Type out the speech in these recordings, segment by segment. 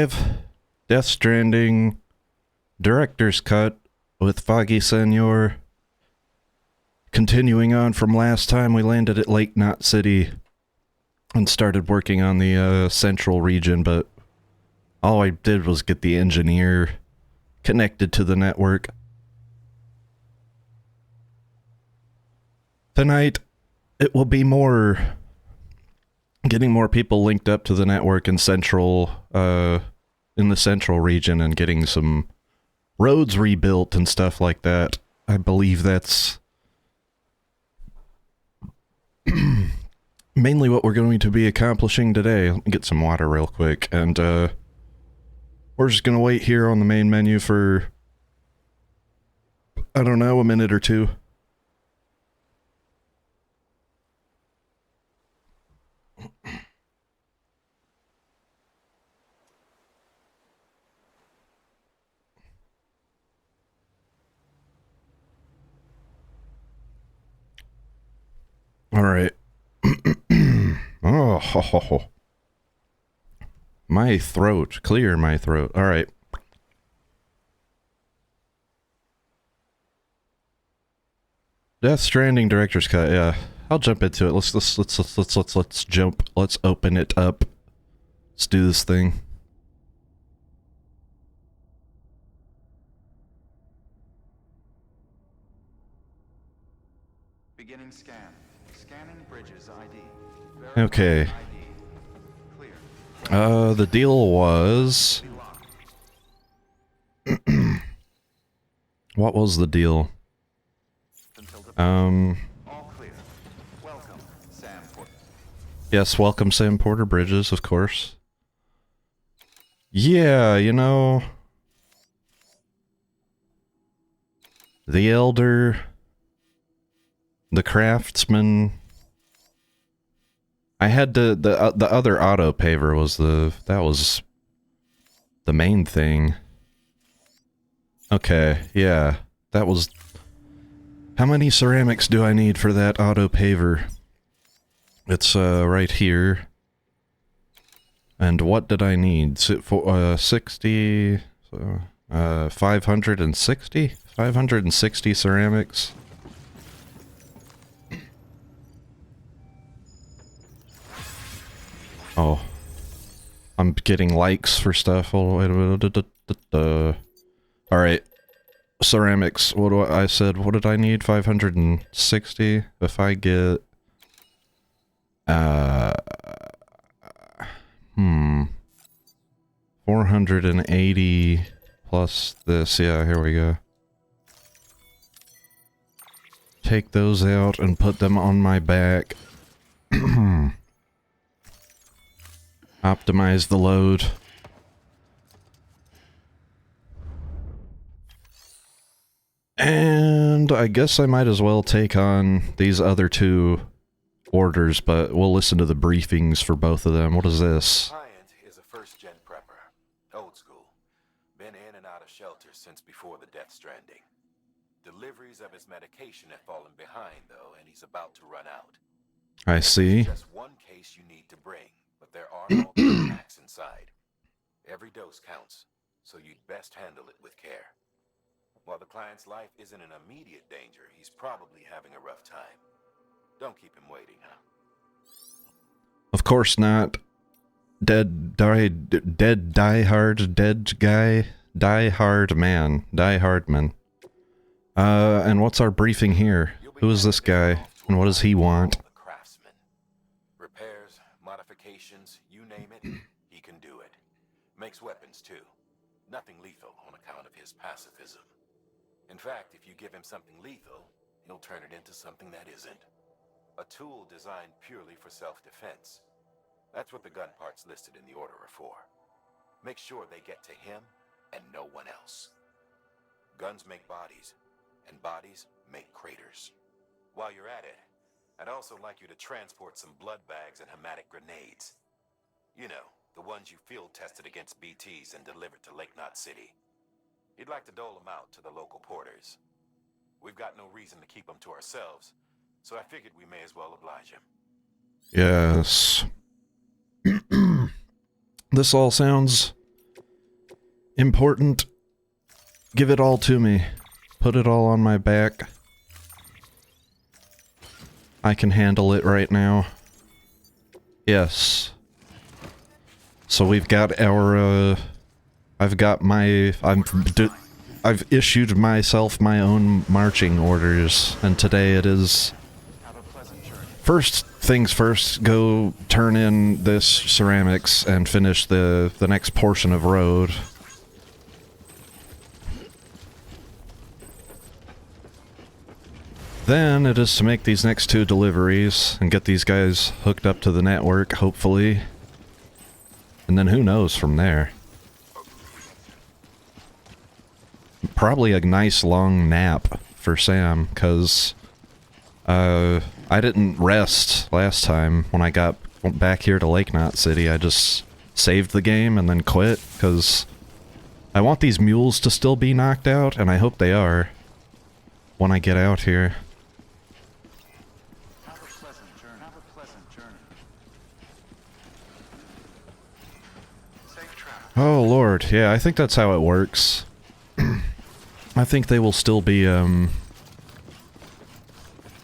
5, Death Stranding, Director's Cut with Foggy Senor. Continuing on from last time, we landed at Lake Knot City and started working on the central region, but all I did was get the engineer connected to the network. Tonight, it will be more getting more people linked up to the network in the central region and getting some roads rebuilt and stuff like that. I believe that's mainly what we're going to be accomplishing today. Let me get some water real quick, and we're just gonna wait here on the main menu for, I don't know, a minute or two. All right. Oh, ho, ho, ho. My throat. Clear my throat. All right. Death Stranding Director's Cut. Yeah, I'll jump into it. Let's jump. Let's open it up. Let's do this thing. Beginning scan. Scanning bridges ID. Okay. The deal was... What was the deal? All clear. Welcome, Sam Porter. Yes, welcome Sam Porter Bridges, of course. Yeah, you know... The Elder... The Craftsman... I had to... The other auto paver was that was the main thing. Okay, yeah. That was... How many ceramics do I need for that auto paver? It's right here. And what did I need? 60... 560? 560 ceramics. Oh. I'm getting likes for stuff. Oh, wait a minute. Alright. Ceramics. What do I said? What did I need? 560? If I get... 480 plus this. Yeah, here we go. Take those out and put them on my back. Optimize the load. And I guess I might as well take on these other two orders, but we'll listen to the briefings for both of them. What is this? Client is a first-gen prepper. Old school. Been in and out of shelters since before the Death Stranding. Deliveries of his medication have fallen behind, though, and he's about to run out. I see. Just one case you need to bring, but there are multiple packs inside. Every dose counts, so you'd best handle it with care. While the client's life isn't in immediate danger, he's probably having a rough time. Don't keep him waiting, huh? Of course not. Dead die hard man. And what's our briefing here? Who is this guy, and what does he want? The craftsman. Repairs, modifications, you name it, he can do it. Makes weapons, too. Nothing lethal on account of his pacifism. In fact, if you give him something lethal, he'll turn it into something that isn't. A tool designed purely for self-defense. That's what the gun parts listed in the order are for. Make sure they get to him and no one else. Guns make bodies, and bodies make craters. While you're at it, I'd also like you to transport some blood bags and hematic grenades. You know, the ones you field tested against BTs and delivered to Lake Knot City. You'd like to dole them out to the local porters. We've got no reason to keep them to ourselves, so I figured we may as well oblige him. Yes. This all sounds important. Give it all to me. Put it all on my back. I can handle it right now. Yes. So we've got our, I've issued myself my own marching orders, and today it is... First things first, go turn in this ceramics and finish the next portion of road. Then it is to make these next 2 deliveries and get these guys hooked up to the network, hopefully. And then who knows from there. Probably a nice long nap for Sam, because I didn't rest last time when I went back here to Lake Knot City. I just saved the game and then quit, because I want these mules to still be knocked out, and I hope they are when I get out here. Oh lord, yeah, I think that's how it works. I think they will still be,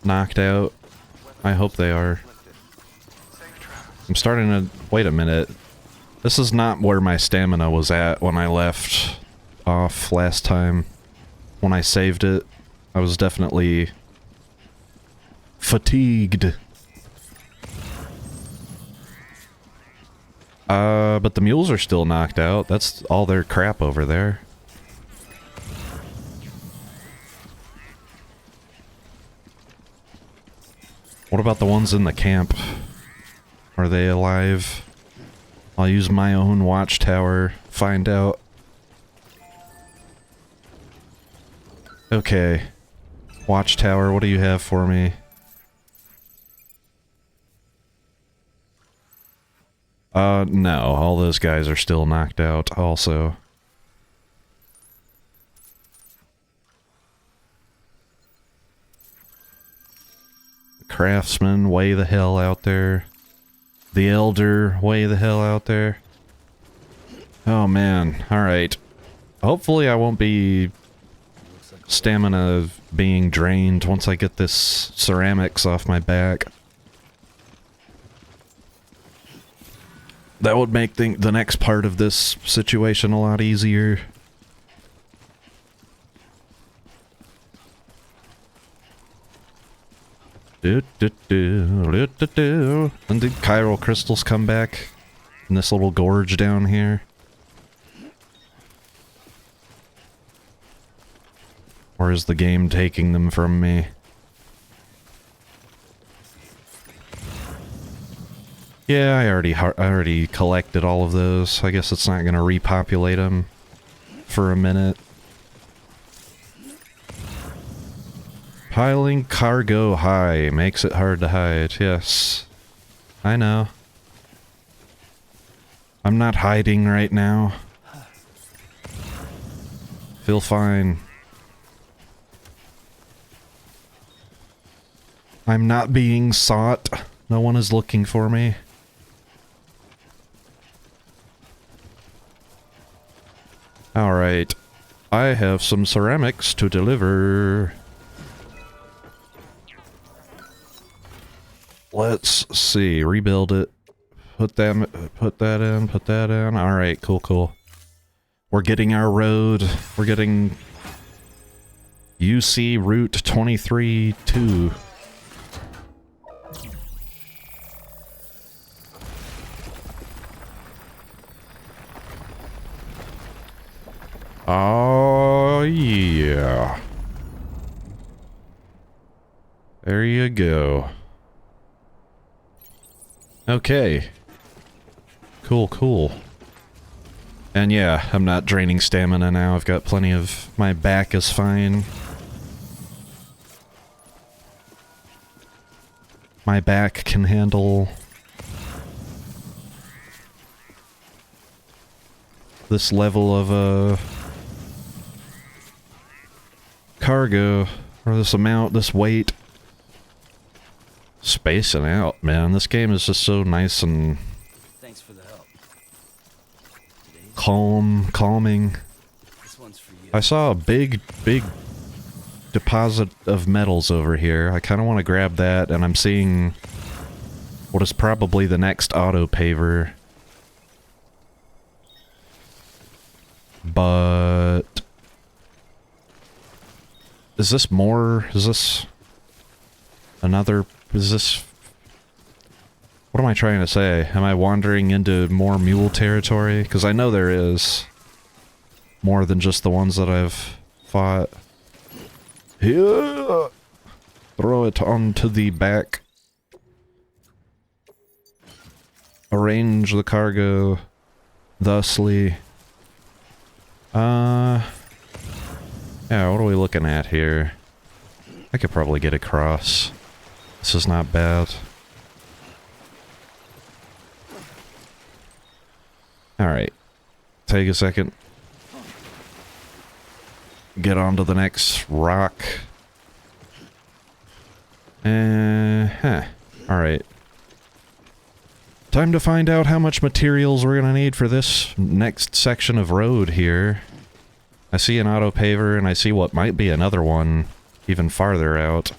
knocked out. I hope they are. I'm starting to... Wait a minute. This is not where my stamina was at when I left off last time. When I saved it, I was definitely... fatigued. But the mules are still knocked out. That's all their crap over there. What about the ones in the camp? Are they alive? I'll use my own watchtower, find out. Okay. Watchtower, what do you have for me? No, all those guys are still knocked out, also. Craftsman, way the hell out there. The Elder, way the hell out there. Oh man, alright. Hopefully I won't be stamina being drained once I get this ceramics off my back. That would make the next part of this situation a lot easier. And did chiral crystals come back in this little gorge down here? Or is the game taking them from me? Yeah, I already collected all of those. I guess it's not gonna repopulate them for a minute. Piling cargo high makes it hard to hide. Yes, I know. I'm not hiding right now. Feel fine. I'm not being sought. No one is looking for me. Alright. I have some ceramics to deliver. Let's see. Rebuild it. Put that in. Alright, cool. We're getting our road. We're getting UC Route 23-2. Oh, yeah. There you go. Okay. Cool. And yeah, I'm not draining stamina now. I've got plenty of... My back is fine. My back can handle... this level of, cargo, or this amount, this weight. Spacing out, man. This game is just so nice and... Thanks for the help. calming. I saw a big deposit of metals over here. I kind of want to grab that, and I'm seeing what is probably the next auto paver. But is this more? Is this another? Is this? What am I trying to say? Am I wandering into more mule territory? Because I know there is more than just the ones that I've fought. Here, throw it onto the back. Arrange the cargo thusly. Yeah, what are we looking at here? I could probably get across. This is not bad. Alright. Take a second. Get onto the next rock. Alright. Time to find out how much materials we're gonna need for this next section of road here. I see an auto paver, and I see what might be another one even farther out.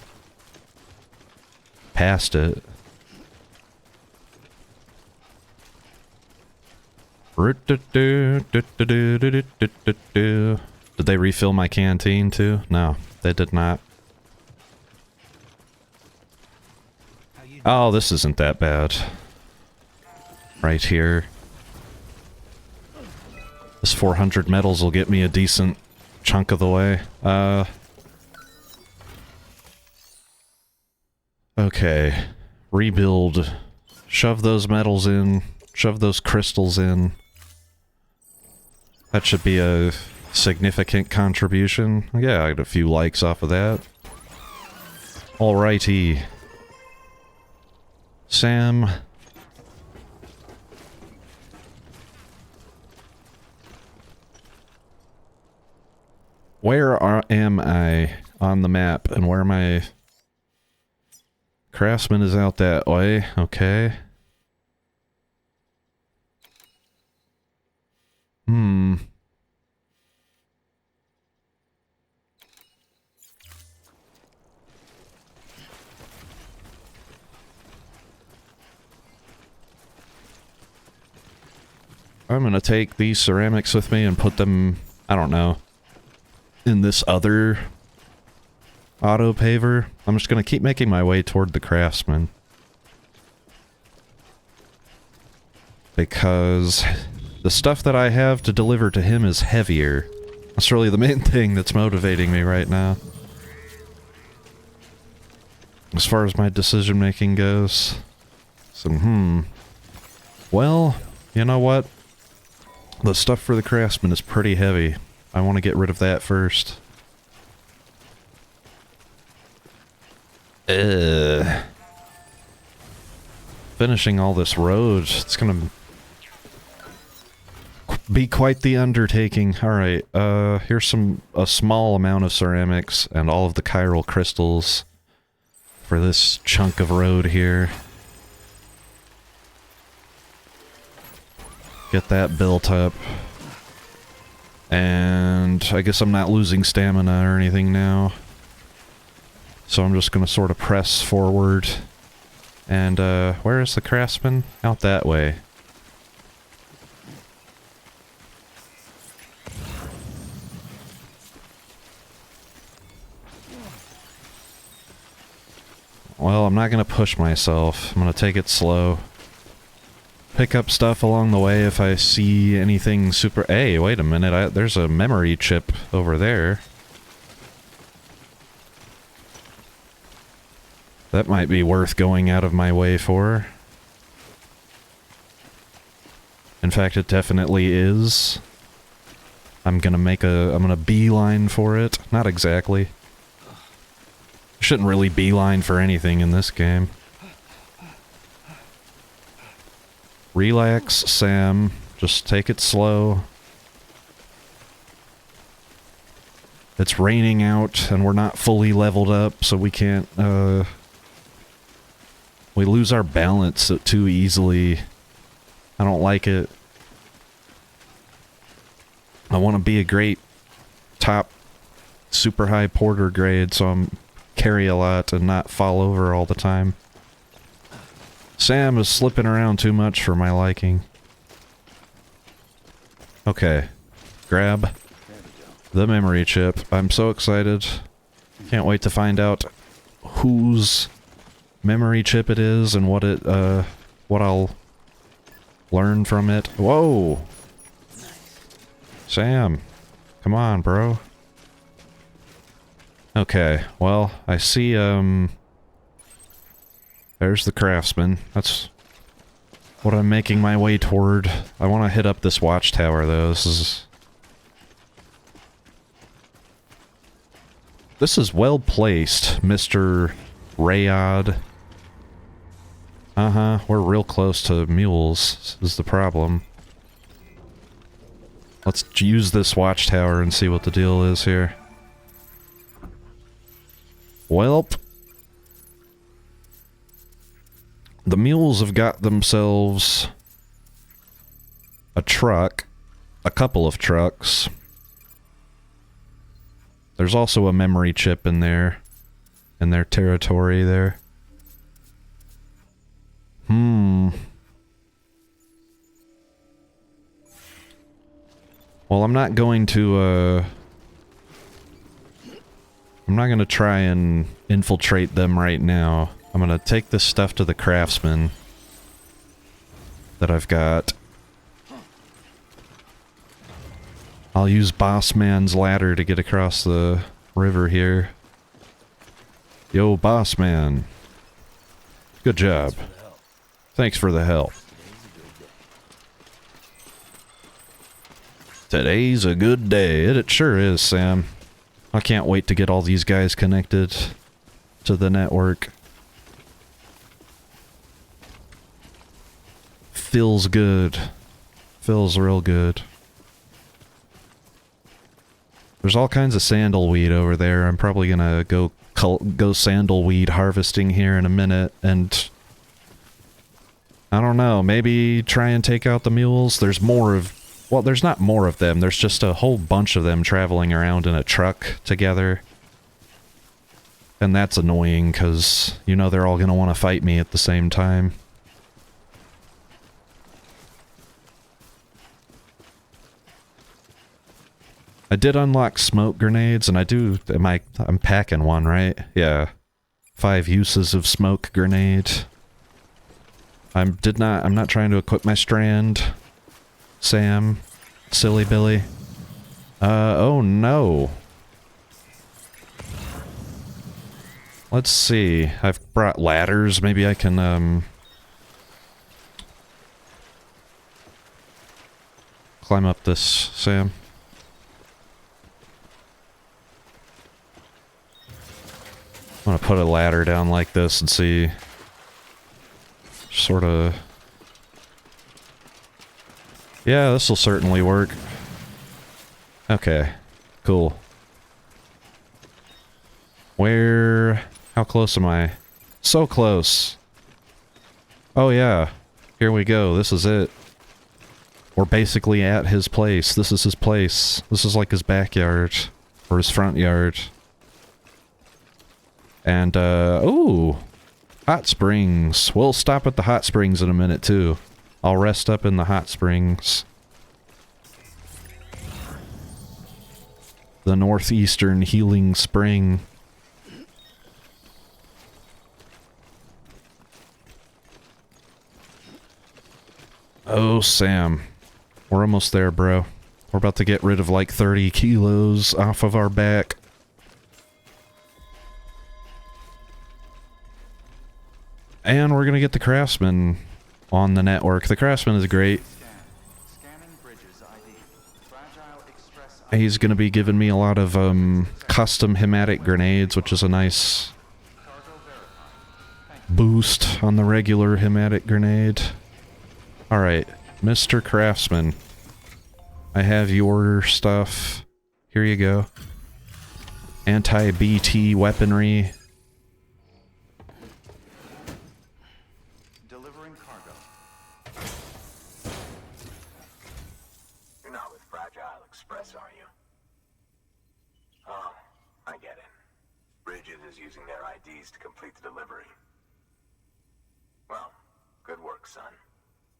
Past it. Did they refill my canteen too? No, they did not. Oh, this isn't that bad. Right here. This 400 metals will get me a decent chunk of the way. Okay. Rebuild. Shove those metals in. Shove those crystals in. That should be a significant contribution. Yeah, I got a few likes off of that. Alrighty. Sam. Where am I on the map, and where am I? Craftsman is out that way, okay. I'm gonna take these ceramics with me and put them, I don't know, in this other auto paver. I'm just gonna keep making my way toward the craftsman. Because the stuff that I have to deliver to him is heavier. That's really the main thing that's motivating me right now. As far as my decision making goes. So, well, you know what? The stuff for the craftsman is pretty heavy. I want to get rid of that first. Finishing all this road, it's gonna be quite the undertaking. Alright, here's a small amount of ceramics and all of the chiral crystals for this chunk of road here. Get that built up. And I guess I'm not losing stamina or anything now. So I'm just gonna sort of press forward. And, where is the craftsman? Out that way. Well, I'm not gonna push myself. I'm gonna take it slow. Pick up stuff along the way if I see anything super... Hey, wait a minute, there's a memory chip over there. That might be worth going out of my way for. In fact, it definitely is. I'm gonna beeline for it. Not exactly. Shouldn't really beeline for anything in this game. Relax, Sam. Just take it slow. It's raining out, and we're not fully leveled up, so we can't, we lose our balance too easily. I don't like it. I want to be a great top super high porter grade, so I'm carry a lot and not fall over all the time. Sam is slipping around too much for my liking. Okay. Grab the memory chip. I'm so excited. Can't wait to find out whose memory chip it is and what I'll learn from it. Whoa! Sam, come on, bro. Okay, well, I see, there's the craftsman. That's what I'm making my way toward. I want to hit up this watchtower, though. This is well placed, Mr. Rayod. Uh-huh, we're real close to mules, is the problem. Let's use this watchtower and see what the deal is here. Welp. The mules have got themselves a truck, a couple of trucks. There's also a memory chip in their territory there. Well, I'm not going to, I'm not going to try and infiltrate them right now. I'm going to take this stuff to the craftsman that I've got. I'll use Boss Man's ladder to get across the river here. Yo, Boss Man. Good job. Thanks for the help. Today's a good day. It sure is, Sam. I can't wait to get all these guys connected to the network. Feels good. Feels real good. There's all kinds of sandalweed over there. I'm probably gonna go sandalweed harvesting here in a minute, and I don't know, maybe try and take out the mules. There's more of, well, there's not more of them. There's just a whole bunch of them traveling around in a truck together. And that's annoying, because, you know, they're all gonna want to fight me at the same time. I did unlock smoke grenades, and I'm packing one, right? Yeah. 5 uses of smoke grenade. I'm not trying to equip my strand. Sam. Silly Billy. Oh no. Let's see. I've brought ladders. Maybe I can, climb up this, Sam. I'm gonna put a ladder down like this and see. Sort of. Yeah, this will certainly work. Okay, cool. How close am I? So close. Oh yeah, here we go, this is it. We're basically at his place. This is his place. This is like his backyard. Or his front yard. And, ooh! Hot springs. We'll stop at the hot springs in a minute, too. I'll rest up in the hot springs. The northeastern healing spring. Oh, Sam. We're almost there, bro. We're about to get rid of like 30 kilos off of our back. And we're gonna get the craftsman on the network. The craftsman is great. He's gonna be giving me a lot of custom hematic grenades, which is a nice boost on the regular hematic grenade. Alright, Mr. Craftsman. I have your stuff. Here you go. Anti-BT weaponry. Delivering cargo. You're not with Fragile Express, are you? using their IDs to complete the delivery. Well, good work, son.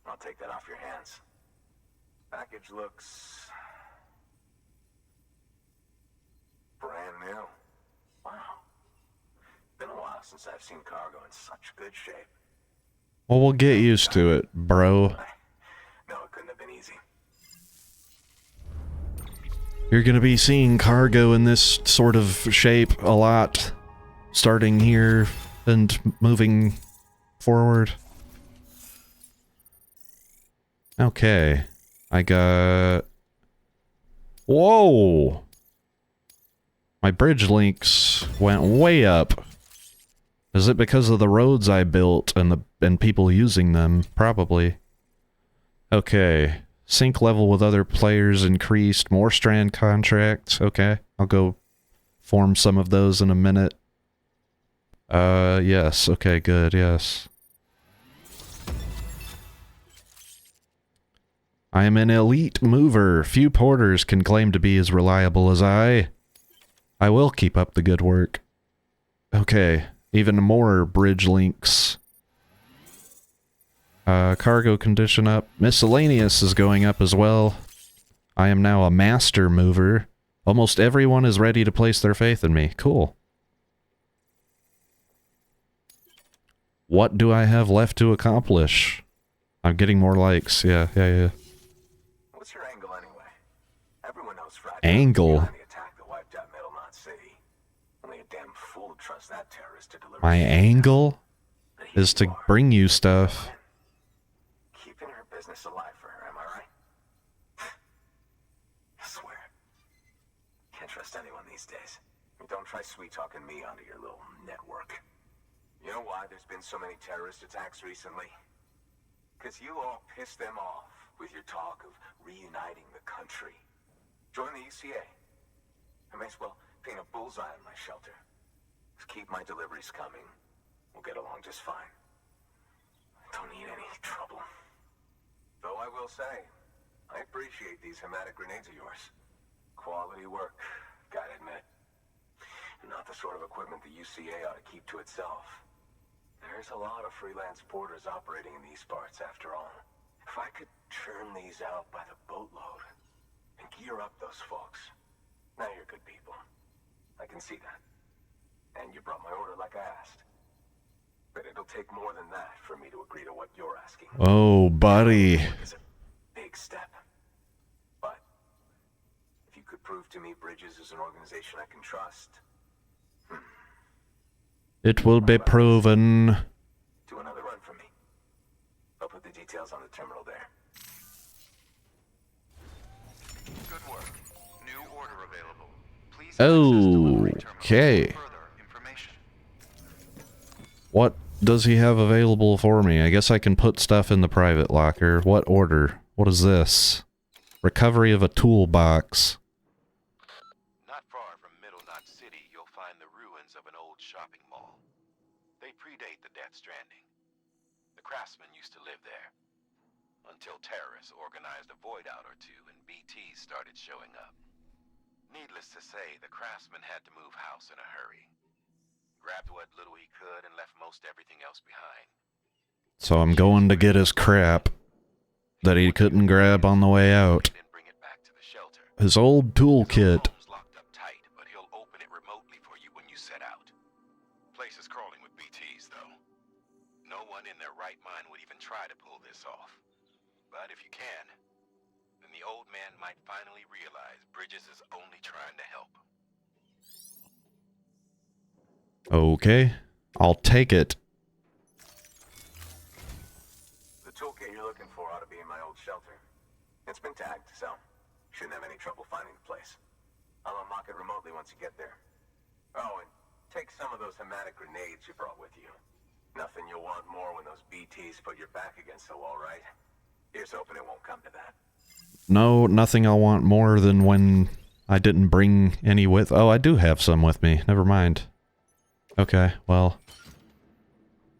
I'll take that off your hands. Package looks... brand new. Wow. Been a while since I've seen cargo in such good shape. Well, we'll get used to it, bro. No, it couldn't have been easy. You're gonna be seeing cargo in this sort of shape a lot, starting here and moving forward. Okay. I got... Whoa! My bridge links went way up. Is it because of the roads I built and people using them? Probably. Okay. Sync level with other players increased. More strand contracts. Okay. I'll go form some of those in a minute. Yes. Okay, good. Yes. I am an elite mover. Few porters can claim to be as reliable as I. I will keep up the good work. Okay. Even more bridge links. Cargo condition up. Miscellaneous is going up as well. I am now a master mover. Almost everyone is ready to place their faith in me. Cool. What do I have left to accomplish? I'm getting more likes. Yeah. What's your angle anyway? Everyone knows Friday. Angle? The attack that wiped out Middlemont City. Only a damn fool would trust that terrorist to deliver. My angle is to bring you stuff. Keeping her business alive for her, am I right? I swear. Can't trust anyone these days. Don't try sweet-talking me onto your little network. You know why there's been so many terrorist attacks recently? Because you all pissed them off with your talk of reuniting the country. Join the UCA. I may as well paint a bullseye on my shelter. Just keep my deliveries coming. We'll get along just fine. Don't need any trouble. Though I will say, I appreciate these hematic grenades of yours. Quality work, gotta admit. Not the sort of equipment the UCA ought to keep to itself. There's a lot of freelance porters operating in these parts, after all. If I could churn these out by the boatload and gear up those folks. Now you're good people. I can see that. And you brought my order like I asked. But it'll take more than that for me to agree to what you're asking. Oh, buddy. It's a big step. But if you could prove to me Bridges is an organization I can trust... It will be proven. Do another run for me. I'll put the details on the terminal there. Good work. New order available. Please access delivery terminal Okay. for further information. What does he have available for me? I guess I can put stuff in the private locker. What order? What is this? Recovery of a toolbox. Not far from Middlemont City, you'll find the ruins of an old shopping mall. They predate the Death Stranding. The craftsmen used to live there. Until terrorists organized a void out or two and BTs started showing up. Needless to say, the craftsman had to move house in a hurry. Grabbed what little he could and left most everything else behind. So I'm going to get his crap that he couldn't grab on the way out. Then bring it back to the shelter. His old toolkit. Home's locked up tight, but he'll open it remotely for you when you set out. Place is crawling with BTs, though. No one in their right mind would even try to pull this off. But if you can, then the old man might finally realize Bridges is only trying to help. Okay. I'll take it. The toolkit you're looking for ought to be in my old shelter. It's been tagged, so shouldn't have any trouble finding the place. I'll unlock it remotely once you get there. Oh, and take some of those hematic grenades you brought with you. Nothing you'll want more when those BTs put your back against the wall, right? Here's hoping it won't come to that. No, nothing I'll want more than when I didn't bring any with... Oh, I do have some with me. Never mind. Okay, well...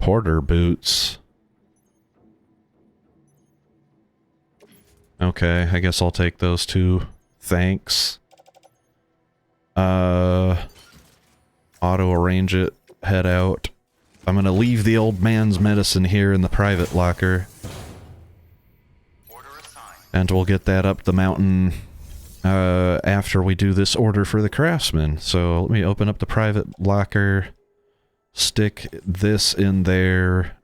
Porter boots. Okay, I guess I'll take those two. Thanks. Auto arrange it, head out. I'm gonna leave the old man's medicine here in the private locker. Order assigned. And we'll get that up the mountain after we do this order for the craftsman. So let me open up the private locker, stick this in there,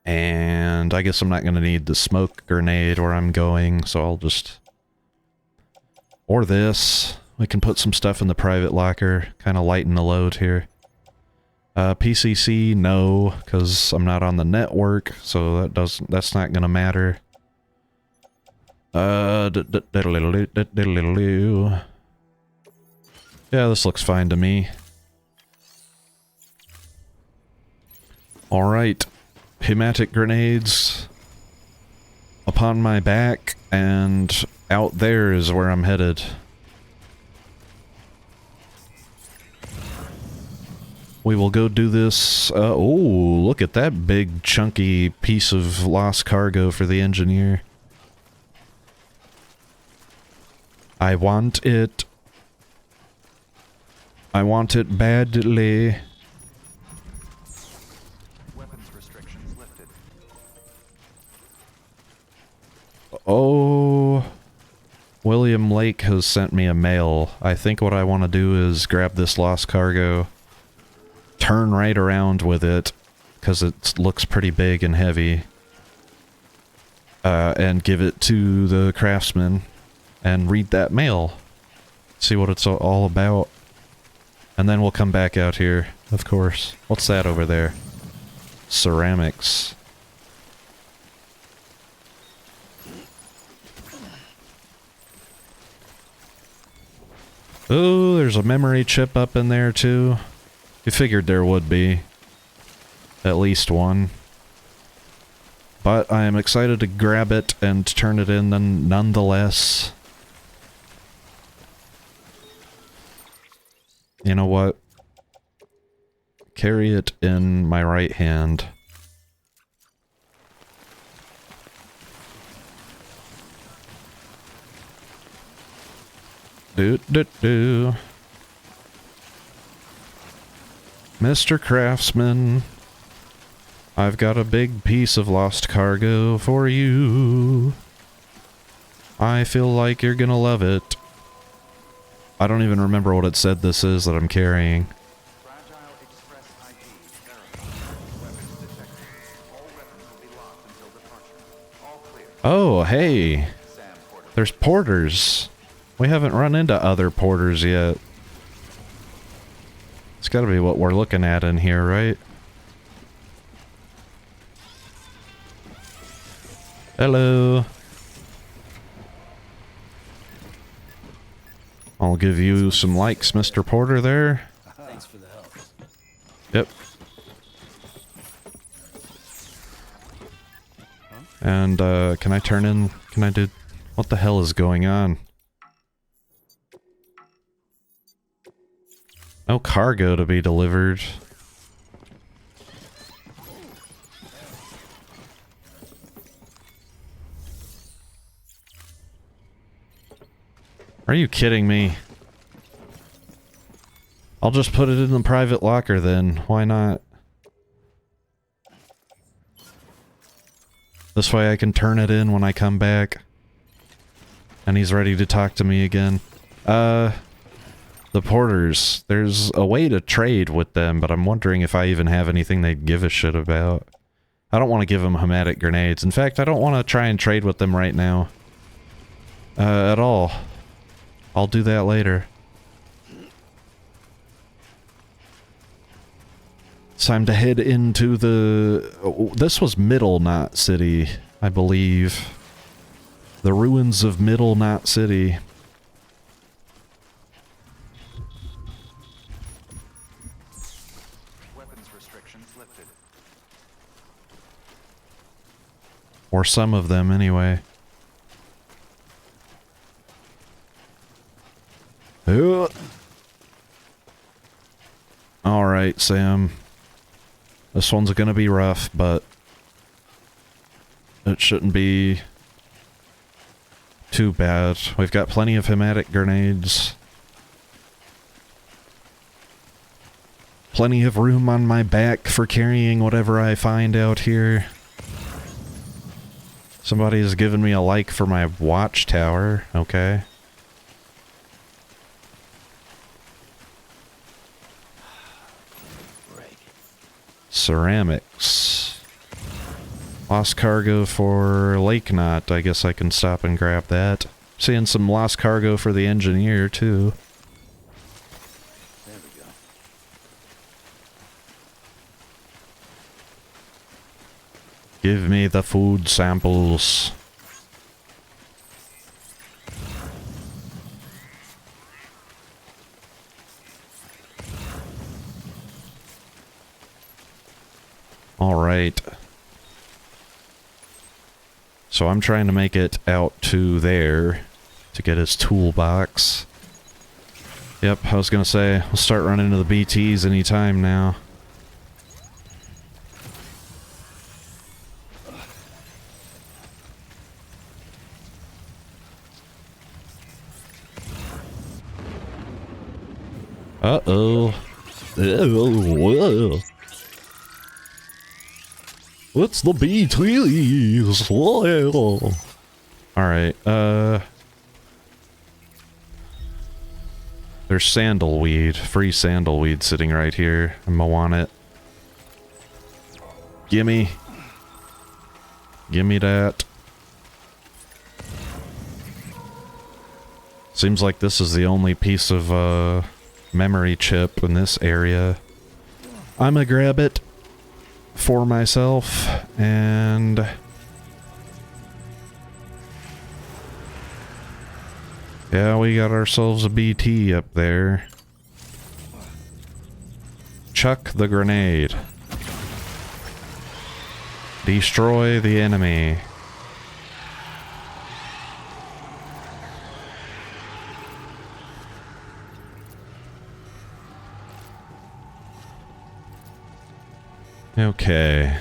and I guess I'm not going to need the smoke grenade where I'm going, so I'll just... Or this. We can put some stuff in the private locker, kind of lighten the load here. PCC, no, because I'm not on the network, so that's not going to matter. Yeah, this looks fine to me. Alright. Hematic grenades upon my back, and out there is where I'm headed. We will go do this. Oh, look at that big chunky piece of lost cargo for the engineer. I want it. I want it badly. Weapons restrictions lifted. Oh, William Lake has sent me a mail. I think what I want to do is grab this lost cargo, turn right around with it, because it looks pretty big and heavy, and give it to the craftsman. And read that mail. See what it's all about. And then we'll come back out here, of course. What's that over there? Ceramics. Oh, there's a memory chip up in there too. You figured there would be. At least one. But I am excited to grab it and turn it in nonetheless. You know what? Carry it in my right hand. Do. Mr. Craftsman, I've got a big piece of lost cargo for you. I feel like you're gonna love it. I don't even remember what it said this is that I'm carrying. Fragile Express ID verified. Weapons detected. All weapons will be locked until departure. All clear. Oh, hey! Sam Porter. There's porters. We haven't run into other porters yet. It's gotta be what we're looking at in here, right? Hello. I'll give you some likes, Mr. Porter there. Thanks for the help. Yep. And, can I turn in... Can I do... What the hell is going on? No cargo to be delivered. Are you kidding me? I'll just put it in the private locker then. Why not? This way I can turn it in when I come back. And he's ready to talk to me again. The porters. There's a way to trade with them, but I'm wondering if I even have anything they'd give a shit about. I don't want to give them hematic grenades. In fact, I don't want to try and trade with them right now. At all. I'll do that later. It's time to head into the... Oh, this was Middle Knot City, I believe. The ruins of Middle Knot City. Weapons restrictions lifted. Or some of them, anyway. Alright, Sam. This one's gonna be rough, but it shouldn't be too bad. We've got plenty of hematic grenades. Plenty of room on my back for carrying whatever I find out here. Somebody's given me a like for my watchtower. Okay. Ceramics. Lost cargo for Lake Knot. I guess I can stop and grab that. Seeing some lost cargo for the engineer, too. There we go. Give me the food samples. All right. So I'm trying to make it out to there to get his toolbox. Yep, I was gonna say, we'll start running into the BTs anytime now. Uh-oh. Whoa. What's the BTs? Whoa. Alright, there's sandalweed, free sandalweed sitting right here. I'm gonna want it. Gimme. Gimme that. Seems like this is the only piece of, memory chip in this area. I'm gonna grab it for myself, and... yeah, we got ourselves a BT up there. Chuck the grenade. Destroy the enemy. Okay.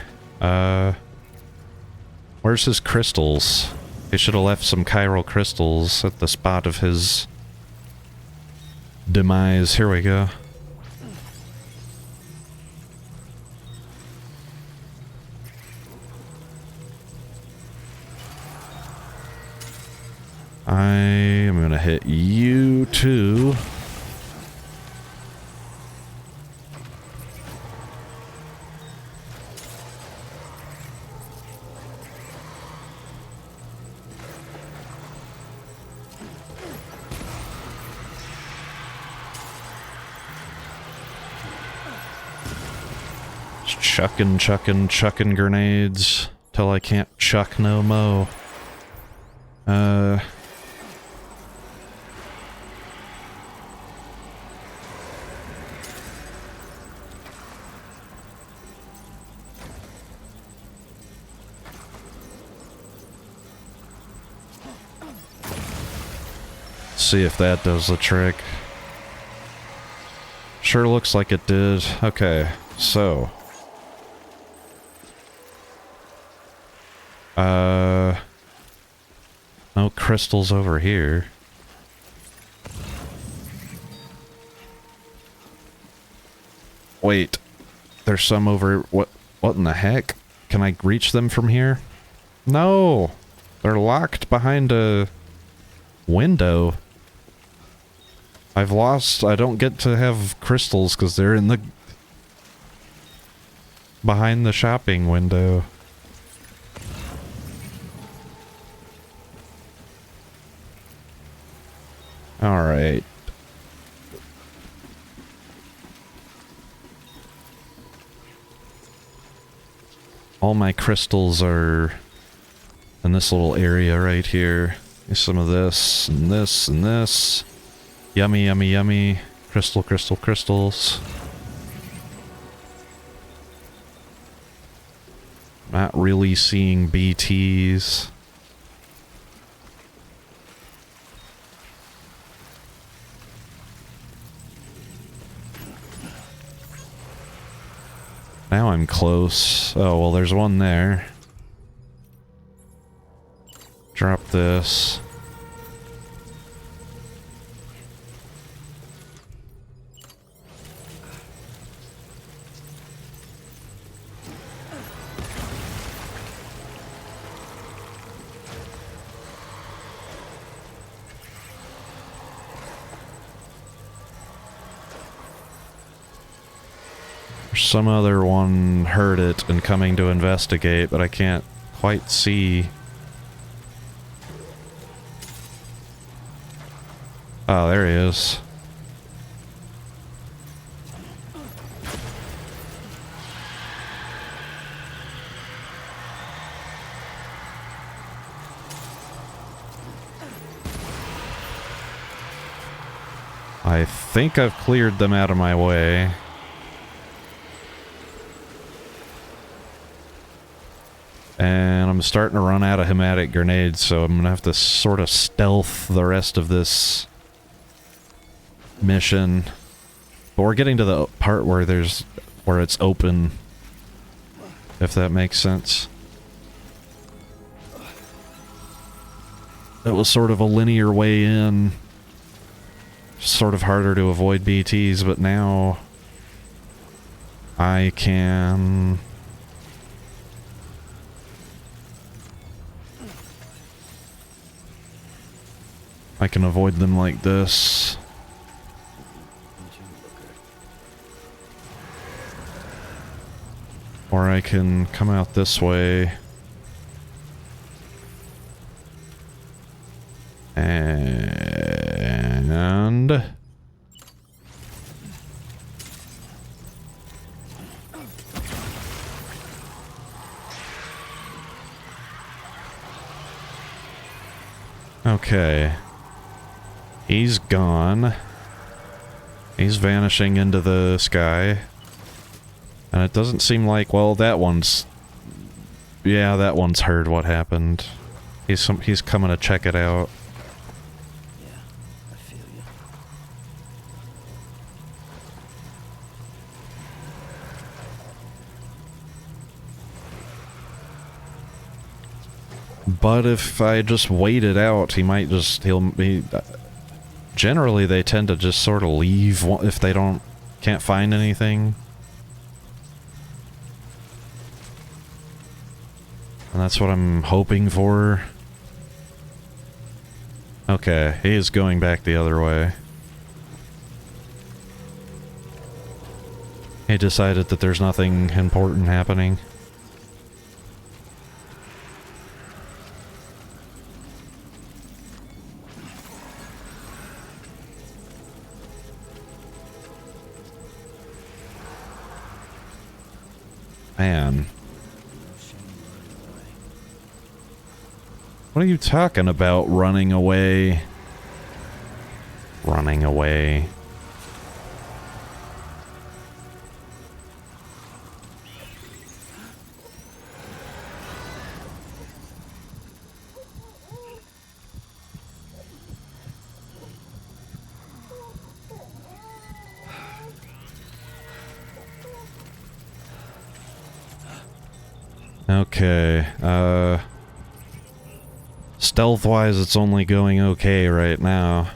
Where's his crystals? He should have left some chiral crystals at the spot of his demise. Here we go. I am gonna hit you too. Chucking grenades till I can't chuck no mo. See if that does the trick. Sure looks like it did. Okay, so... no crystals over here. Wait, there's some over... What in the heck? Can I reach them from here? No! They're locked behind a window. I don't get to have crystals because they're in the... behind the shopping window. Alright. All my crystals are in this little area right here. There's some of this, and this, and this. Yummy, yummy, yummy. Crystals. Not really seeing BTs. Now I'm close. Oh, well, there's one there. Drop this. Some other one heard it and coming to investigate, but I can't quite see. Oh, there he is. I think I've cleared them out of my way. And I'm starting to run out of hematic grenades, so I'm gonna have to sort of stealth the rest of this mission. But we're getting to the part where it's open, if that makes sense. It was sort of a linear way in. Sort of harder to avoid BTs, but now I can... I can avoid them like this. Or I can come out this way. And... okay. He's gone. He's vanishing into the sky. And it doesn't seem like, well, that one's... yeah, that one's heard what happened. He's coming to check it out. Yeah, I feel you. But if I just wait it out, he might just... generally, they tend to just sort of leave if they can't find anything. And that's what I'm hoping for. Okay, he is going back the other way. He decided that there's nothing important happening. Man. What are you talking about, running away? Running away. Okay, stealth-wise, it's only going okay right now.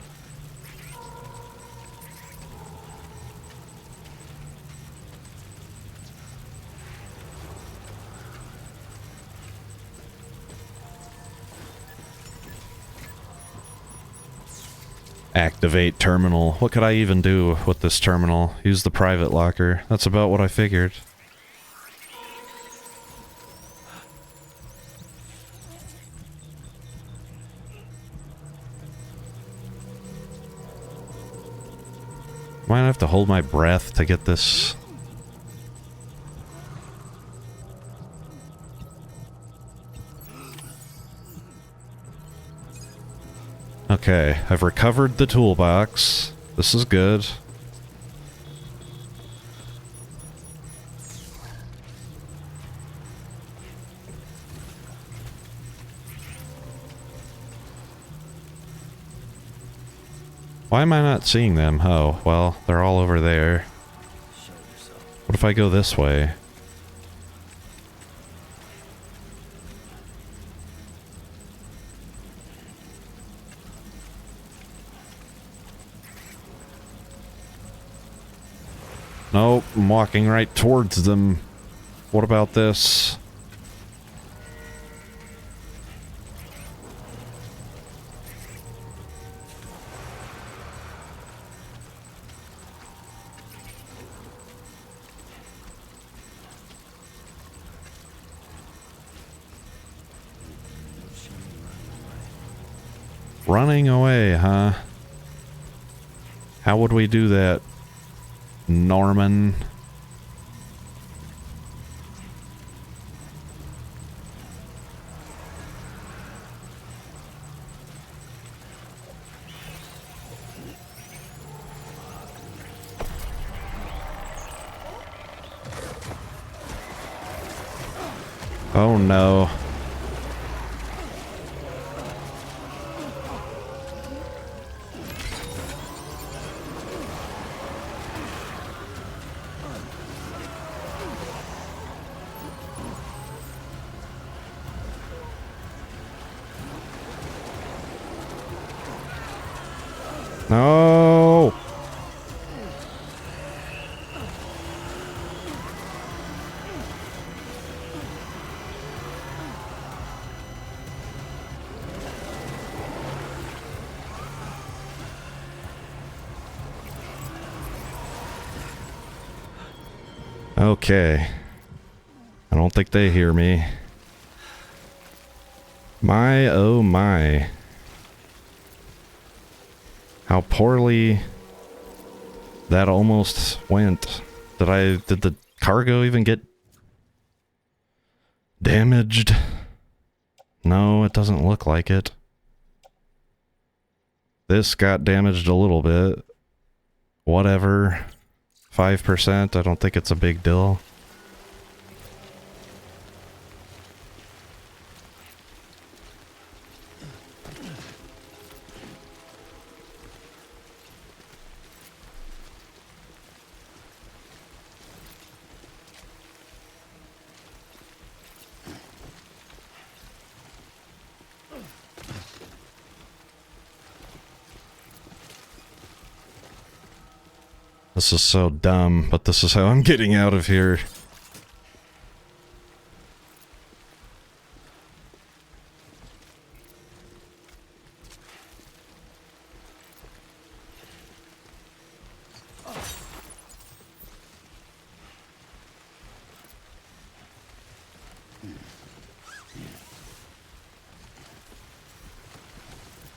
Activate terminal. What could I even do with this terminal? Use the private locker. That's about what I figured. Might have to hold my breath to get this. Okay, I've recovered the toolbox. This is good. Why am I not seeing them? Oh, well, they're all over there. What if I go this way? Nope, I'm walking right towards them. What about this? Running away, huh? How would we do that, Norman? Oh no. No. Okay. I don't think they hear me. My, oh my. How poorly that almost went. Did the cargo even get damaged? No, it doesn't look like it. This got damaged a little bit. Whatever. 5%, I don't think it's a big deal. This is so dumb, but this is how I'm getting out of here.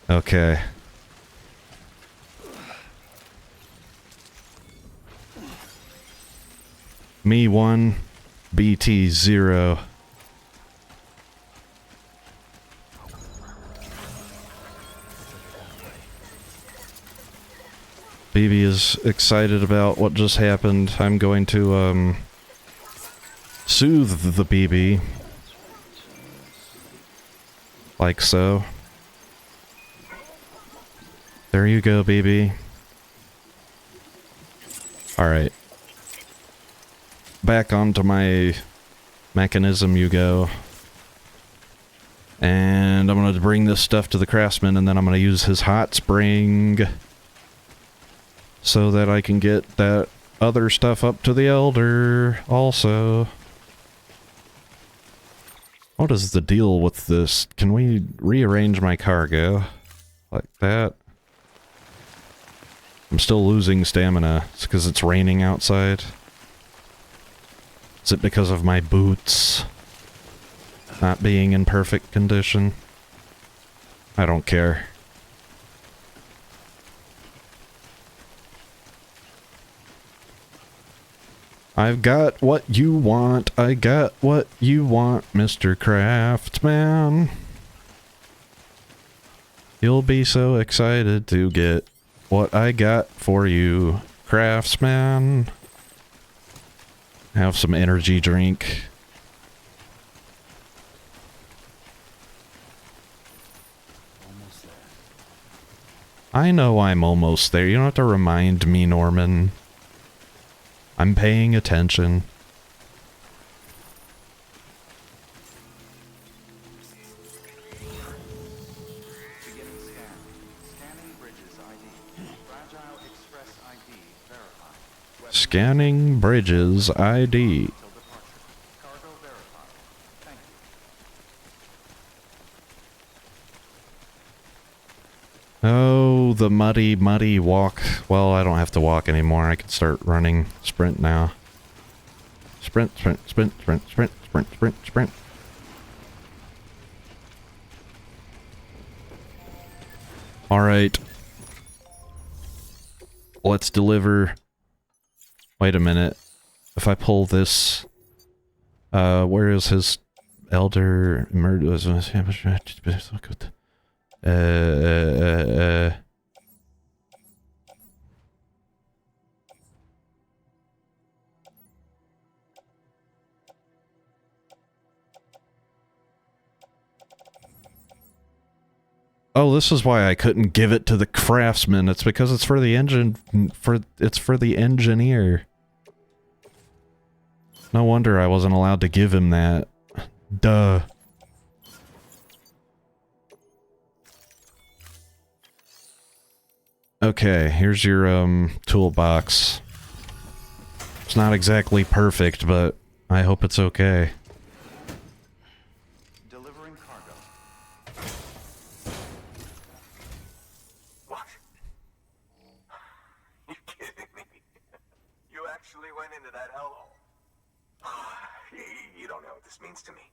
Okay. Me 1, BT 0. BB is excited about what just happened. I'm going to, soothe the BB. Like so. There you go, BB. Alright. Back onto my mechanism you go. And I'm going to bring this stuff to the craftsman, and then I'm going to use his hot spring so that I can get that other stuff up to the elder also. What is the deal with this? Can we rearrange my cargo like that? I'm still losing stamina. It's because it's raining outside. Is it because of my boots not being in perfect condition? I don't care. I've got what you want. I got what you want, Mr. Craftsman. You'll be so excited to get what I got for you, Craftsman. Have some energy drink. Almost there. I know I'm almost there. You don't have to remind me, Norman. I'm paying attention. Beginning scan. Scanning bridges ID. Fragile Express ID verified. Weapons Scanning bridges ID. until departure. Cargo verified. Thank you. Oh, the muddy, muddy walk. Well, I don't have to walk anymore. I can start running. Sprint now. Sprint, sprint, sprint, sprint, sprint, sprint, sprint, sprint. Alright. Let's deliver... Wait a minute. If I pull this... where is his elder... Oh, this is why I couldn't give it to the craftsman. It's because it's for the engine... It's for the engineer. No wonder I wasn't allowed to give him that. Duh. Okay, here's your, toolbox. It's not exactly perfect, but I hope it's okay. Delivering cargo. What? You kidding me? You actually went into that hellhole? You don't know what this means to me.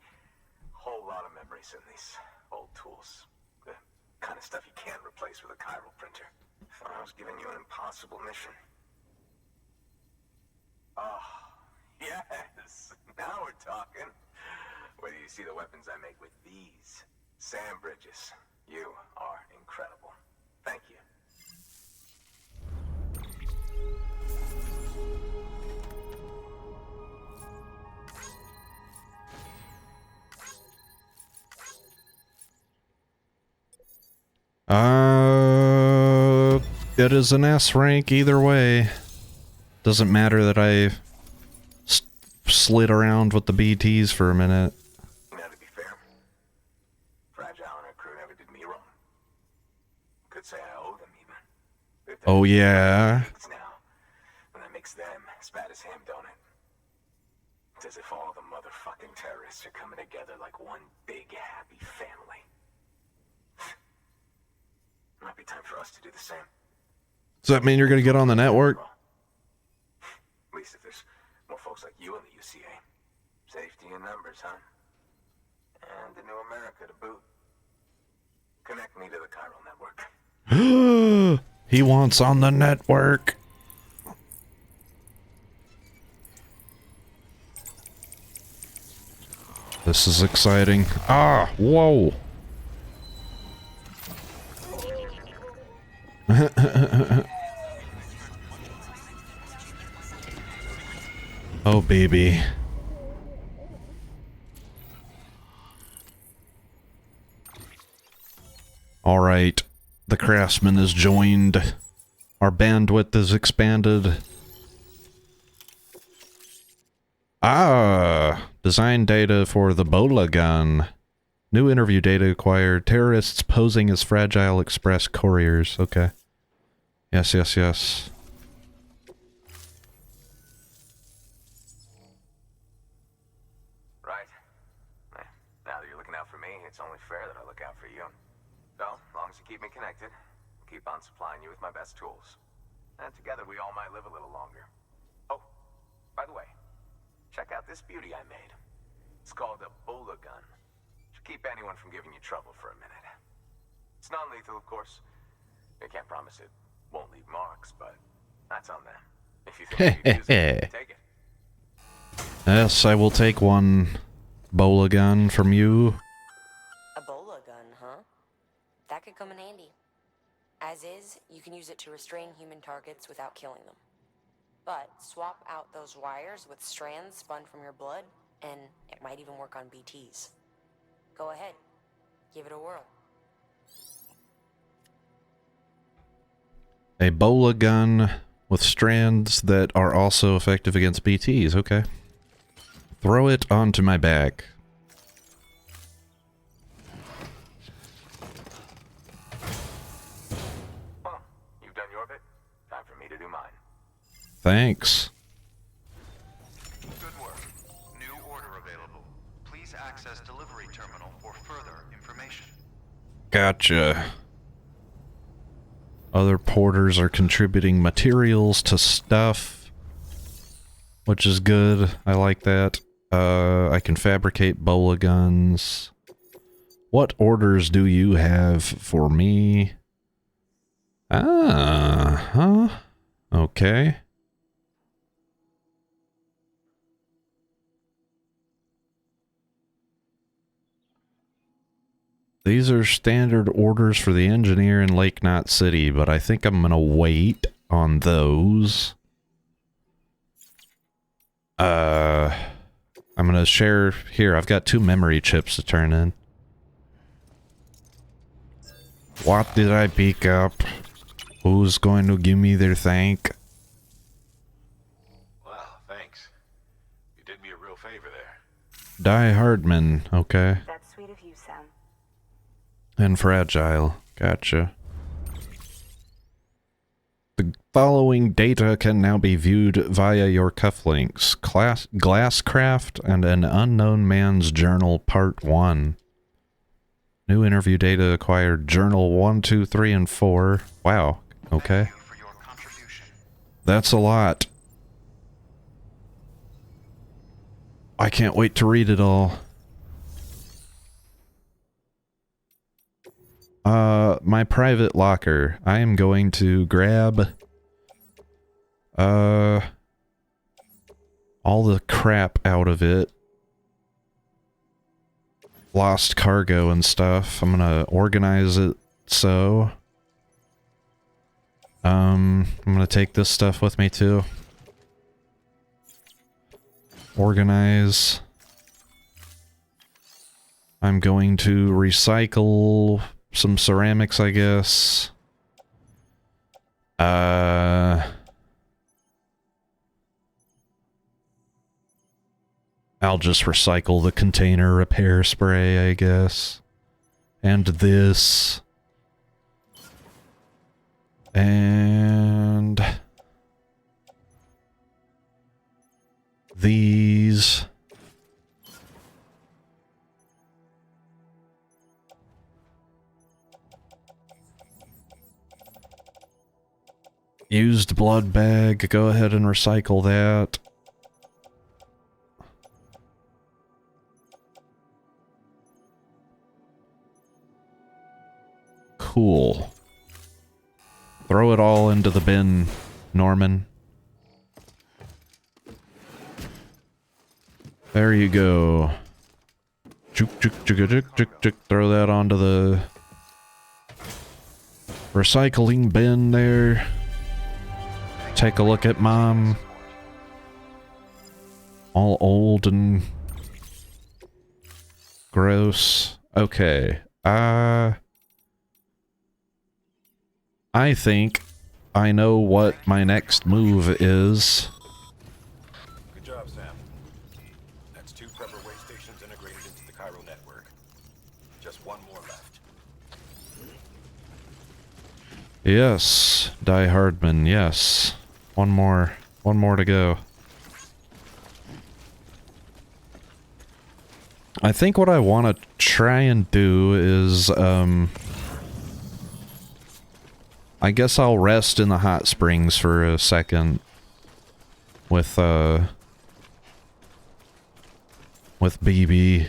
Whole lot of memories in these old tools. The kind of stuff you can't replace with a chiral printer. I was giving you an impossible mission. Oh, yes. Now we're talking. Wait till you see the weapons I make with these sand bridges. You are incredible. Thank you. It is an S rank either way. Doesn't matter that I slid around with the BTs for a minute. Now, to be fair, Fragile and her crew never did me wrong. Could say I owe them even. If they're Oh yeah. pigs now, and that makes them as bad as him, don't it? It's as if all the motherfucking terrorists are coming together like one big happy family. Might be time for us to do the same. Does that mean you're gonna get on the network? At least if there's more folks like you in the UCA. Safety in numbers, huh? And the new America to boot. Connect me to the chiral network. He wants on the network. This is exciting. Ah, whoa. Oh, baby. All right. The craftsman is joined. Our bandwidth is expanded. Ah, design data for the Bola gun. New interview data acquired. Terrorists posing as fragile express couriers. Okay. Yes, yes, yes. Right. Now that you're looking out for me, it's only fair that I look out for you. So, as long as you keep me connected, I'll keep on supplying you with my best tools. And together we all might live a little longer. Oh, by the way, check out this beauty I made. It's called a Bola gun. Should keep anyone from giving you trouble for a minute. It's non-lethal, of course. I can't promise it won't leave marks, but that's on them. If you think you use it, take it. Yes, I will take one Bola gun from you. A Bola gun, huh? That could come in handy. As is, you can use it to restrain human targets without killing them. But swap out those wires with strands spun from your blood, and it might even work on BTs. Go ahead. Give it a whirl. A Bola gun with strands that are also effective against BTs. Okay. Throw it onto my back. Well, you've done your bit. Time for me to do mine. Thanks. Good work. New order available. Please access delivery terminal for further information. Gotcha. Other porters are contributing materials to stuff, which is good. I like that. I can fabricate Bola guns. What orders do you have for me? Huh? Okay. These are standard orders for the engineer in Lake Knot City, but I think I'm gonna wait on those. I'm gonna share here. I've got 2 memory chips to turn in. What did I pick up? Who's going to give me their thank? Well, thanks. You did me a real favor there. Die Hardman, okay. That's sweet of you, Sam. And Fragile, gotcha. The following data can now be viewed via your cufflinks. Glasscraft and an Unknown Man's Journal Part 1. New interview data acquired. Journal 1, 2, 3, and 4. Wow, okay. For your contribution. That's a lot. I can't wait to read it all. My private locker. I am going to grab all the crap out of it. Lost cargo and stuff. I'm gonna organize it so. I'm gonna take this stuff with me too. Organize. I'm going to recycle some ceramics, I guess. I'll just recycle the container repair spray, I guess. And this. And these. Used blood bag, go ahead and recycle that. Cool. Throw it all into the bin, Norman. There you go. Throw that onto the recycling bin there. Take a look at Mom. All old and gross. Okay. I think I know what my next move is. Good job, Sam. That's 2 prepper way stations integrated into the Cairo network. Just 1 more left. Yes, Die Hardman, yes. One more to go. I think what I want to try and do is, I guess I'll rest in the hot springs for a second with BB.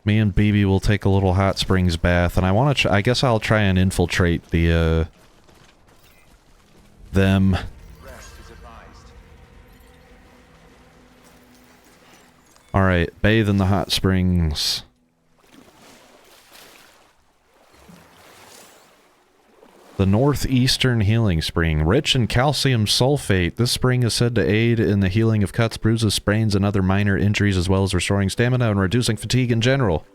Me and BB will take a little hot springs bath, and I want to I guess I'll try and infiltrate the them. Rest is advised. All right, bathe in the hot springs. The Northeastern Healing Spring. Rich in calcium sulfate, this spring is said to aid in the healing of cuts, bruises, sprains, and other minor injuries, as well as restoring stamina and reducing fatigue in general.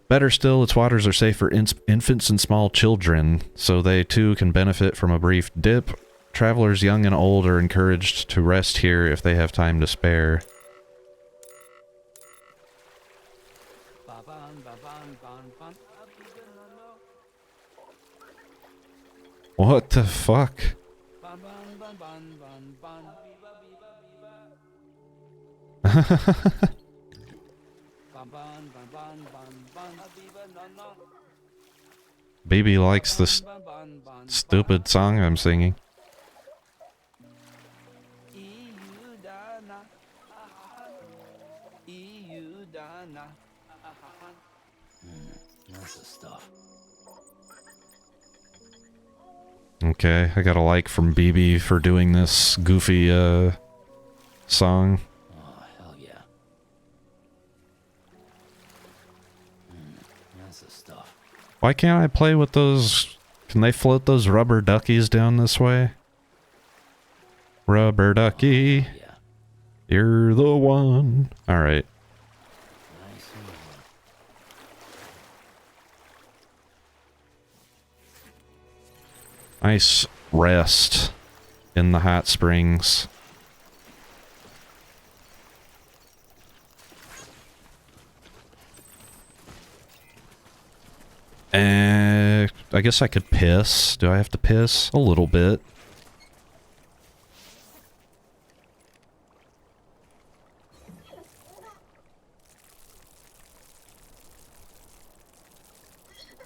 Better still, its waters are safe for infants and small children, so they too can benefit from a brief dip. Travelers young and old are encouraged to rest here if they have time to spare. What the fuck? Baby likes this stupid song I'm singing. That's a stuff. Okay, I got a like from BB for doing this goofy, song. Oh, hell yeah. That's the stuff. Why can't I play with those... Can they float those rubber duckies down this way? Rubber ducky, Yeah. you're the one. Alright. Nice and warm. Nice rest in the hot springs. I guess I could piss. Do I have to piss? A little bit.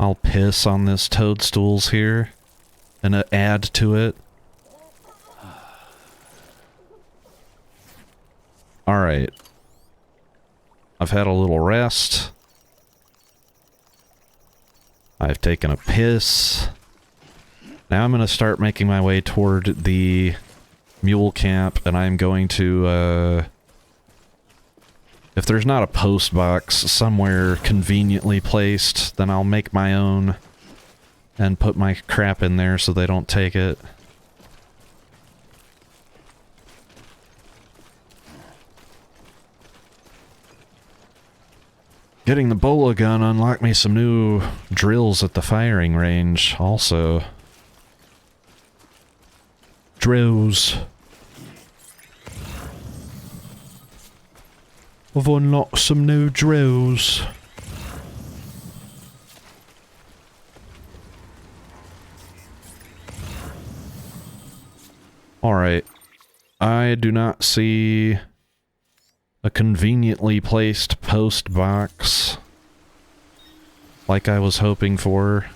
I'll piss on this toadstools here and add to it. Alright. I've had a little rest. I've taken a piss. Now I'm going to start making my way toward the mule camp, and I'm going to, if there's not a post box somewhere conveniently placed, then I'll make my own and put my crap in there so they don't take it. Getting the bola gun unlocked me some new drills at the firing range, also. Drills. I've unlocked some new drills. Alright. I do not see a conveniently placed post box like I was hoping for.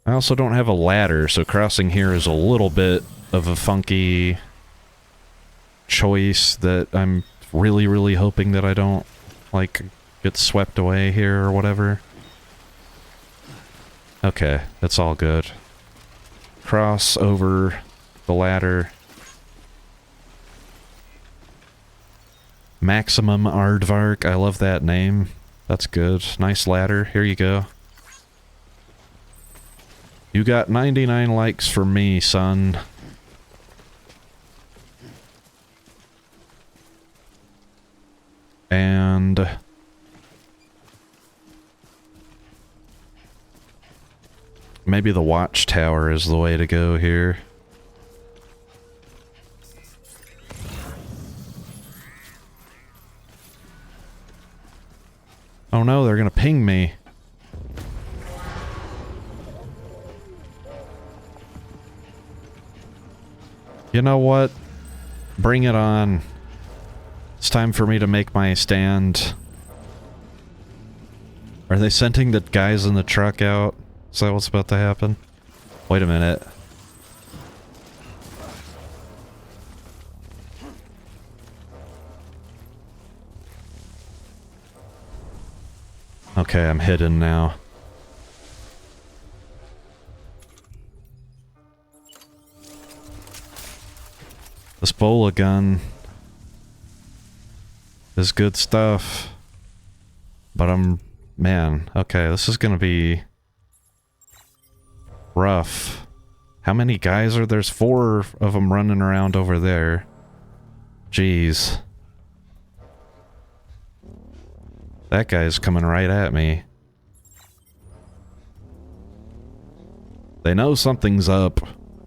I also don't have a ladder, so crossing here is a little bit of a funky choice that I'm really, really hoping that I don't, like, get swept away here or whatever. Okay, that's all good. Cross over the ladder. Maximum Aardvark, I love that name. That's good. Nice ladder. Here you go. You got 99 likes for me, son. And maybe the watchtower is the way to go here. Oh no, they're gonna ping me. You know what? Bring it on. It's time for me to make my stand. Are they sending the guys in the truck out? Is that what's about to happen? Wait a minute. Okay, I'm hidden now. This bola gun is good stuff. But man, okay, this is gonna be rough. How many guys are there? There's 4 of them running around over there. Jeez. That guy's coming right at me. They know something's up.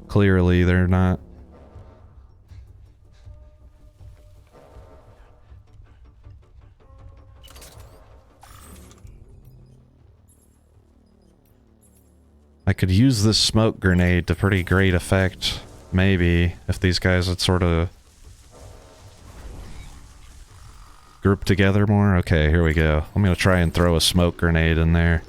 Clearly, they're not. I could use this smoke grenade to pretty great effect, maybe, if these guys would sort of group together more. Okay, here we go. I'm gonna try and throw a smoke grenade in there.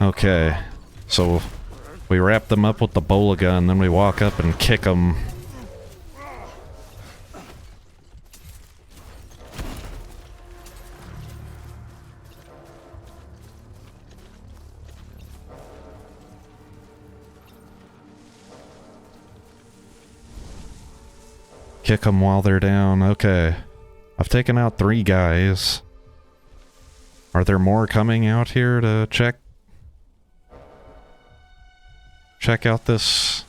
Okay, so we wrap them up with the bola gun, then we walk up and kick them. Kick them while they're down. Okay. I've taken out 3 guys. Are there more coming out here to check out this?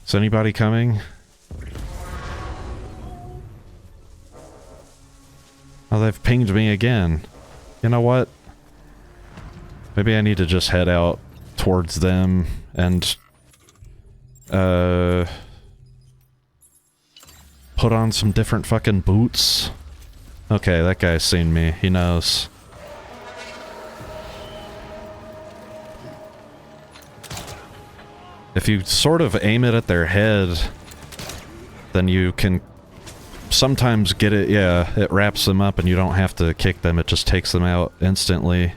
Is anybody coming? Oh, they've pinged me again. You know what? Maybe I need to just head out towards them and put on some different fucking boots. Okay, that guy's seen me. He knows. If you sort of aim it at their head, then you can sometimes get it, yeah, it wraps them up and you don't have to kick them, it just takes them out instantly.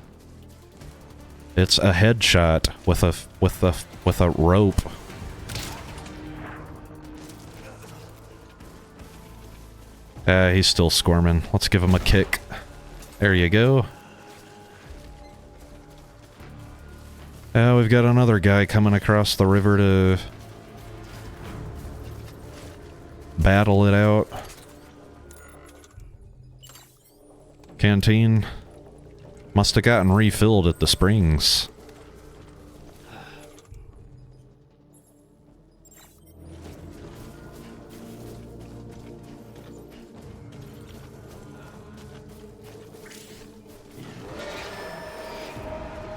It's a headshot with a rope. He's still squirming. Let's give him a kick. There you go. We've got another guy coming across the river to battle it out. Canteen. Must have gotten refilled at the springs.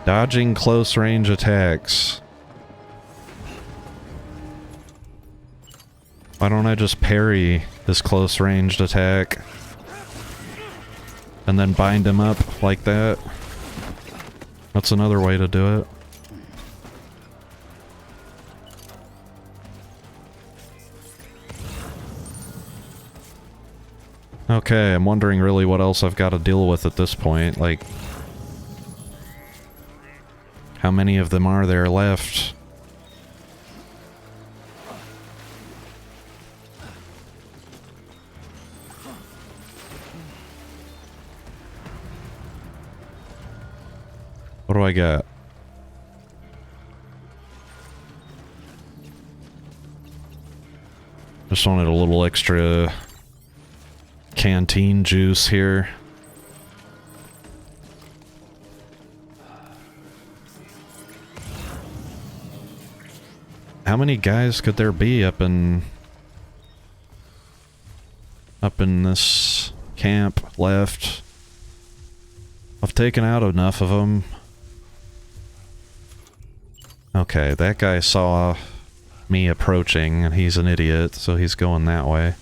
Dodging close range attacks. Why don't I just parry this close ranged attack? And then bind him up like that? That's another way to do it. Okay, I'm wondering really what else I've got to deal with at this point. Like, how many of them are there left? What do I got? Just wanted a little extra canteen juice here. How many guys could there be up in this camp left? I've taken out enough of them. Okay, that guy saw me approaching and he's an idiot, so he's going that way.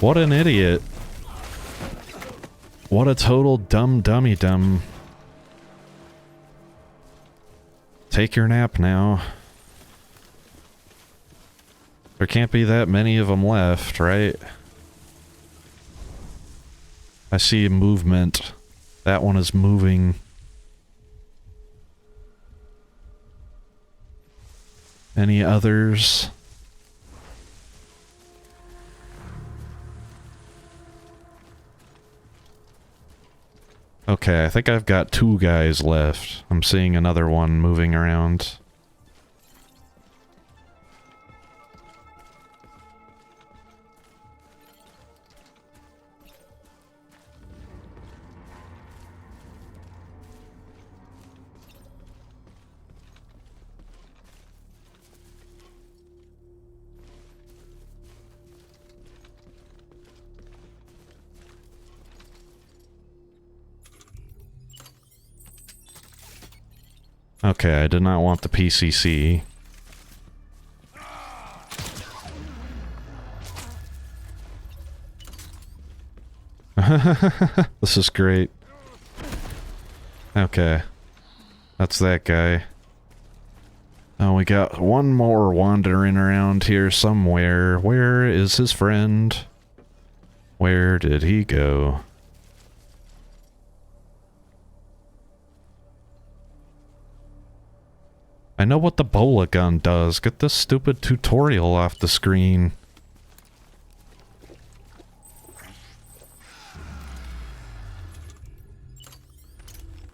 What an idiot. What a total dummy dumb. Take your nap now. There can't be that many of them left, right? I see movement. That one is moving. Any others? Okay, I think I've got 2 guys left. I'm seeing another one moving around. Okay, I did not want the PCC. This is great. Okay. That's that guy. Oh, we got one more wandering around here somewhere. Where is his friend? Where did he go? I know what the bola gun does. Get this stupid tutorial off the screen.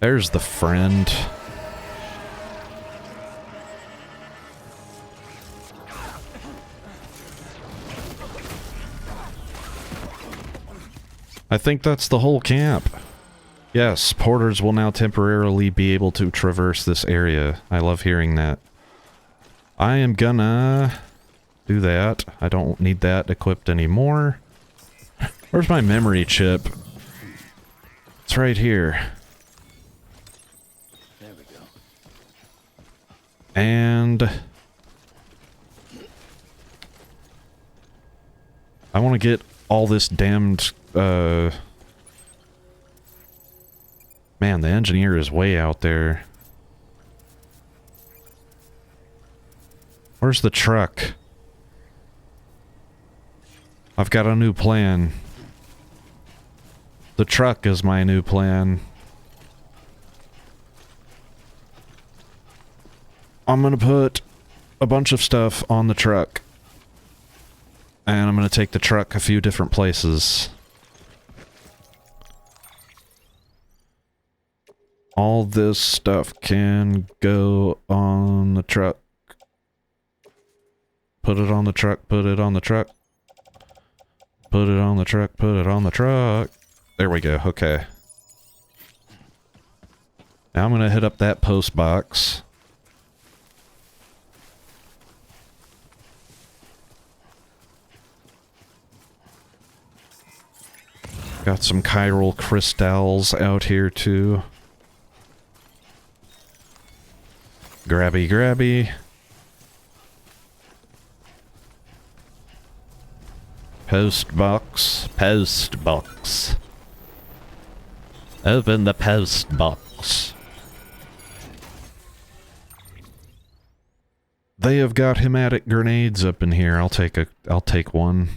There's the friend. I think that's the whole camp. Yes, porters will now temporarily be able to traverse this area. I love hearing that. I am gonna do that. I don't need that equipped anymore. Where's my memory chip? It's right here. There we go. And I want to get all this damned, man, the engineer is way out there. Where's the truck? I've got a new plan. The truck is my new plan. I'm gonna put a bunch of stuff on the truck. And I'm gonna take the truck a few different places. All this stuff can go on the truck. Put it on the truck, put it on the truck. Put it on the truck, put it on the truck. There we go, okay. Now I'm gonna hit up that post box. Got some chiral crystals out here too. Grabby, grabby. Post box, post box. Open the post box. They have got hematic grenades up in here. I'll take one.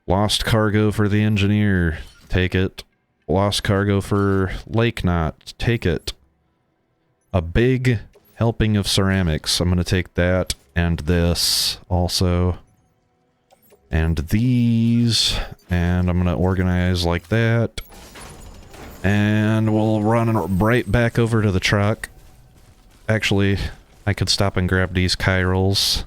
Lost cargo for the engineer. Take it. Lost cargo for Lake Knot. Take it. A big helping of ceramics. I'm gonna take that and this also. And these. And I'm gonna organize like that. And we'll run right back over to the truck. Actually, I could stop and grab these chirals.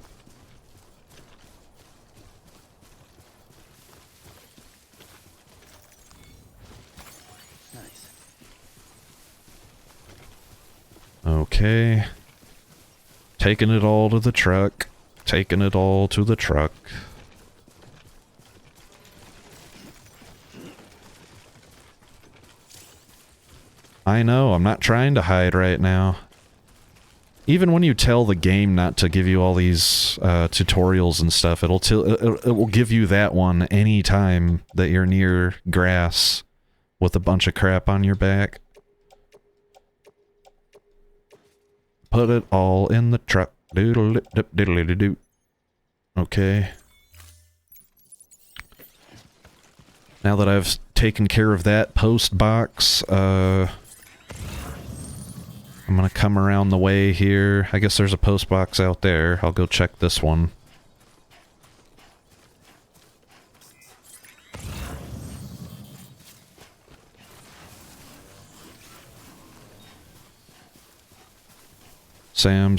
Okay. Taking it all to the truck. Taking it all to the truck. I know, I'm not trying to hide right now. Even when you tell the game not to give you all these tutorials and stuff, it will give you that one anytime that you're near grass with a bunch of crap on your back. Put it all in the truck. Doodle-dip-diddle-doo. Okay. Now that I've taken care of that post box, I'm gonna come around the way here. I guess there's a post box out there. I'll go check this one. Sam,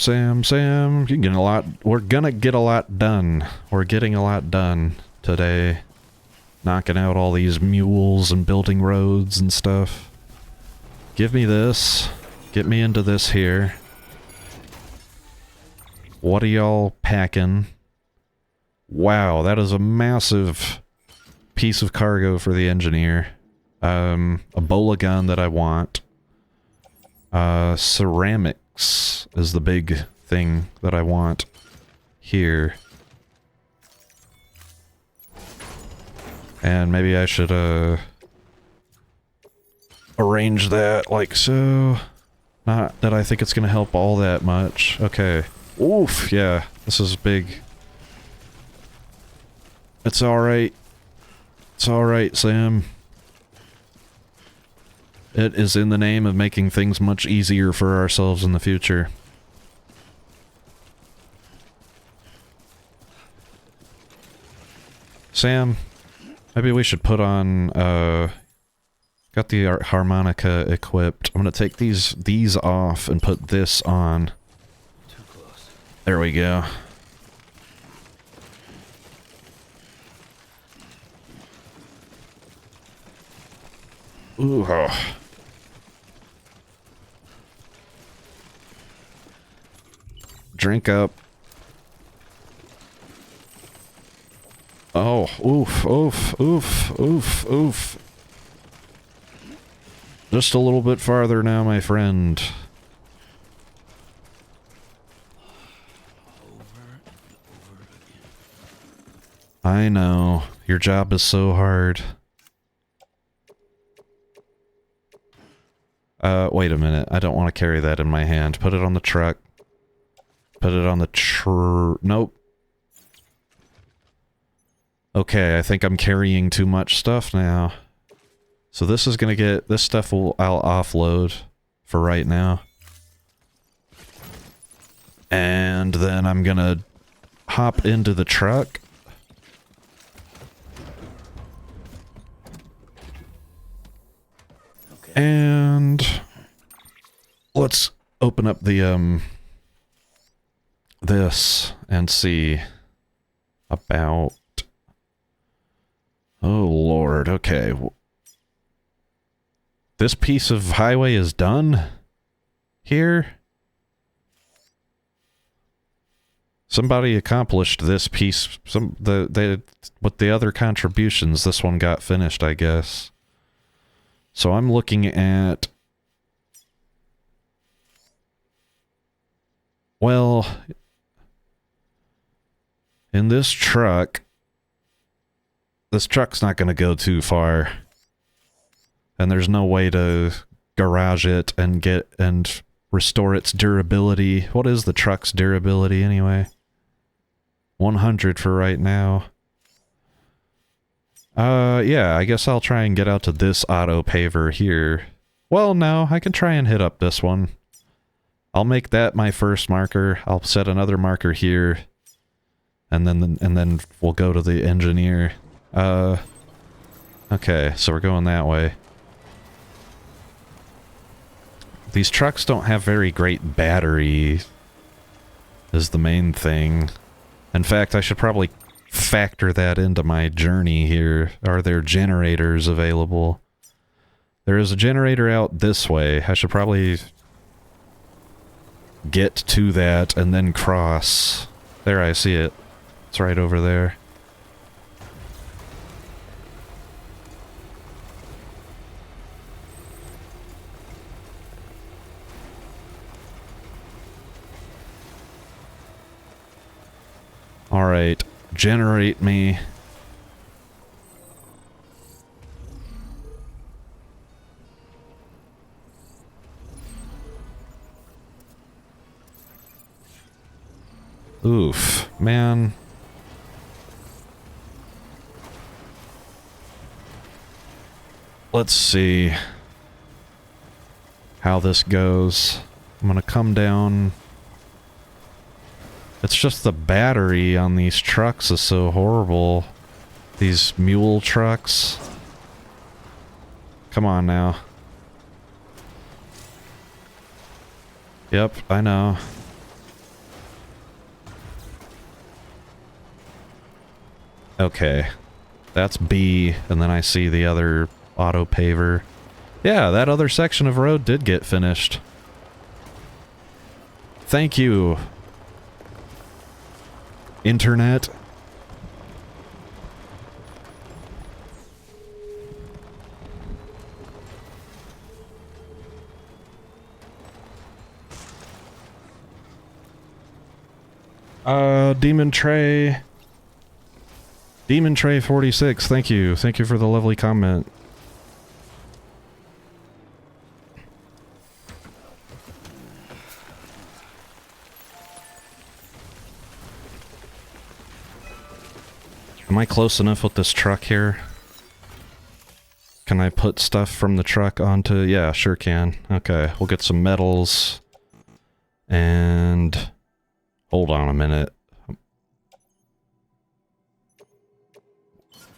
you're getting a lot. We're gonna get a lot done. We're getting a lot done today. Knocking out all these mules and building roads and stuff. Give me this. Get me into this here. What are y'all packing? Wow, that is a massive piece of cargo for the engineer. A bola gun that I want. Ceramics is the big thing that I want here. And maybe I should arrange that like so. Not that I think it's gonna help all that much. Okay. Oof, yeah. This is big. It's alright. It's alright, Sam. It is in the name of making things much easier for ourselves in the future. Sam, maybe we should put on, got the harmonica equipped. I'm gonna take these off and put this on. Too close. There we go. Ooh. Oh. Drink up. Oh, oof, oof, oof, oof, oof. Just a little bit farther now, my friend. I know. Your job is so hard. Wait a minute. I don't want to carry that in my hand. Put it on the truck. Put it on the nope. Okay, I think I'm carrying too much stuff now. So this is gonna get... This stuff I'll offload for right now. And then I'm gonna hop into the truck. Okay. And... let's open up the, this and see about... Oh, Lord. Okay. This piece of highway is done? Here? Somebody accomplished this piece. With the other contributions, this one got finished, I guess. So I'm looking at... Well... In this truck's not going to go too far. And there's no way to garage it and restore its durability. What is the truck's durability anyway? 100 for right now. Yeah, I guess I'll try and get out to this auto paver here. Well, no, I can try and hit up this one. I'll make that my first marker. I'll set another marker here. And then we'll go to the engineer. Okay, so we're going that way. These trucks don't have very great battery, is the main thing. In fact, I should probably factor that into my journey here. Are there generators available? There is a generator out this way. I should probably get to that and then cross. There, I see it. It's right over there. Alright, generate me. Oof, man. Let's see how this goes. I'm gonna come down. It's just the battery on these trucks is so horrible. These mule trucks. Come on now. Yep, I know. Okay. That's B, and then I see the other auto paver. Yeah, that other section of road did get finished. Thank you, Internet. Demon Tray. Demon Tray 46, thank you. Thank you for the lovely comment. Am I close enough with this truck here? Can I put stuff from the truck onto... Yeah, sure can. Okay, we'll get some metals. And... Hold on a minute.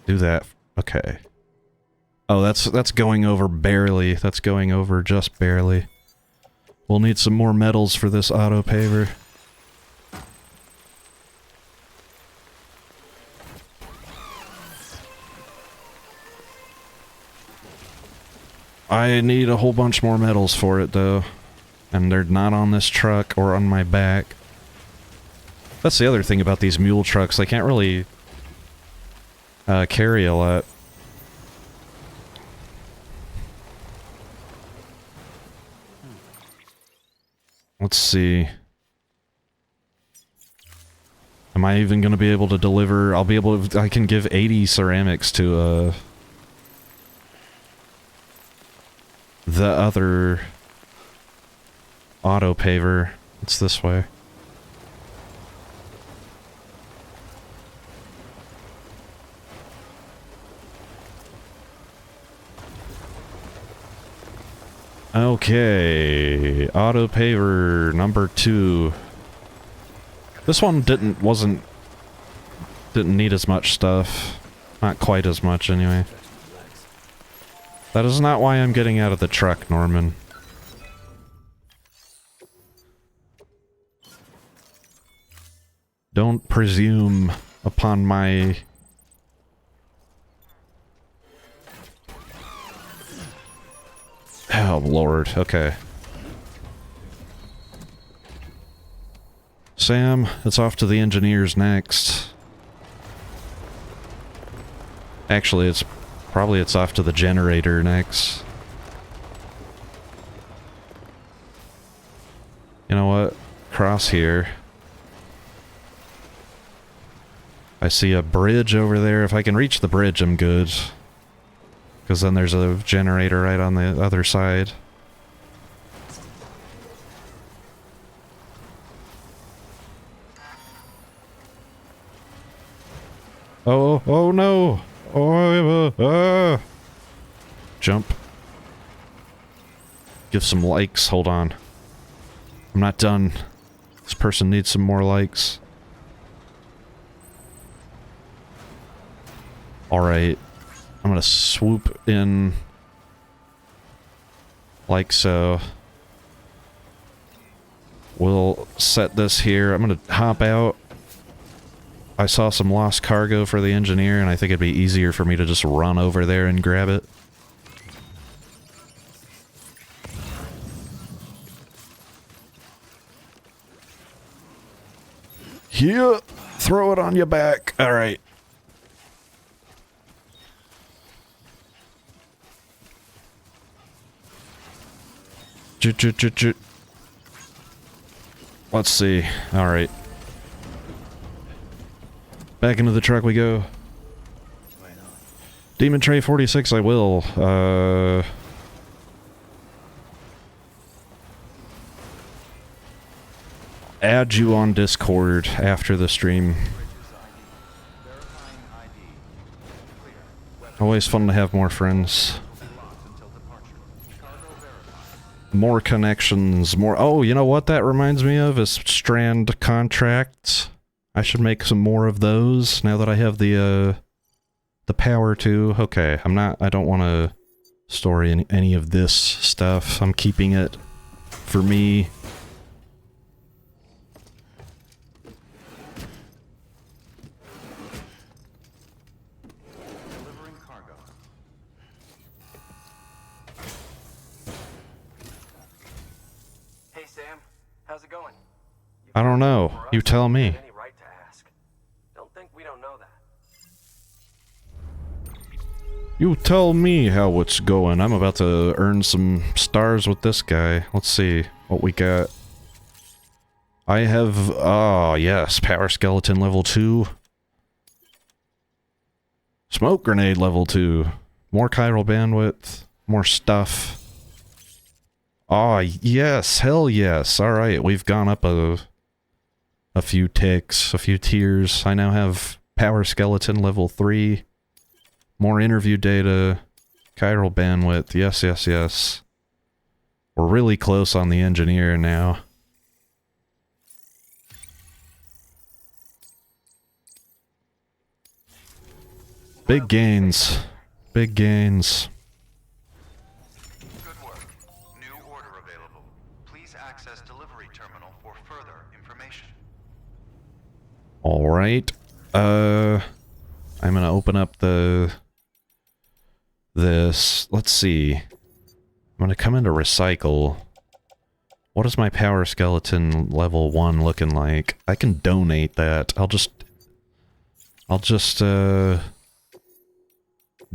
Do that. Okay. Oh, that's going over barely. That's going over just barely. We'll need some more metals for this auto paver. I need a whole bunch more metals for it, though. And they're not on this truck or on my back. That's the other thing about these mule trucks. They can't really carry a lot. Let's see. Am I even going to be able to deliver? I'll be able to... I can give 80 ceramics to, the other auto paver. It's this way. Okay, auto paver number 2. This one didn't need as much stuff. Not quite as much anyway. That is not why I'm getting out of the truck, Norman. Don't presume upon my... Oh, Lord. Okay. Sam, it's off to the engineers next. Actually, it's off to the generator next. You know what? Cross here. I see a bridge over there. If I can reach the bridge, I'm good. Because then there's a generator right on the other side. Oh, oh no! Oh, jump. Give some likes, hold on. I'm not done. This person needs some more likes. Alright. I'm gonna swoop in like so. We'll set this here. I'm gonna hop out. I saw some lost cargo for the engineer, and I think it'd be easier for me to just run over there and grab it. Yeah, throw it on your back. All right. Let's see. All right. Back into the truck we go. Demon Tray 46, I will. Add you on Discord after the stream. Always fun to have more friends. More connections, more... Oh, you know what that reminds me of? Is Strand contracts. I should make some more of those now that I have the power to. Okay, I don't want to store any of this stuff. I'm keeping it for me. Delivering cargo. Hey Sam, how's it going? I don't know. You tell me. Any right to ask? Don't think we don't know that. You tell me how it's going. I'm about to earn some stars with this guy. Let's see what we got. I have, oh yes, Power Skeleton level 2. Smoke Grenade level 2. More chiral bandwidth. More stuff. Ah, yes, hell yes. Alright, we've gone up a few ticks, a few tiers. I now have power skeleton level 3. More interview data. Chiral bandwidth. Yes, yes, yes. We're really close on the engineer now. Big gains. Big gains. Good work. New order available. Please access delivery terminal for further information. Alright. I'm gonna open up this. Let's see. I'm gonna come into recycle. What is my power skeleton level 1 looking like? I can donate that. I'll just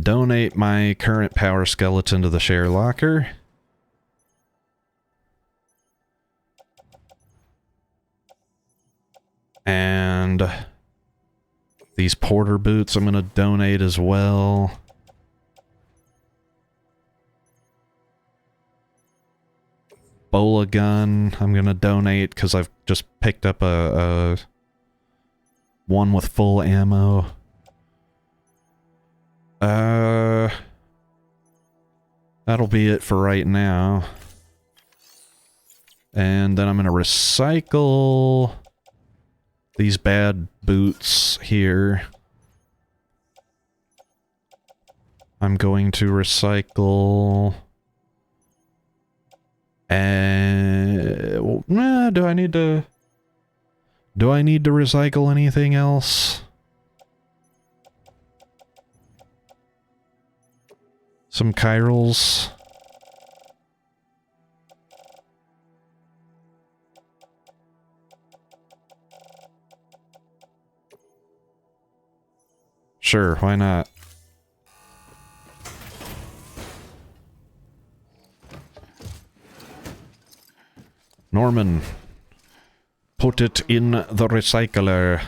donate my current power skeleton to the share locker. And these porter boots I'm gonna donate as well. Bola gun I'm gonna donate because I've just picked up a one with full ammo. That'll be it for right now. And then I'm gonna recycle these bad boots here. I'm going to recycle... And... Nah, do I need to recycle anything else? Some chirals. Sure, why not? Norman, put it in the recycler.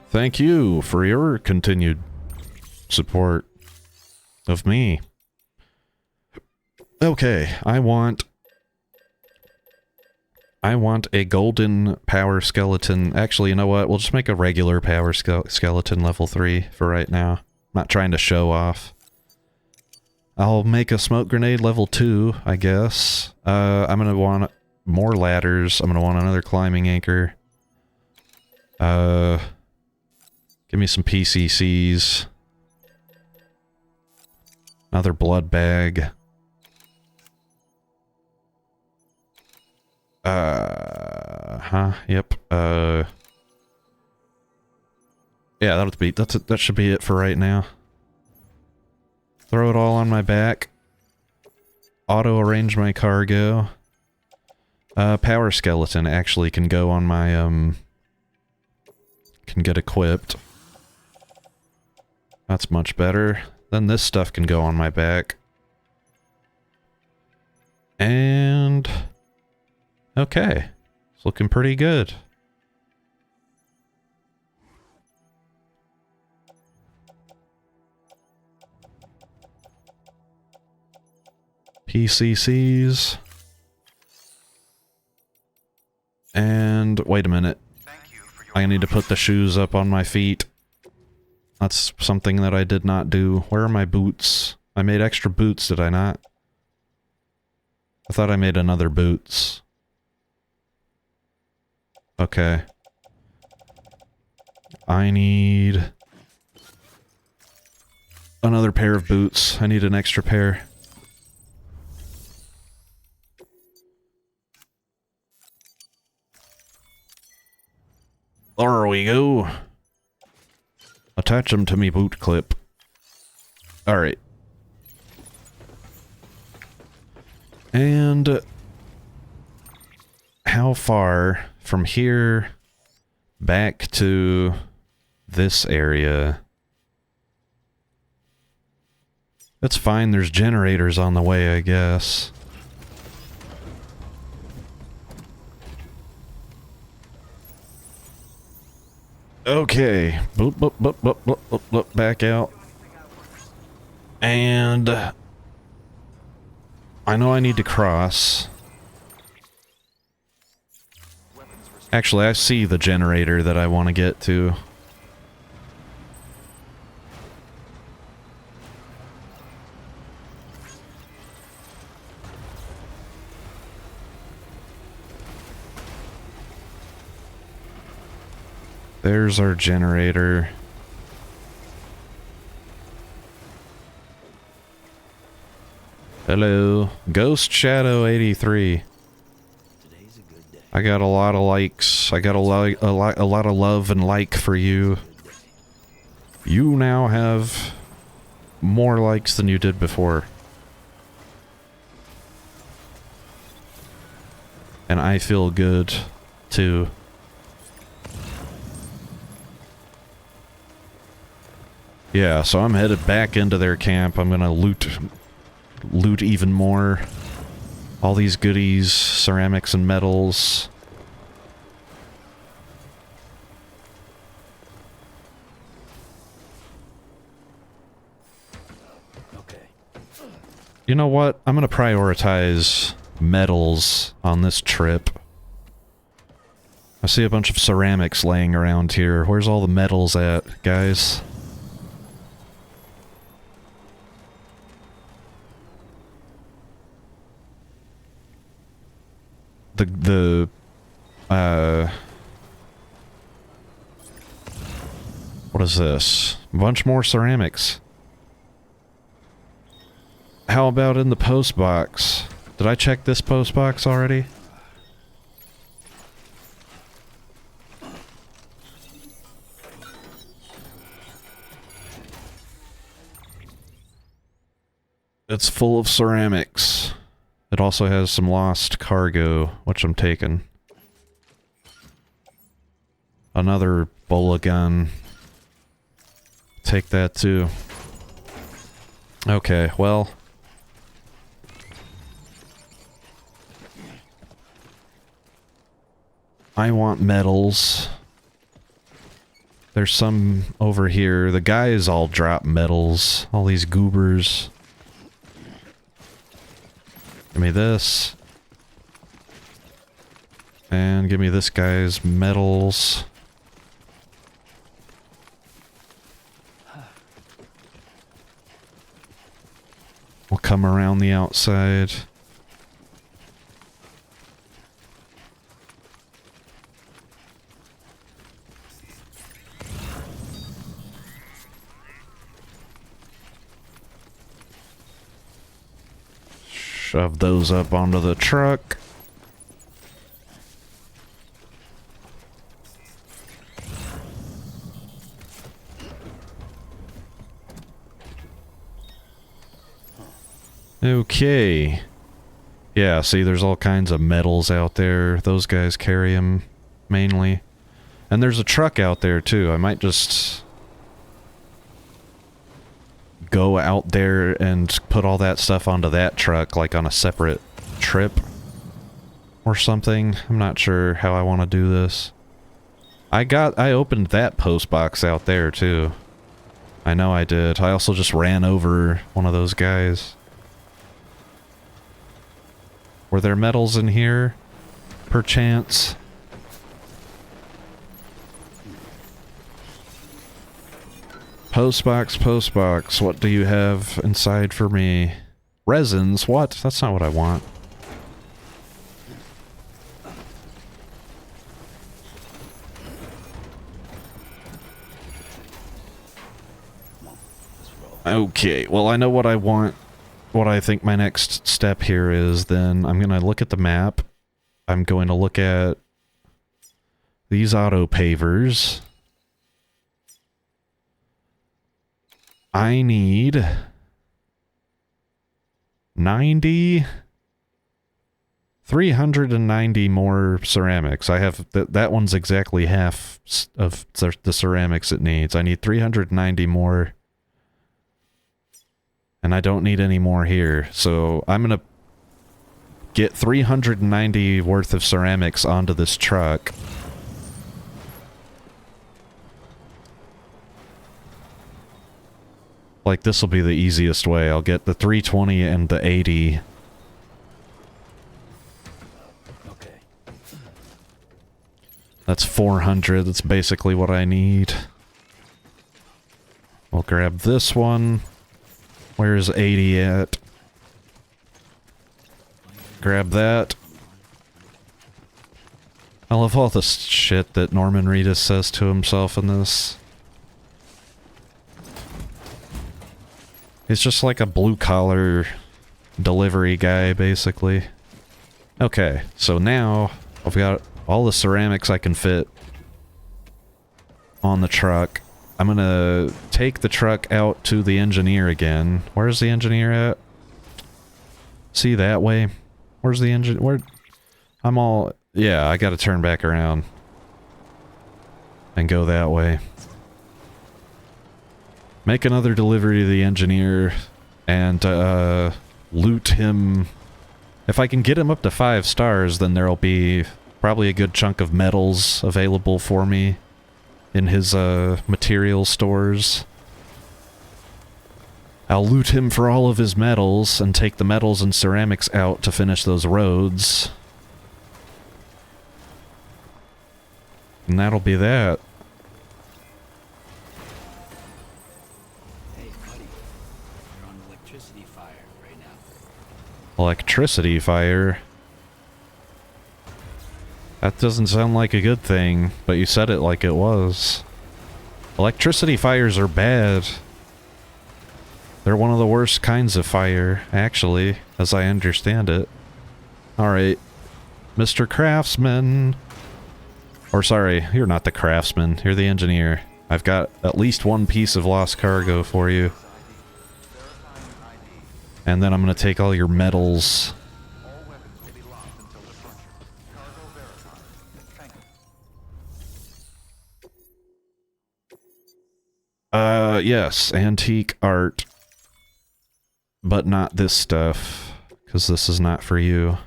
Thank you for your continued support of me. Okay, I want a golden power skeleton. Actually, you know what? We'll just make a regular power skeleton level 3 for right now. I'm not trying to show off. I'll make a smoke grenade level 2, I guess. I'm gonna want more ladders. I'm gonna want another climbing anchor. Give me some PCCs. Another blood bag. Yep. Yeah, that should be it for right now. Throw it all on my back. Auto arrange my cargo. Power skeleton actually can go on my, can get equipped. That's much better. Then this stuff can go on my back. And... okay. It's looking pretty good. PCCs. And wait a minute. I need to put the shoes up on my feet. That's something that I did not do. Where are my boots? I made extra boots, did I not? I thought I made another boots. Okay. I need another pair of boots. I need an extra pair. There we go. Attach them to me boot clip. Alright. And how far from here back to this area? That's fine, there's generators on the way, I guess. Okay, boop, boop, boop, boop, boop, boop, boop, back out. And I know I need to cross. Actually, I see the generator that I want to get to. There's our generator. Hello, Ghost Shadow 83. Today's a good day. I got a lot of likes. I got a lot of love and like for you. You now have more likes than you did before. And I feel good too. Yeah, so I'm headed back into their camp. I'm gonna loot even more. All these goodies, ceramics and metals. Okay. You know what? I'm gonna prioritize metals on this trip. I see a bunch of ceramics laying around here. Where's all the metals at, guys? What is this? A bunch more ceramics. How about in the post box? Did I check this post box already? It's full of ceramics. It also has some lost cargo, which I'm taking. Another bola gun. Take that too. Okay, well. I want metals. There's some over here. The guys all drop metals. All these goobers. Give me this. And give me this guy's metals. We'll come around the outside. Shove those up onto the truck. Okay. Yeah, see, there's all kinds of metals out there. Those guys carry them, mainly. And there's a truck out there, too. I might just go out there and put all that stuff onto that truck, like on a separate trip or something. I'm not sure how I want to do this. I opened that post box out there, too. I know I did. I also just ran over one of those guys. Were there metals in here? Perchance? Postbox, what do you have inside for me? Resins? What? That's not what I want. Okay, well I know what I want. What I think my next step here is, then I'm going to look at the map. I'm going to look at these auto pavers. I need 390 more ceramics. I have that one's exactly half of the ceramics it needs. I need 390 more. And I don't need any more here. So I'm going to get 390 worth of ceramics onto this truck. Like, this will be the easiest way. I'll get the 320 and the 80. Okay. 400, that's basically what I need. We'll grab this one. Where's 80 at? Grab that. I love all the shit that Norman Reedus says to himself in this. He's just like a blue-collar delivery guy, basically. Okay, so now I've got all the ceramics I can fit on the truck. I'm gonna take the truck out to the engineer again. Where's the engineer at? See that way? Where's the engine? Where? I'm all... Yeah, I gotta turn back around. And go that way. Make another delivery to the engineer. And, loot him. If I can get him up to 5 stars, then there'll be probably a good chunk of metals available for me in his, material stores. I'll loot him for all of his metals and take the metals and ceramics out to finish those roads. And that'll be that. Hey, buddy. You're on electricity fire right now. Electricity fire? That doesn't sound like a good thing, but you said it like it was. Electricity fires are bad. They're one of the worst kinds of fire, actually, as I understand it. Alright. Mr. Craftsman. Or sorry, you're not the craftsman, you're the engineer. I've got at least one piece of lost cargo for you. And then I'm gonna take all your metals. All weapons will be locked until departure. Cargo verified. Thank you. Yes, antique art. But not this stuff, because this is not for you.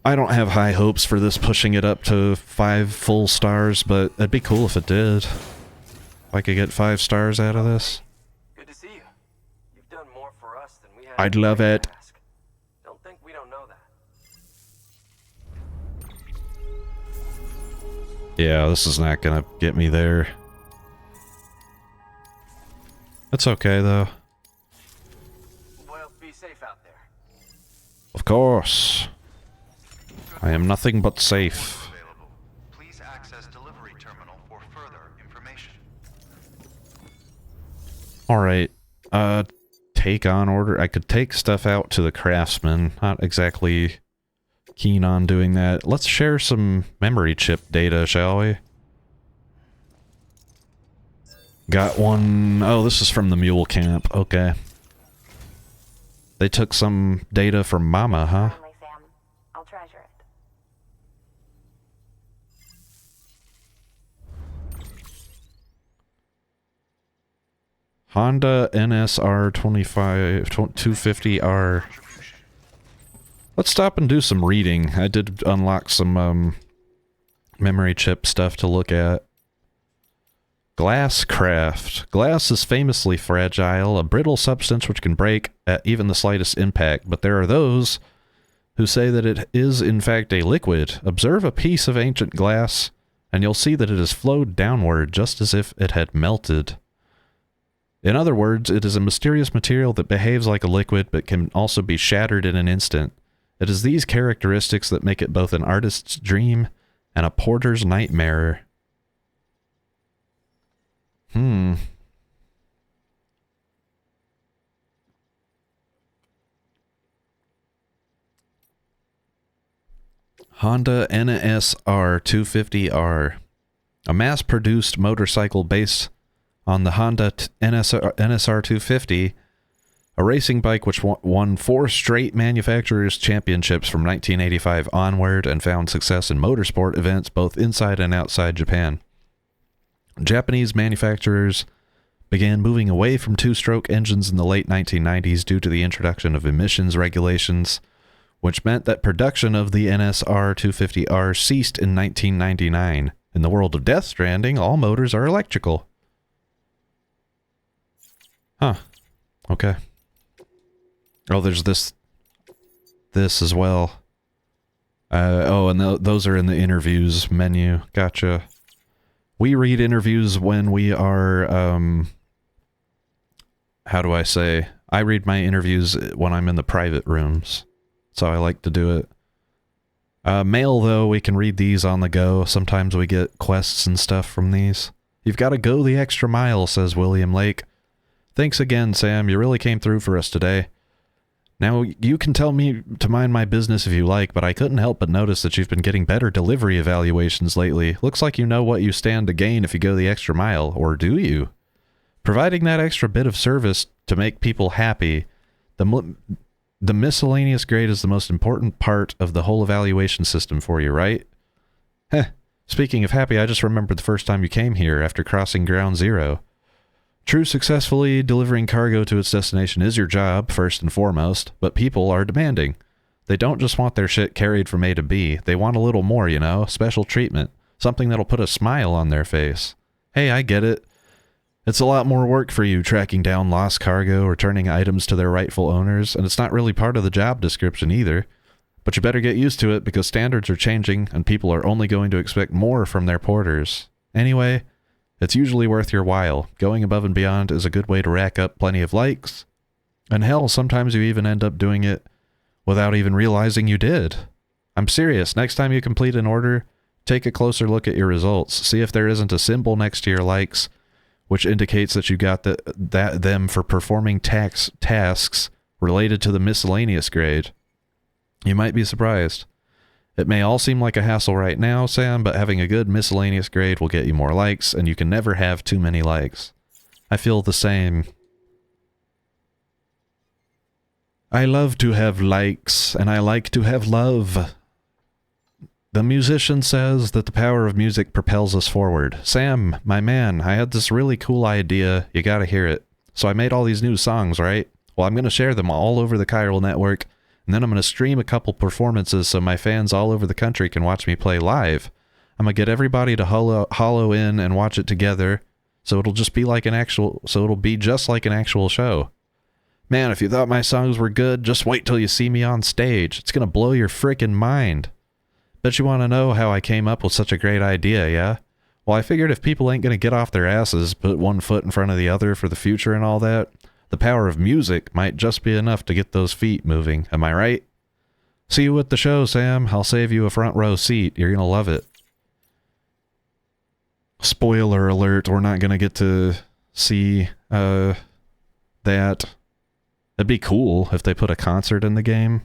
I don't have high hopes for this pushing it up to 5 full stars, but it'd be cool if it did. If I could get 5 stars out of this. Good to see you. You've done more for us than we had. I'd love it. Don't think we don't know that. Yeah, this is not gonna get me there. That's okay, though. Well, be safe out there. Of course. I am nothing but safe. Available. Please access delivery terminal for further information. Alright. Take on order. I could take stuff out to the craftsman. Not exactly keen on doing that. Let's share some memory chip data, shall we? Got one... Oh, this is from the mule camp. Okay. They took some data from Mama, huh? Family, Sam. I'll treasure it. Honda NSR 250R. Let's stop and do some reading. I did unlock some memory chip stuff to look at. Glasscraft. Glass is famously fragile, a brittle substance which can break at even the slightest impact, but there are those who say that it is in fact a liquid. Observe a piece of ancient glass, and you'll see that it has flowed downward just as if it had melted. In other words, it is a mysterious material that behaves like a liquid but can also be shattered in an instant. It is these characteristics that make it both an artist's dream and a porter's nightmare. Honda NSR 250R. A mass-produced motorcycle based on the Honda NSR 250, a racing bike which won 4 straight manufacturers' championships from 1985 onward and found success in motorsport events both inside and outside Japan. Japanese manufacturers began moving away from two-stroke engines in the late 1990s due to the introduction of emissions regulations, which meant that production of the NSR 250R ceased in 1999. In the world of Death Stranding, all motors are electrical. Huh. Okay. Oh, there's this this as well. Oh, and those are in the interviews menu. Gotcha. We read interviews when we are, how do I say? I read my interviews when I'm in the private rooms. So I like to do it. Mail, though, we can read these on the go. Sometimes we get quests and stuff from these. You've got to go the extra mile, says William Lake. Thanks again, Sam. You really came through for us today. Now, you can tell me to mind my business if you like, but I couldn't help but notice that you've been getting better delivery evaluations lately. Looks like you know what you stand to gain if you go the extra mile, or do you? Providing that extra bit of service to make people happy, the miscellaneous grade is the most important part of the whole evaluation system for you, right? Heh. Speaking of happy, I just remembered the first time you came here after crossing Ground Zero. True, successfully delivering cargo to its destination is your job, first and foremost, but people are demanding. They don't just want their shit carried from A to B. They want a little more, you know, special treatment, something that'll put a smile on their face. Hey, I get it. It's a lot more work for you tracking down lost cargo or turning items to their rightful owners, and it's not really part of the job description either. But you better get used to it because standards are changing and people are only going to expect more from their porters. Anyway, it's usually worth your while. Going above and beyond is a good way to rack up plenty of likes. And hell, sometimes you even end up doing it without even realizing you did. I'm serious. Next time you complete an order, take a closer look at your results. See if there isn't a symbol next to your likes, which indicates that you got them for performing tasks related to the miscellaneous grade. You might be surprised. It may all seem like a hassle right now, Sam, but having a good miscellaneous grade will get you more likes, and you can never have too many likes. I feel the same. I love to have likes, and I like to have love. The musician says that the power of music propels us forward. Sam, my man, I had this really cool idea. You gotta hear it. So I made all these new songs, right? Well, I'm gonna share them all over the Chiral network, and then I'm going to stream a couple performances so my fans all over the country can watch me play live. I'm going to get everybody to hollow in and watch it together, so it'll just be like it'll be just like an actual show. Man, if you thought my songs were good, just wait till you see me on stage. It's going to blow your frickin' mind. Bet you want to know how I came up with such a great idea, yeah? Well, I figured if people ain't going to get off their asses, put one foot in front of the other for the future and all that, the power of music might just be enough to get those feet moving. Am I right? See you at the show, Sam. I'll save you a front row seat. You're going to love it. Spoiler alert, we're not going to get to see that. It'd be cool if they put a concert in the game.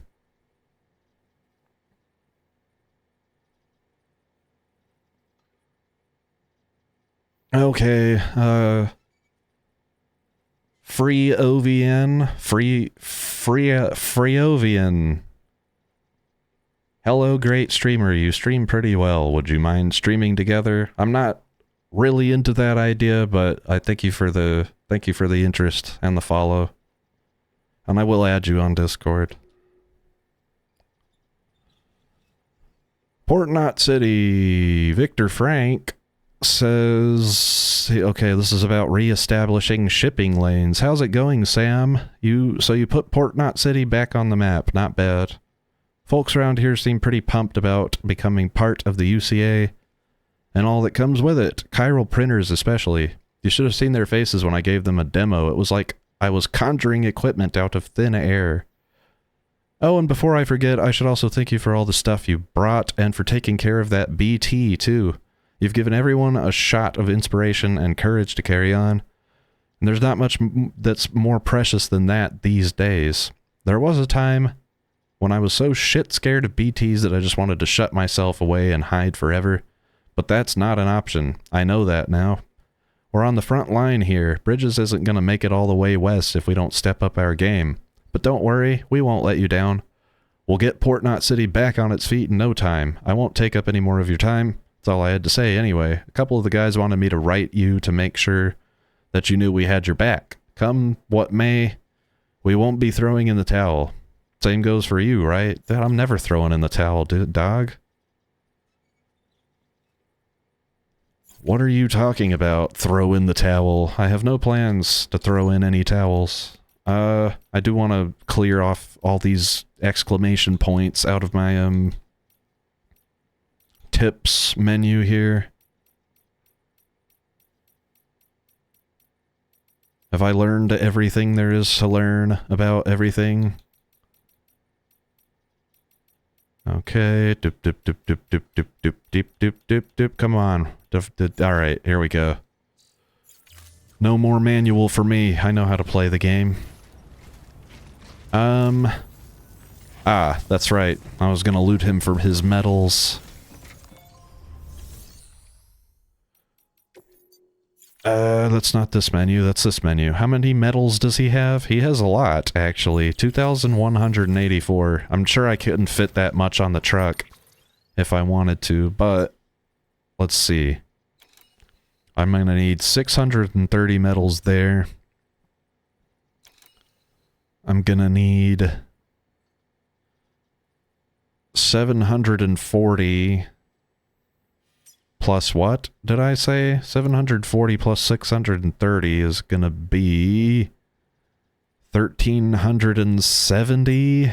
Okay, Free OVN. Hello, great streamer. You stream pretty well. Would you mind streaming together? I'm not really into that idea, but I thank you for the interest and the follow. And I will add you on Discord. Port Knot City. Victor Frank says, okay, this is about re-establishing shipping lanes. How's it going, Sam? So you put Port Knot City back on the map. Not bad. Folks around here seem pretty pumped about becoming part of the UCA and all that comes with it. Chiral printers especially. You should have seen their faces when I gave them a demo. It was like I was conjuring equipment out of thin air. Oh, and before I forget, I should also thank you for all the stuff you brought and for taking care of that BT, too. You've given everyone a shot of inspiration and courage to carry on. And there's not much that's more precious than that these days. There was a time when I was so shit scared of BTs that I just wanted to shut myself away and hide forever. But that's not an option. I know that now. We're on the front line here. Bridges isn't going to make it all the way west if we don't step up our game. But don't worry, we won't let you down. We'll get Port Knot City back on its feet in no time. I won't take up any more of your time. That's all I had to say anyway. A couple of the guys wanted me to write you to make sure that you knew we had your back. Come what may, we won't be throwing in the towel. Same goes for you, right? I'm never throwing in the towel, dog. What are you talking about, throw in the towel? I have no plans to throw in any towels. I do want to clear off all these exclamation points out of my, tips menu here. Have I learned everything there is to learn about everything? Okay, doop doop doop doop doop doop doop doop doop doop doop. Come on. Alright, here we go. No more manual for me. I know how to play the game. That's right. I was gonna loot him for his medals. That's not this menu, that's this menu. How many medals does he have? He has a lot, actually. 2,184. I'm sure I couldn't fit that much on the truck if I wanted to, but let's see. I'm gonna need 630 medals there. I'm gonna need 740 plus what did I say? 740 plus 630 is gonna be 1,370.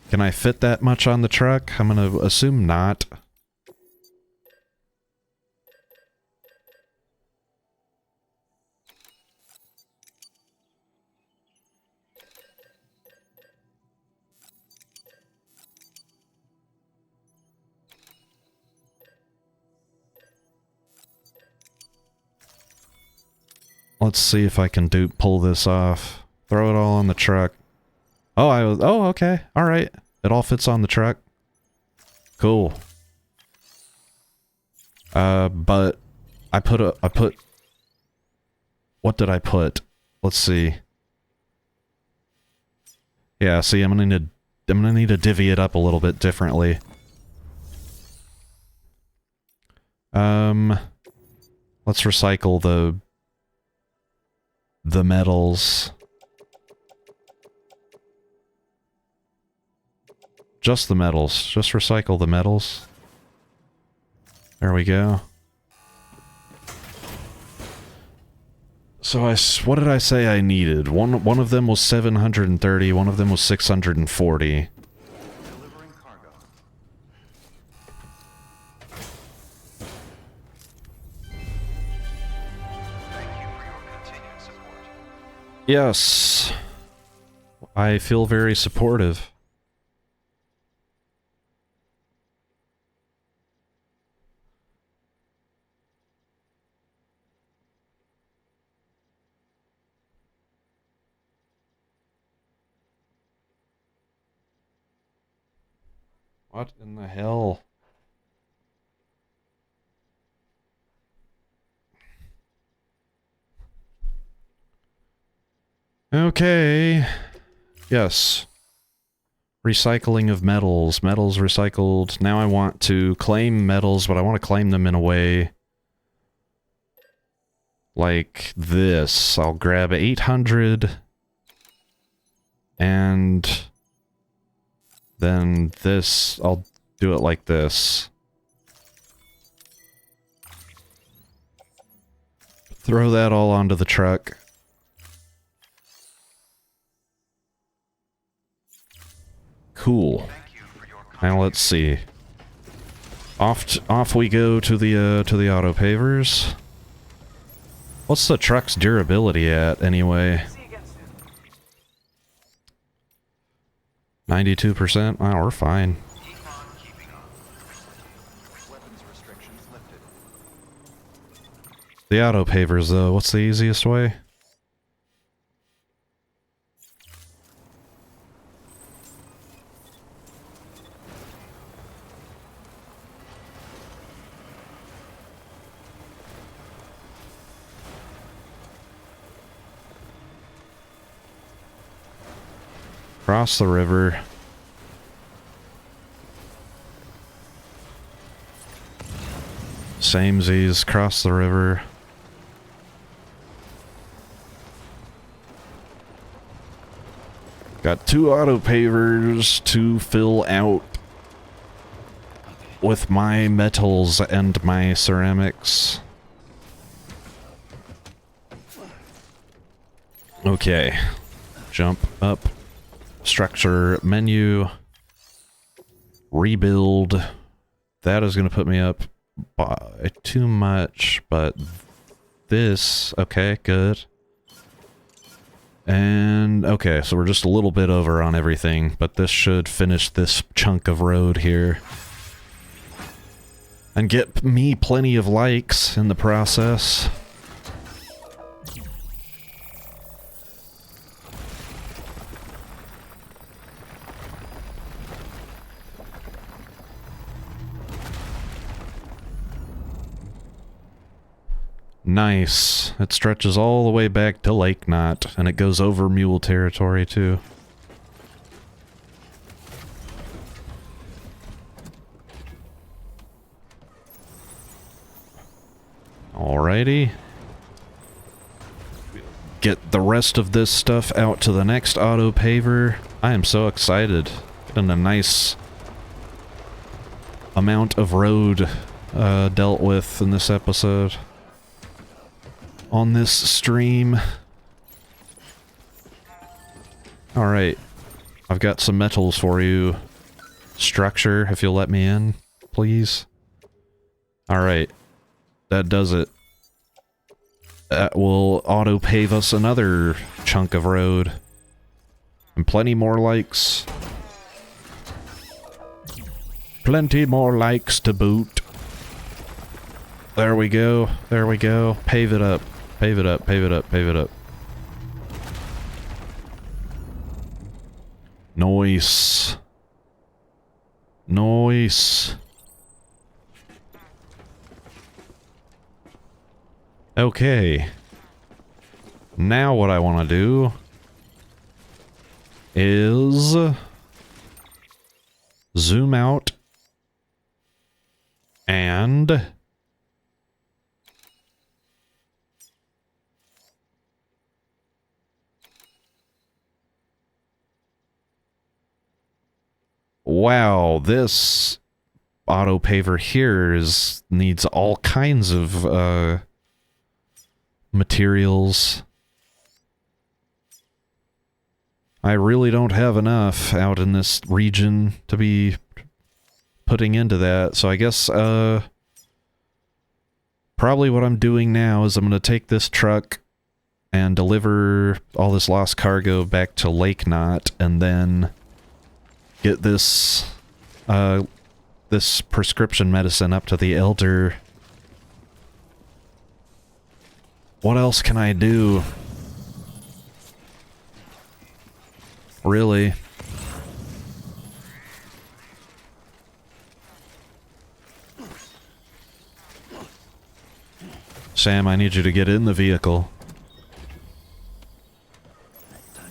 Can I fit that much on the truck? I'm gonna assume not. Let's see if I can pull this off. Throw it all on the truck. Oh, oh, okay. All right. It all fits on the truck. Cool. But I put what did I put? Let's see. Yeah, see, I'm gonna need to divvy it up a little bit differently. Let's recycle the metals. Just the metals. Just recycle the metals. There we go. So what did I say I needed? One of them was 730, one of them was 640. Delivering cargo. Thank you for your continued support. Yes. I feel very supportive. What in the hell? Okay. Yes. Recycling of metals. Metals recycled. Now I want to claim metals, but I want to claim them in a way like this. I'll grab 800 and then this, I'll do it like this. Throw that all onto the truck. Cool. Now let's see. Off we go to the auto pavers. What's the truck's durability at anyway? 92%? Oh, we're fine. Weapons restrictions lifted. The auto pavers though, what's the easiest way? Cross the river. Samesies, cross the river. Got 2 auto pavers to fill out with my metals and my ceramics. Okay. Jump up. Structure menu. Rebuild. That is going to put me up by too much, but this... Okay, good. And, okay, so we're just a little bit over on everything, but this should finish this chunk of road here. And get me plenty of likes in the process. Nice. It stretches all the way back to Lake Knot, and it goes over mule territory too. Alrighty. Get the rest of this stuff out to the next auto paver. I am so excited. Getting a nice amount of road dealt with in this episode. On this stream. Alright. I've got some metals for you. Structure, if you'll let me in, please. Alright. That does it. That will auto-pave us another chunk of road. And plenty more likes. Plenty more likes to boot. There we go. There we go. Pave it up. Pave it up, pave it up, pave it up. Nice. Nice. Okay. Now what I want to do is zoom out and wow, this auto paver here needs all kinds of materials. I really don't have enough out in this region to be putting into that, so I guess probably what I'm doing now is I'm going to take this truck and deliver all this lost cargo back to Lake Knot, and then get this this prescription medicine up to the Elder. What else can I do? Really? Sam, I need you to get in the vehicle.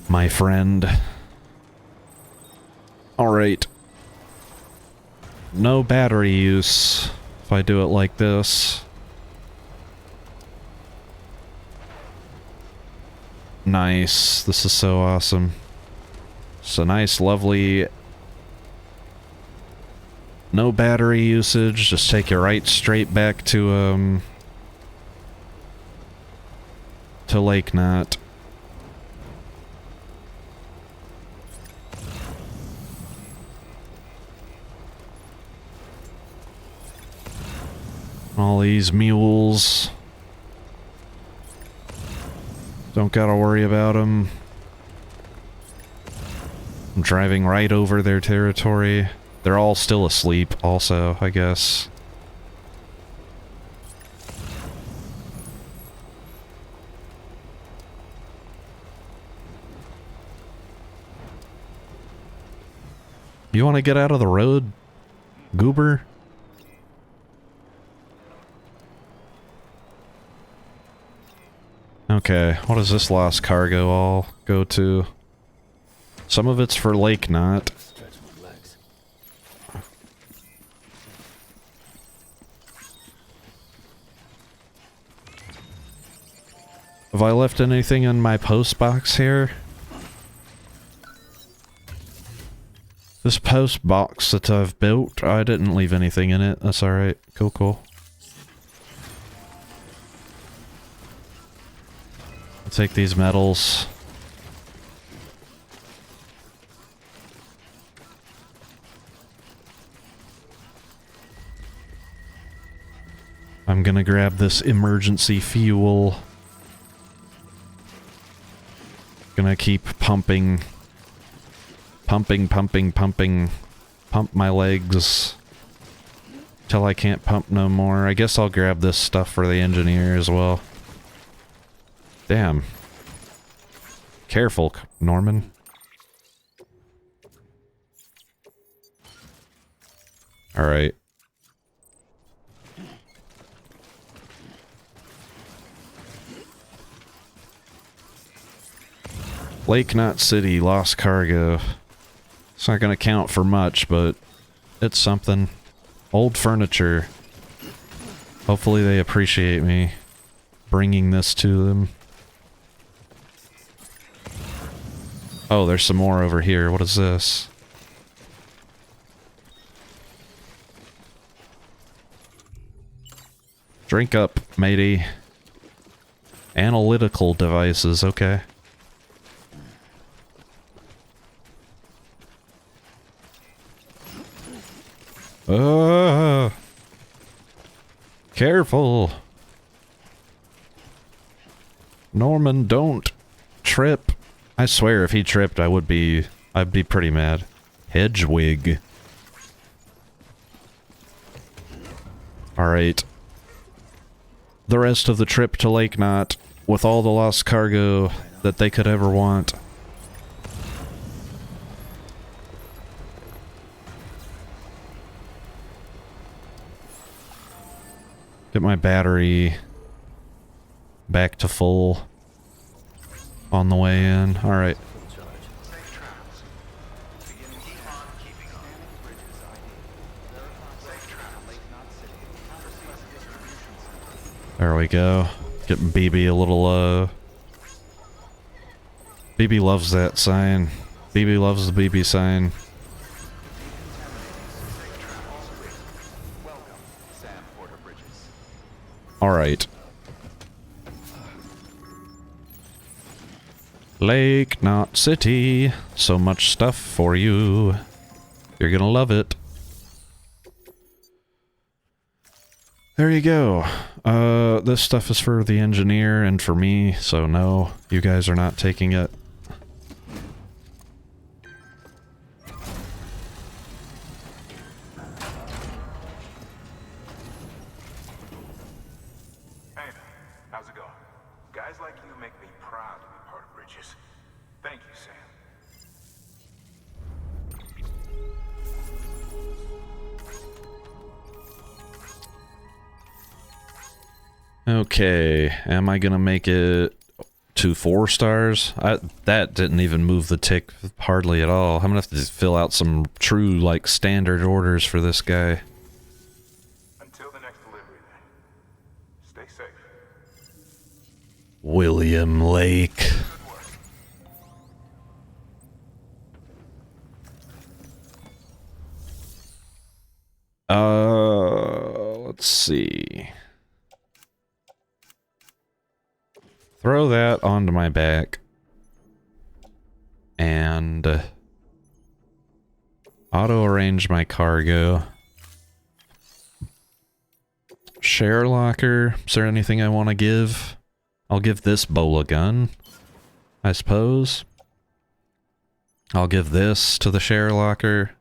My friend. Alright. No battery use if I do it like this. Nice. This is so awesome. It's a nice, lovely... No battery usage. Just take you right straight back to Lake Knot. All these mules. Don't gotta worry about them. I'm driving right over their territory. They're all still asleep also, I guess. You want to get out of the road, goober? Okay, what does this lost cargo all go to? Some of it's for Lake Knot. Stretch my legs. Have I left anything in my post box here? This post box that I've built, I didn't leave anything in it. That's alright. Cool, cool. I'll take these metals. I'm gonna grab this emergency fuel. Gonna keep pumping. Pump my legs. Till I can't pump no more. I guess I'll grab this stuff for the engineer as well. Damn. Careful, Norman. Alright. Lake Knot City, lost cargo. It's not gonna count for much, but it's something. Old furniture. Hopefully they appreciate me bringing this to them. Oh, there's some more over here. What is this? Drink up, matey. Analytical devices, okay. Careful. Norman, don't trip. I swear if he tripped, I'd be pretty mad. Hedgewig. Alright. The rest of the trip to Lake Knot with all the lost cargo that they could ever want. Get my battery back to full on the way in. Alright. Safe travels. Beginning scan. Keeping on. Bridges ID. Safe travel. Lake Knot City. Counter-Southwest Distribution Center. There we go. Getting BB a little, BB loves that sign. BB loves the BB sign. Welcome, Sam Porter Bridges. Alright. Lake Knot City. So much stuff for you. You're gonna love it. There you go. This stuff is for the engineer and for me, so no, you guys are not taking it. Hey, how's it going? Guys like you make me proud to be part of Bridges. Thank you, Sam. Okay, am I gonna make it to 4 stars? That didn't even move the tick hardly at all. I'm gonna have to just fill out some true, like, standard orders for this guy. Until the next delivery, then. Stay safe. William Lake. Let's see. Throw that onto my back. And auto-arrange my cargo. Share locker. Is there anything I want to give? I'll give this bola gun, I suppose. I'll give this to the share locker.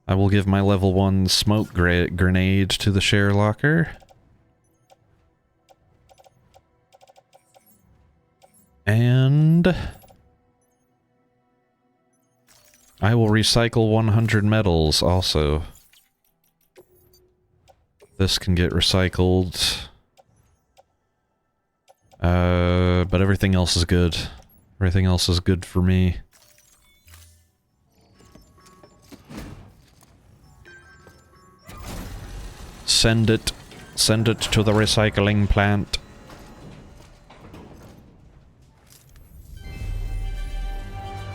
I will give my level 1 smoke grenade to the share locker. And I will recycle 100 metals also. This can get recycled. But everything else is good. Everything else is good for me. Send it to the recycling plant.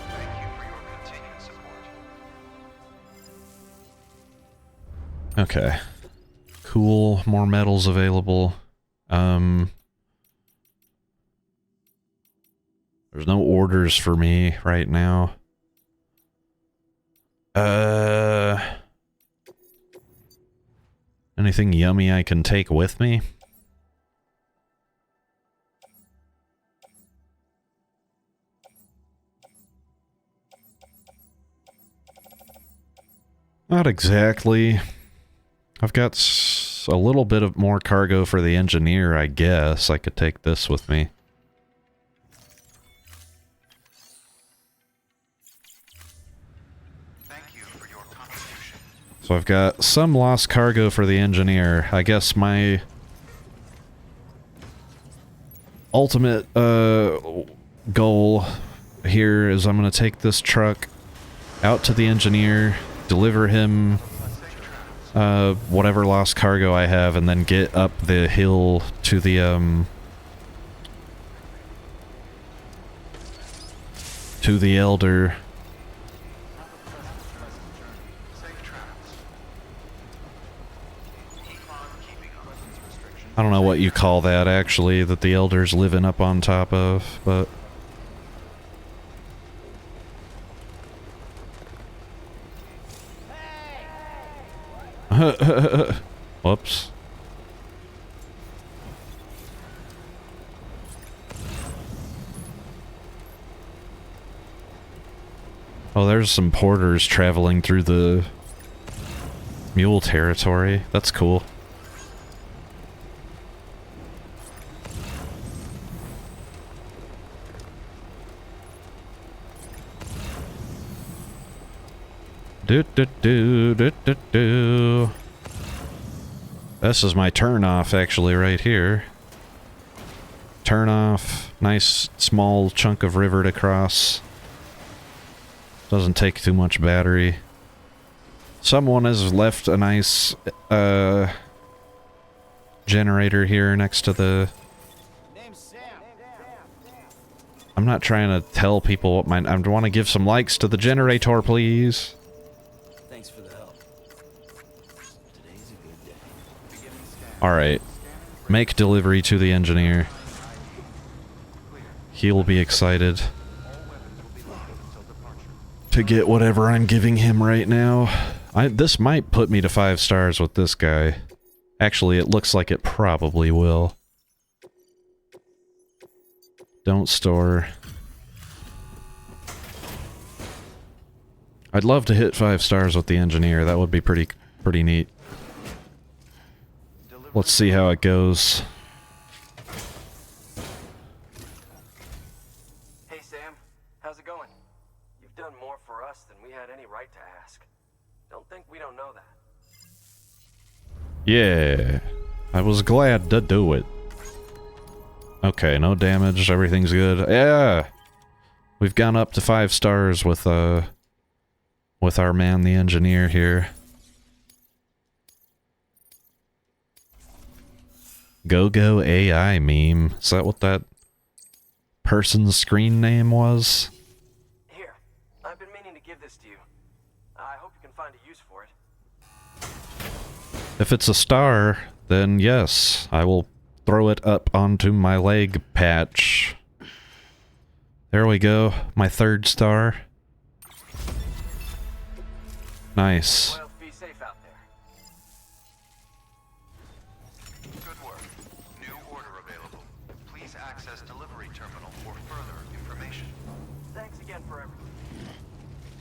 Thank you for your continued support. Okay. Cool, more metals available. There's no orders for me right now. Anything yummy I can take with me? Not exactly. I've got a little bit of more cargo for the engineer, I guess. I could take this with me. Thank you for your contribution. So I've got some lost cargo for the engineer. I guess my ultimate goal here is I'm going to take this truck out to the engineer, deliver him whatever lost cargo I have, and then get up the hill to the elder. Safe travels. Keep on keeping up. Weapons restrictions. I don't know what you call that, actually, that the elder's living up on top of, but... Whoops. Oh, there's some porters traveling through the mule territory. That's cool. Do do do do do do. This is my turn off, actually, right here. Turn off. Nice small chunk of river to cross. Doesn't take too much battery. Someone has left a nice generator here next to the... I'm not trying to tell people what my... I want to give some likes to the generator, please. Thanks for the help. Today's a good day. Alright. Make delivery to the engineer. He'll be excited to get whatever I'm giving him right now. This might put me to 5 stars with this guy. Actually, it looks like it probably will. Don't store. I'd love to hit 5 stars with the engineer. That would be pretty neat. Let's see how it goes. Hey Sam, how's it going? You've done more for us than we had any right to ask. Don't think we don't know that. Yeah, I was glad to do it. Okay, no damage, everything's good. Yeah! We've gone up to 5 stars with our man, the engineer here. Go AI meme. Is that what that person's screen name was? Here, I've been meaning to give this to you. I hope you can find a use for it. If it's a star, then yes, I will throw it up onto my leg patch. There we go, my 3rd star. Nice. Well, be safe out there. Good work. New order available. Please access delivery terminal for further information. Thanks again for everything.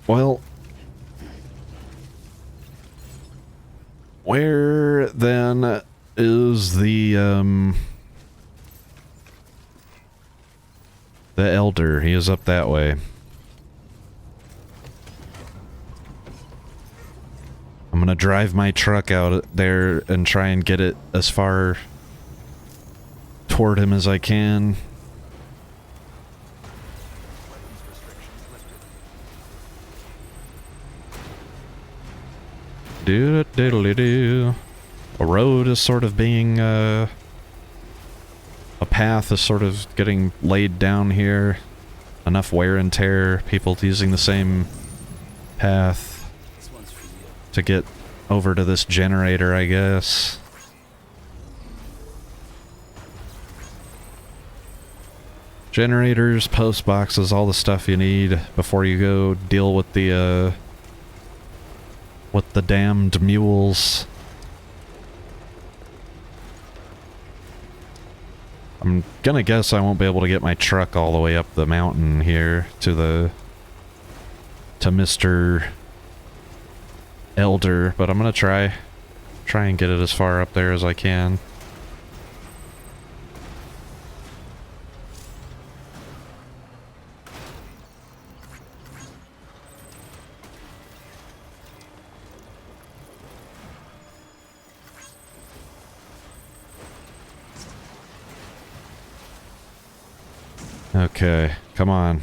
Well, where then is the elder? He is up that way. I'm gonna drive my truck out there and try and get it as far toward him as I can. Do-do-do-do-do. A road is sort of being, a path is sort of getting laid down here. Enough wear and tear, people using the same path This one's for you. to get over to this generator, I guess. Generators, post boxes, all the stuff you need before you go deal with the damned mules. I'm gonna guess I won't be able to get my truck all the way up the mountain here to Mr. Elder, but I'm gonna try and get it as far up there as I can. Okay, come on.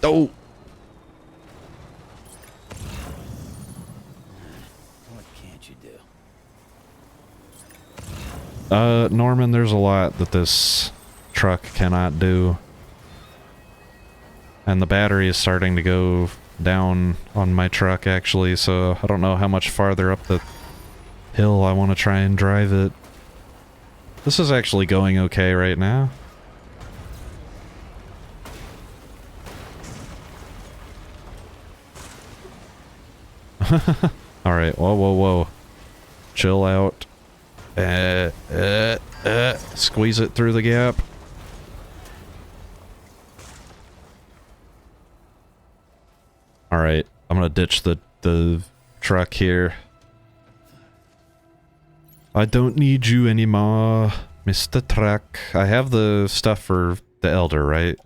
Oh! What can't you do? Norman, there's a lot that this truck cannot do. And the battery is starting to go down on my truck, actually, so I don't know how much farther up the hill I want to try and drive it. This is actually going okay right now. Alright, whoa, whoa, whoa. Chill out. Squeeze it through the gap. Alright, I'm gonna ditch the truck here. I don't need you anymore, Mr. Truck. I have the stuff for the Elder, right?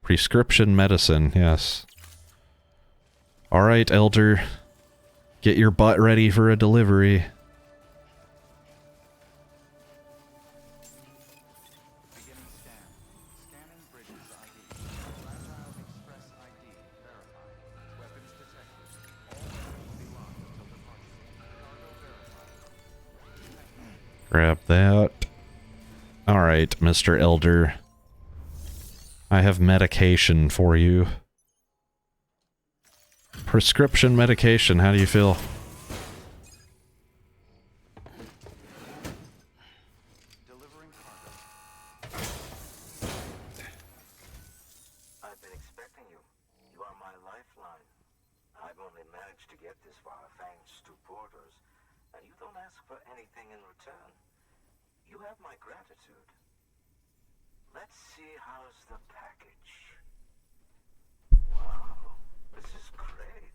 Prescription medicine, yes. Alright, Elder. Get your butt ready for a delivery. Beginning scan. Scanning bridges ID. Fragile Express ID verified. Weapons detected. All weapons will be locked until departure. Cargo verified. Grab that. Alright, Mr. Elder. I have medication for you. Prescription medication, how do you feel? Delivering cargo. I've been expecting you. You are my lifeline. I've only managed to get this far thanks to porters, and you don't ask for anything in return. You have my gratitude. Let's see how's the package. Wow, this is great.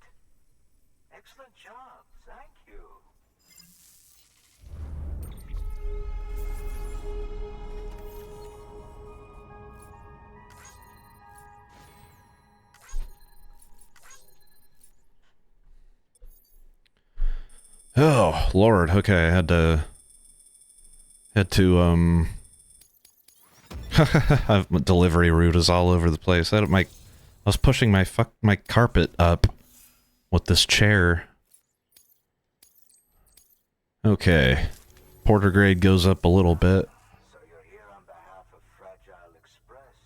Excellent job, thank you. Oh, Lord, okay, I had to delivery route is all over the place. I was pushing my carpet up with this chair. Okay. Porter grade goes up a little bit. So you're here on behalf of Fragile Express.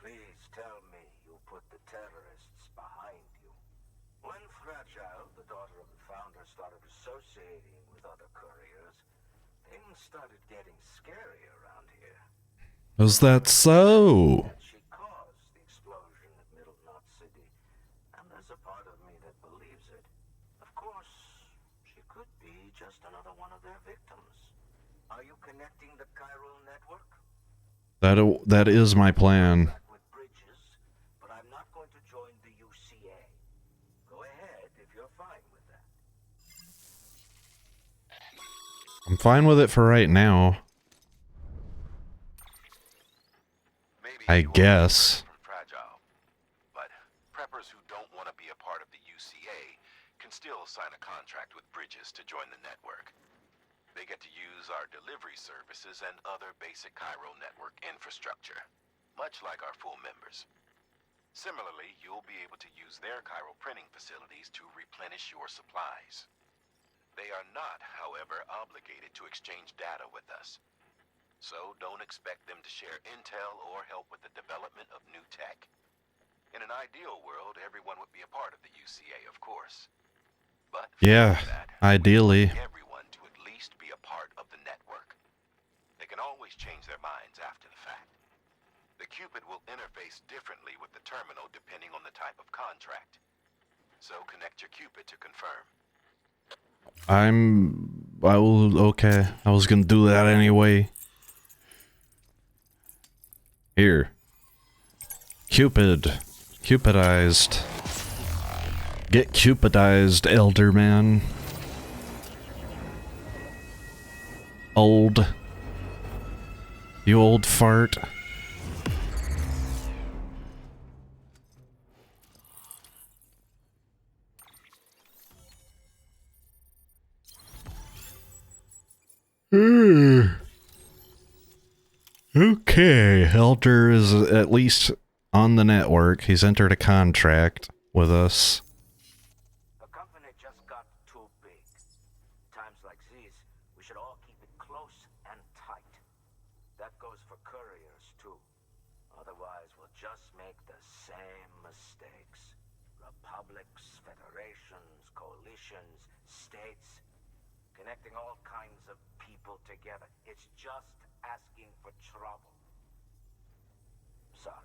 Please tell me you put the terrorists behind you. When Fragile, the daughter of the founder, started associating with other couriers, things started getting scary around here. Is that so? And she caused the explosion at Middle Knot City, and there's a part of me that believes it. Of course, she could be just another one of their victims. Are you connecting the chiral network? That is my plan. Back with Bridges, but I'm not going to join the UCA. Go ahead if you're fine with that. I'm fine with it for right now. Maybe I you are guess. from Fragile, but preppers who don't want to be a part of the UCA can still sign a contract with Bridges to join the network. They get to use our delivery services and other basic Cairo network infrastructure, much like our full members. Similarly, you'll be able to use their Cairo printing facilities to replenish your supplies. They are not, however, obligated to exchange data with us. So don't expect them to share intel or help with the development of new tech. In an ideal world, everyone would be a part of the UCA, of course. But Yeah, for that, ideally. we want everyone to at least be a part of the network. They can always change their minds after the fact. The Cupid will interface differently with the terminal depending on the type of contract. So connect your Cupid to confirm. Okay. I was gonna do that anyway. Here. Cupid. Cupidized. Get cupidized, elder man. Old. You old fart. Okay, Elder is at least on the network. He's entered a contract with us. The company just got too big. Times like these, we should all keep it close and tight. That goes for couriers, too. Otherwise, we'll just make the same mistakes. Republics, federations, coalitions, states, connecting all kinds of people together. It's just asking for trouble. Sorry.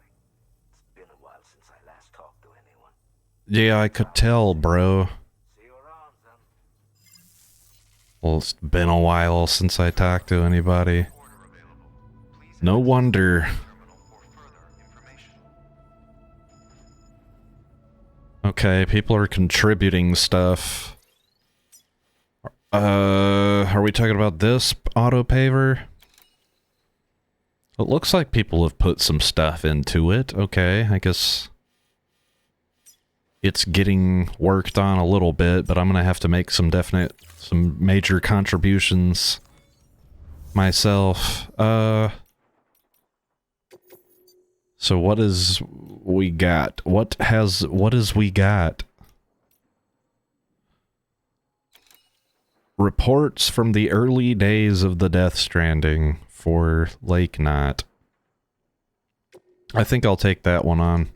It's been a while since I last talked to anyone. Yeah, I could tell, bro. See you around, then. Well, it's been a while since I talked to anybody. No wonder. Okay, people are contributing stuff. Are we talking about this auto paver? It looks like people have put some stuff into it. Okay, I guess it's getting worked on a little bit, but I'm gonna have to make some major contributions myself. So what is we got? What is we got? Reports from the early days of the Death Stranding for Lake Knot. I think I'll take that one on.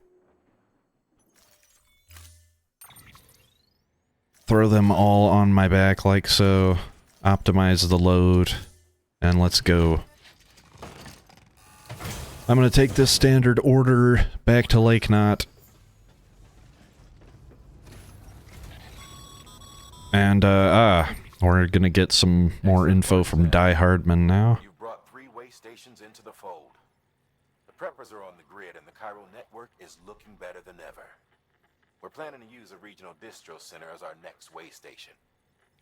Throw them all on my back like so. Optimize the load. And let's go. I'm gonna take this standard order back to Lake Knot. And, we're gonna get some more info from Die Hardman now. You've brought 3 way stations into the fold. The preppers are on the grid and the Cairo network is looking better than ever. We're planning to use a regional distro center as our next way station.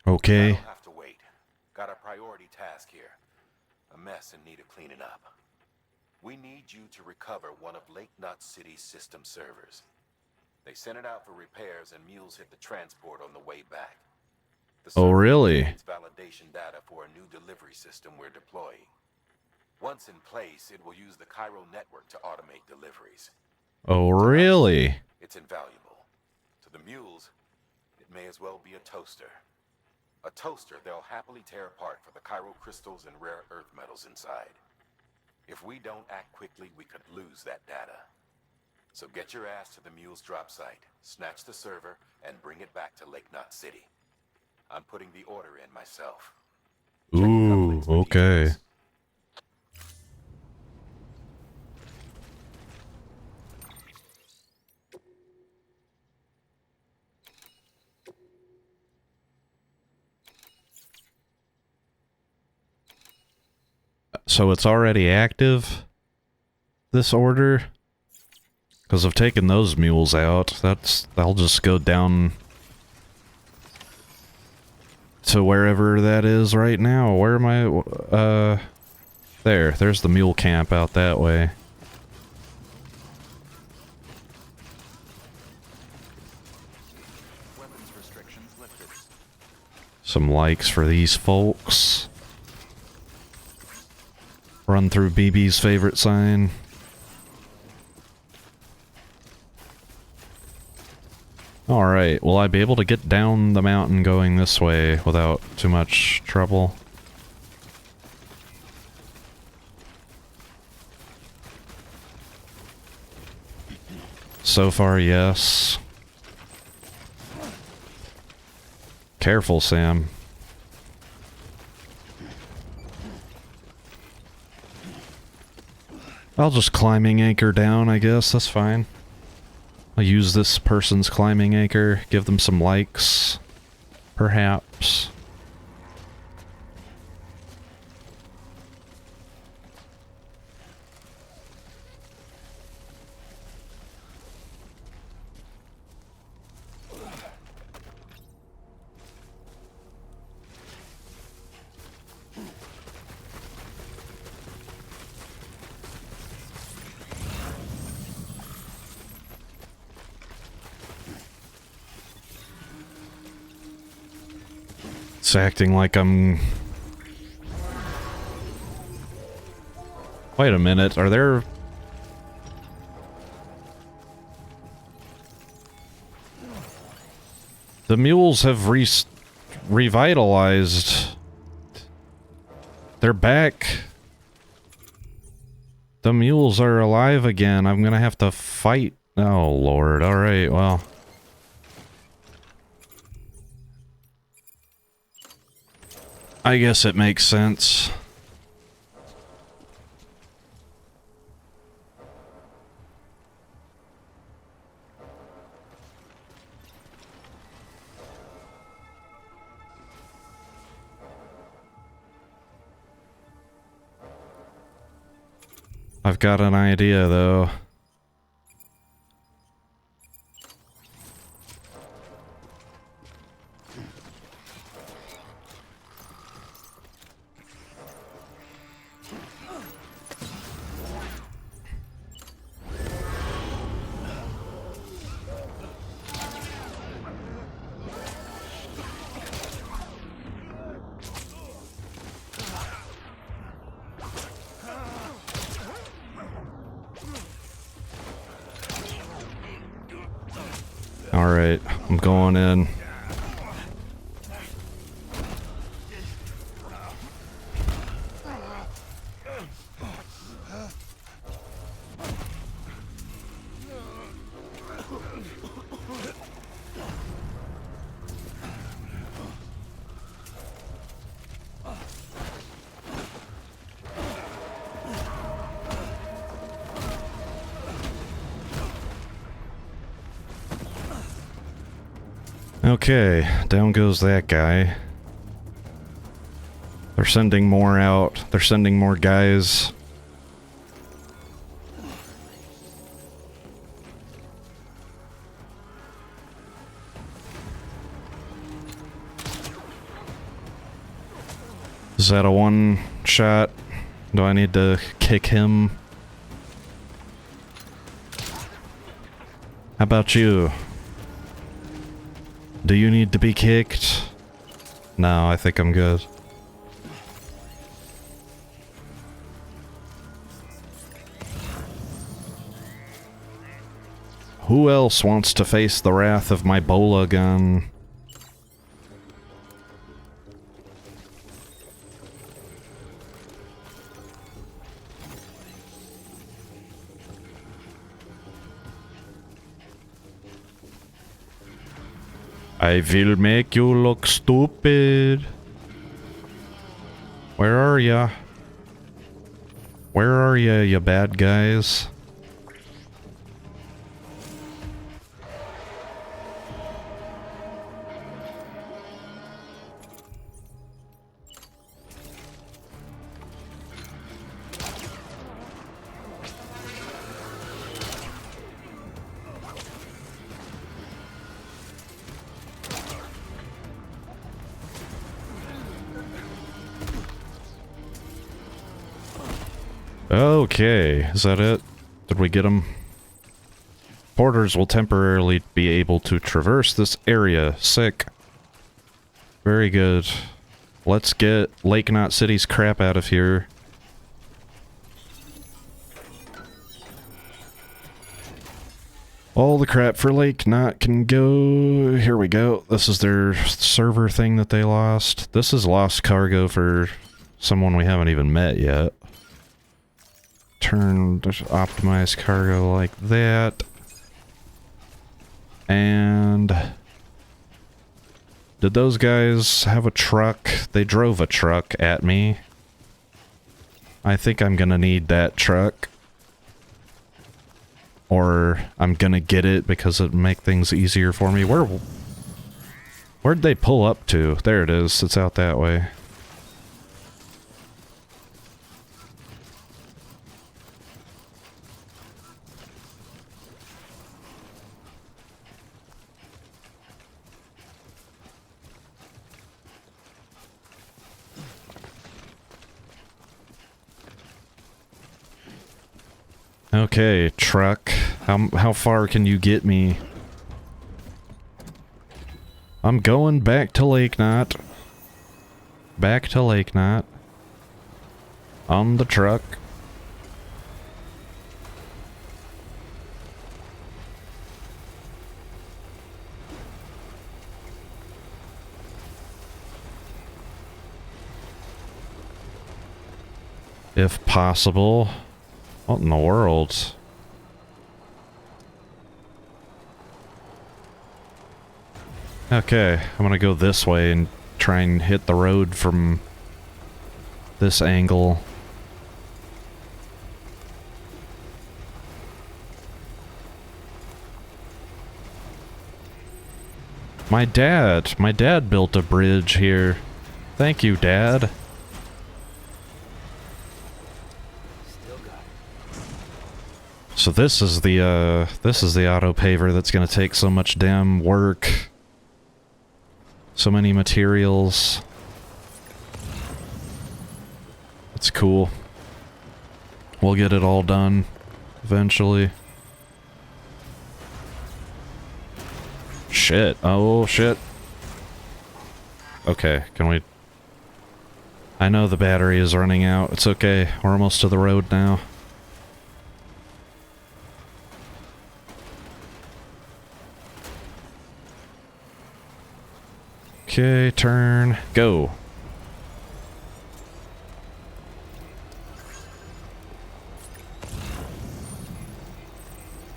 Okay. I don't have to wait. Got a priority task here. A mess in need of cleaning up. We need you to recover one of Lake Knot City's system servers. They sent it out for repairs and mules hit the transport on the way back. The Oh, server really? contains validation data for a new delivery system we're deploying. Once in place, it will use the Cairo network to automate deliveries. Oh, really? It's invaluable. To the mules, it may as well be a toaster. A toaster they'll happily tear apart for the Cairo crystals and rare earth metals inside. If we don't act quickly, we could lose that data. So get your ass to the mule's drop site, snatch the server, and bring it back to Lake Knot City. I'm putting the order in myself. Check your Ooh, couplings for okay. details. So it's already active, this order? Because I've taken those mules out. I'll just go down to wherever that is right now. Where am I? There's the mule camp out that way. Weapons restrictions lifted. Some likes for these folks. Run through BB's favorite sign. Alright, will I be able to get down the mountain going this way without too much trouble? So far, yes. Careful, Sam. I'll just climbing anchor down, I guess. That's fine. I'll use this person's climbing anchor, give them some likes. Perhaps. It's acting like I'm... Wait a minute, are there... The mules have revitalized. They're back. The mules are alive again. I'm gonna have to fight. Oh, Lord. Alright, well. I guess it makes sense. I've got an idea, though. Alright, I'm going in. Okay, down goes that guy. They're sending more out. They're sending more guys. Is that a one shot? Do I need to kick him? How about you? Do you need to be kicked? No, I think I'm good. Who else wants to face the wrath of my bola gun? I will make you look stupid. Where are ya? Where are ya, you bad guys? Okay, is that it? Did we get them? Porters will temporarily be able to traverse this area. Sick. Very good. Let's get Lake Knot City's crap out of here. All the crap for Lake Knot can go... Here we go. This is their server thing that they lost. This is lost cargo for someone we haven't even met yet. Turn optimize cargo like that. And did those guys have a truck? They drove a truck at me. I think I'm gonna need that truck. Or I'm gonna get it because it'll make things easier for me. Where'd they pull up to? There it is. It's out that way. Okay, truck. How far can you get me? I'm going back to Lake Knot. back to Lake Knot. On the truck. If possible. What in the world? Okay, I'm gonna go this way and try and hit the road from this angle. My dad built a bridge here. Thank you, Dad. So this is the auto paver that's gonna take so much damn work. So many materials. It's cool. We'll get it all done eventually. Shit. Oh, shit. Okay, can we... I know the battery is running out. It's okay. We're almost to the road now. Okay, turn. Go.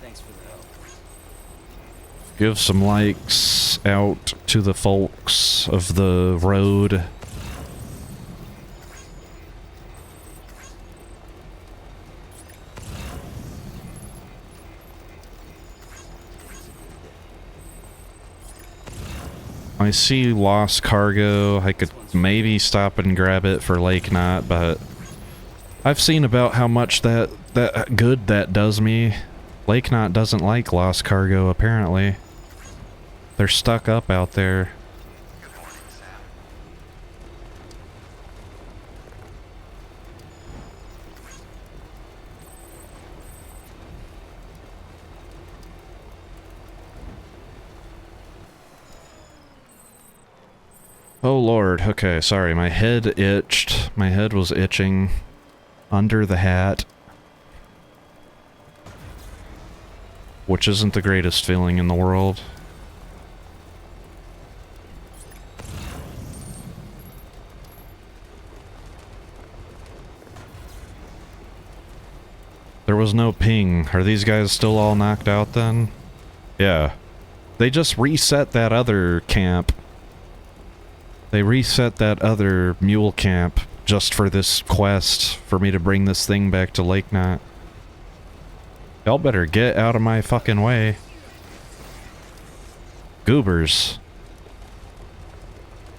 Thanks for the help. Give some likes out to the folks of the road. I see lost cargo. I could maybe stop and grab it for Lake Knot, but I've seen about how much that good that does me. Lake Knot doesn't like lost cargo, apparently. They're stuck up out there. Oh lord, okay, sorry, my head itched. My head was itching under the hat. Which isn't the greatest feeling in the world. There was no ping. Are these guys still all knocked out then? Yeah. They just reset that other camp. They reset that other mule camp just for this quest, for me to bring this thing back to Lake Knot. Y'all better get out of my fucking way. Goobers.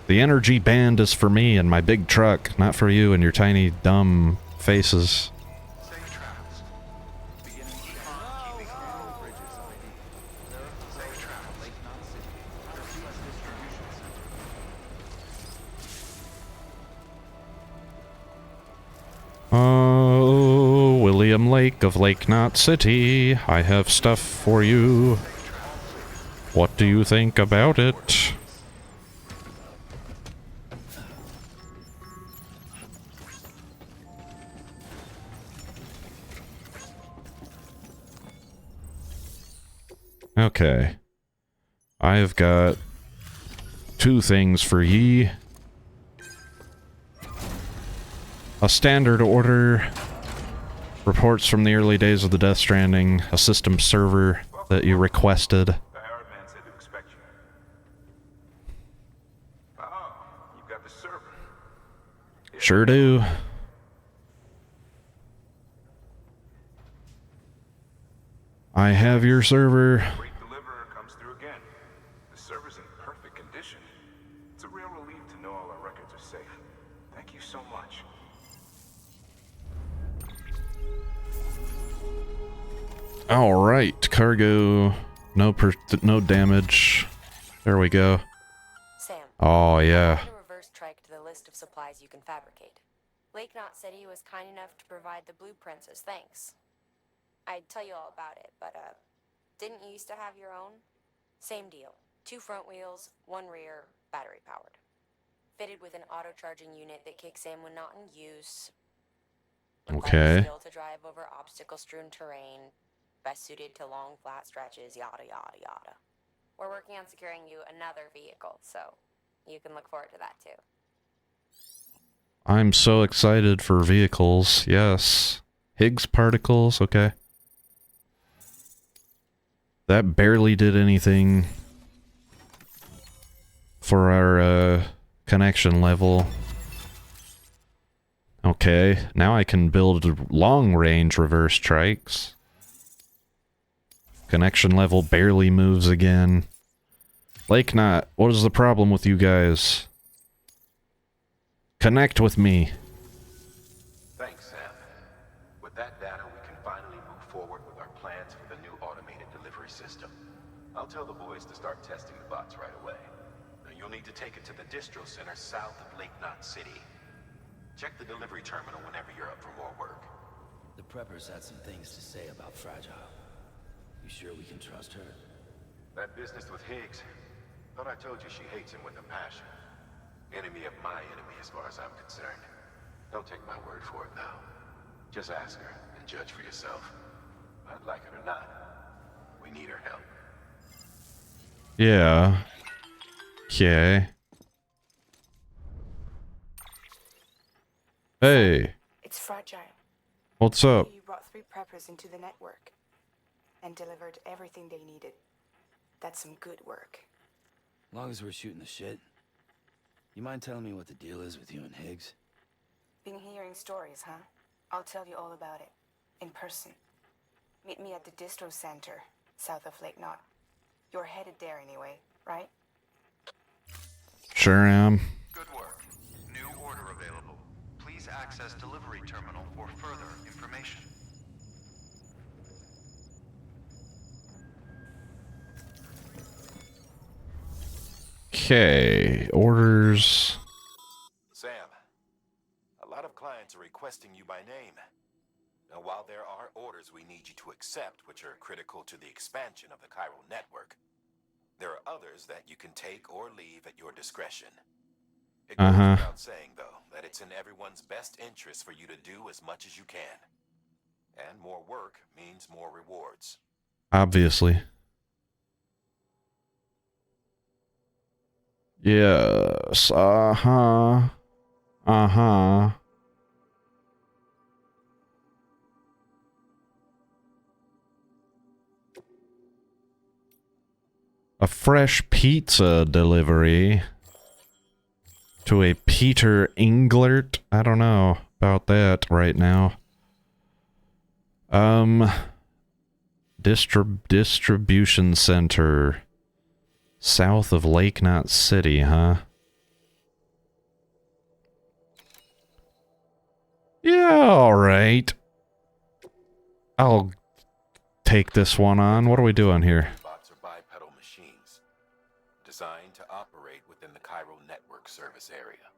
The energy band is for me and my big truck, not for you and your tiny, dumb faces. Safe travels. Beginning keeping all bridges ID. Safe travel, Lake Knot City. Northwest Distribution Center. Oh, William Lake of Lake Knot City, I have stuff for you. What do you think about it? Okay. I've got two things for ye. A standard order. Reports from the early days of the Death Stranding. A system server that you requested. The Herod man said to expect you. Oh, you've got the server. Sure do. I have your server. Freight deliverer comes through again. The server's in perfect condition. It's a real relief to know all our records are safe. Thank you so much. All right, cargo, no damage. There we go. Sam. Oh yeah. Add a reverse trike to the list of supplies you can fabricate. Lake Knot City was kind enough to provide the blueprints as thanks. I'd tell you all about it, but didn't you used to have your own? Same deal. 2 front wheels, 1 rear, battery powered. fitted with an auto-charging unit that kicks in when not in use. Okay. Requires skill to drive over obstacle-strewn terrain. Best suited to long, flat stretches, yada, yada, yada. We're working on securing you another vehicle, so you can look forward to that too. I'm so excited for vehicles. Yes. Higgs particles, okay. That barely did anything for our connection level. Okay, now I can build long-range reverse trikes. Connection level barely moves again. Lake Knot, what is the problem with you guys? Connect with me. Thanks, Sam. With that data, we can finally move forward with our plans for the new automated delivery system. I'll tell the boys to start testing the bots right away. Now, you'll need to take it to the distro center south of Lake Knot City. Check the delivery terminal whenever you're up for more work. The preppers had some things to say about Fragile. You sure we can trust her? That business with Higgs, thought I told you she hates him with a passion. Enemy of my enemy as far as I'm concerned. Don't take my word for it, though. Just ask her and judge for yourself. I'd like it or not. We need her help. Yeah. Okay. Hey, It's Fragile. what's up? You brought 3 preppers into the network and delivered everything they needed. That's some good work. Long as we're shooting the shit. You mind telling me what the deal is with you and Higgs? Been hearing stories, huh? I'll tell you all about it. In person. Meet me at the distro center, south of Lake Knot. You're headed there anyway, right? Sure am. Good work. New order available. Please access delivery terminal for further information. Okay, orders. Sam, a lot of clients are requesting you by name. Now, while there are orders we need you to accept, which are critical to the expansion of the chiral network, there are others that you can take or leave at your discretion. It goes without saying, though, that it's in everyone's best interest for you to do as much as you can. And more work means more rewards. Obviously. Yes, uh-huh. Uh-huh. A fresh pizza delivery to a Peter Englert? I don't know about that right now. Distribution center south of Lake Knot City, huh? Yeah, alright. I'll take this one on. What are we doing here? Bots are bipedal machines, designed to operate within the chiral network service area.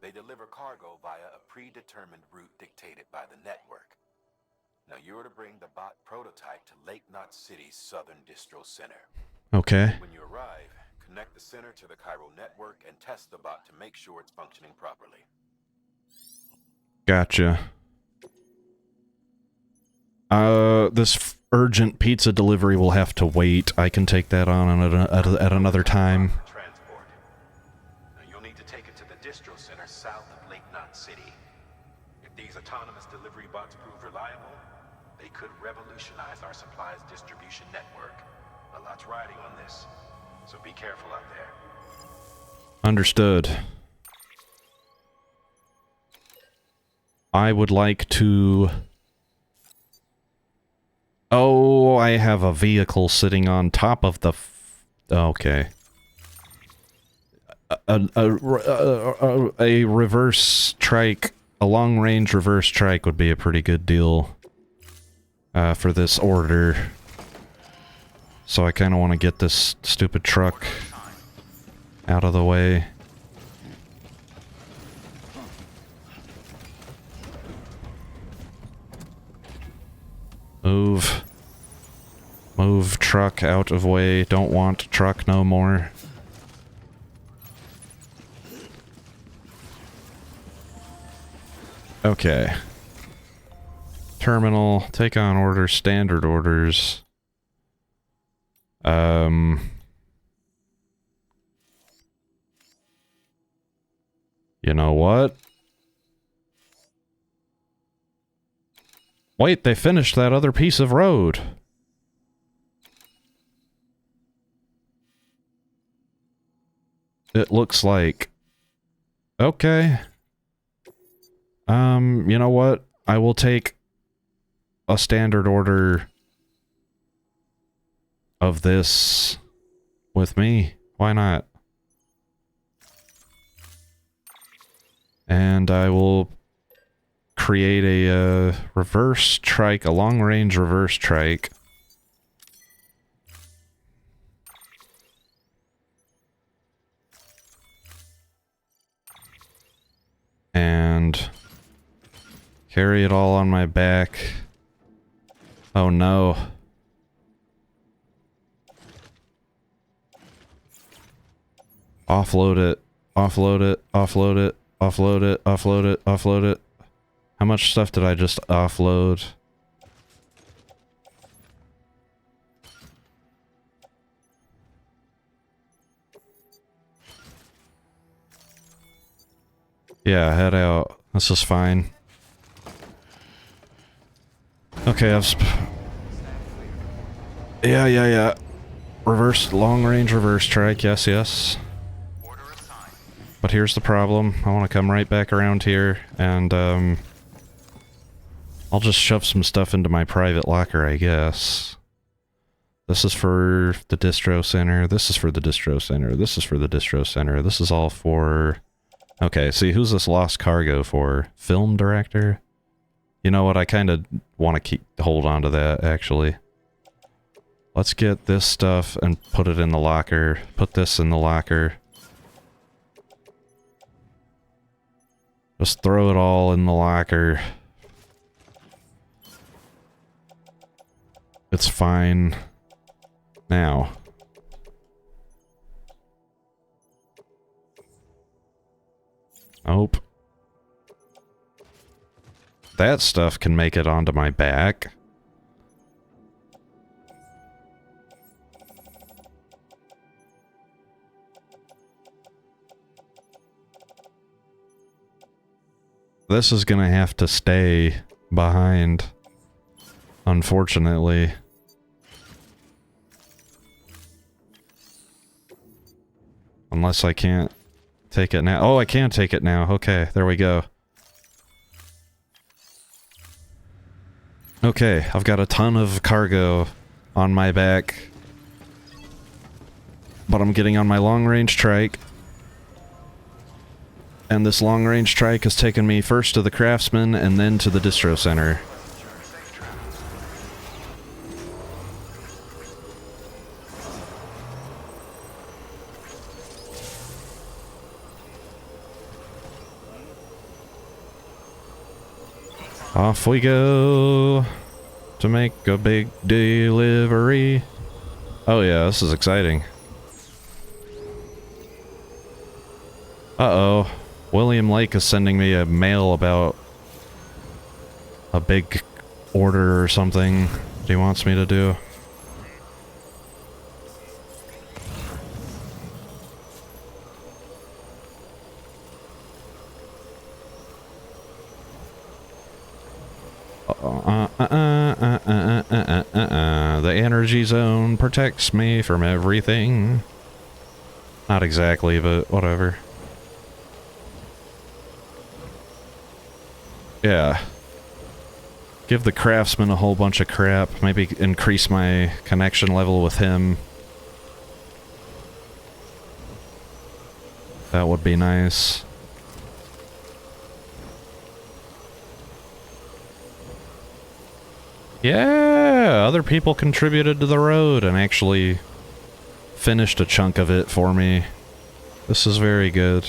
They deliver cargo via a predetermined route dictated by the network. Now you're to bring the bot prototype to Lake Knot City's southern distro center. Okay. When you arrive, connect the center to the chiral network and test the bot to make sure it's functioning properly. Gotcha. This urgent pizza delivery will have to wait. I can take that on at another time. Transport. Now you'll need to take it to the distro center south of Lake Knot City. If these autonomous delivery bots prove reliable, they could revolutionize our supplies distribution network. A lot's riding on this, so be careful out there. Understood. I would like to... Oh, I have a vehicle sitting on top of the... Okay. A reverse trike, a long-range reverse trike would be a pretty good deal for this order. So I kind of want to get this stupid truck out of the way. Move. Move truck out of way. Don't want truck no more. Okay. Terminal, take on orders, standard orders. You know what? Wait, they finished that other piece of road. It looks like... Okay. You know what? I will take a standard order of this with me. Why not? And I will create a reverse trike, a long-range reverse trike. And carry it all on my back. Oh no. Offload it, offload it, offload it, offload it, offload it, offload it. How much stuff did I just offload? Yeah, head out. This is fine. Okay, Yeah. Reverse, long-range reverse trike, yes. But here's the problem. I want to come right back around here, and, I'll just shove some stuff into my private locker, I guess. This is for the distro center, this is for the distro center, this is for the distro center, this is all for... Okay, see, who's this lost cargo for? Film director? You know what, I kind of want to hold on to that, actually. Let's get this stuff and put it in the locker. Put this in the locker. Just throw it all in the locker. It's fine. Now. Nope. That stuff can make it onto my back. This is gonna have to stay behind, unfortunately. Unless I can't take it now. Oh, I can take it now. Okay, there we go. Okay, I've got a ton of cargo on my back. But I'm getting on my long-range trike. And this long-range trike has taken me first to the Craftsman and then to the distro center. Off we go to make a big delivery. Oh yeah, this is exciting. Uh-oh. William Lake is sending me a mail about a big order or something that he wants me to do. The energy zone protects me from everything. Not exactly, but whatever. Yeah. Give the Craftsman a whole bunch of crap. Maybe increase my connection level with him. That would be nice. Yeah! Other people contributed to the road and actually finished a chunk of it for me. This is very good.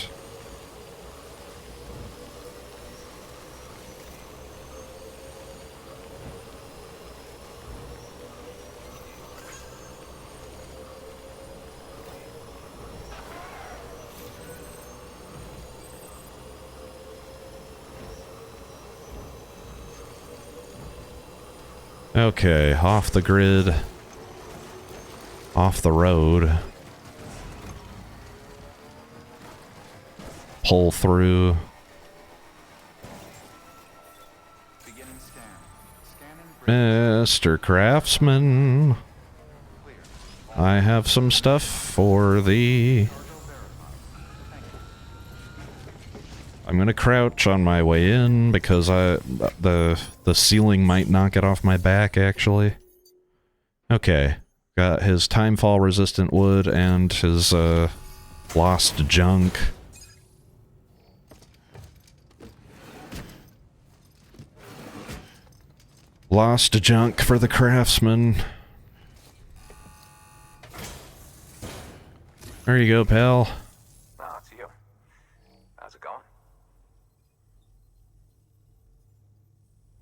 Okay, off the grid. Off the road. Pull through. Beginning scan. Scanning Mr. Craftsman, I have some stuff for thee. I'm gonna crouch on my way in because the ceiling might knock it off my back, actually. Okay, got his timefall resistant wood and his lost junk. Lost junk for the craftsman. There you go, pal. Oh, it's you. How's it going?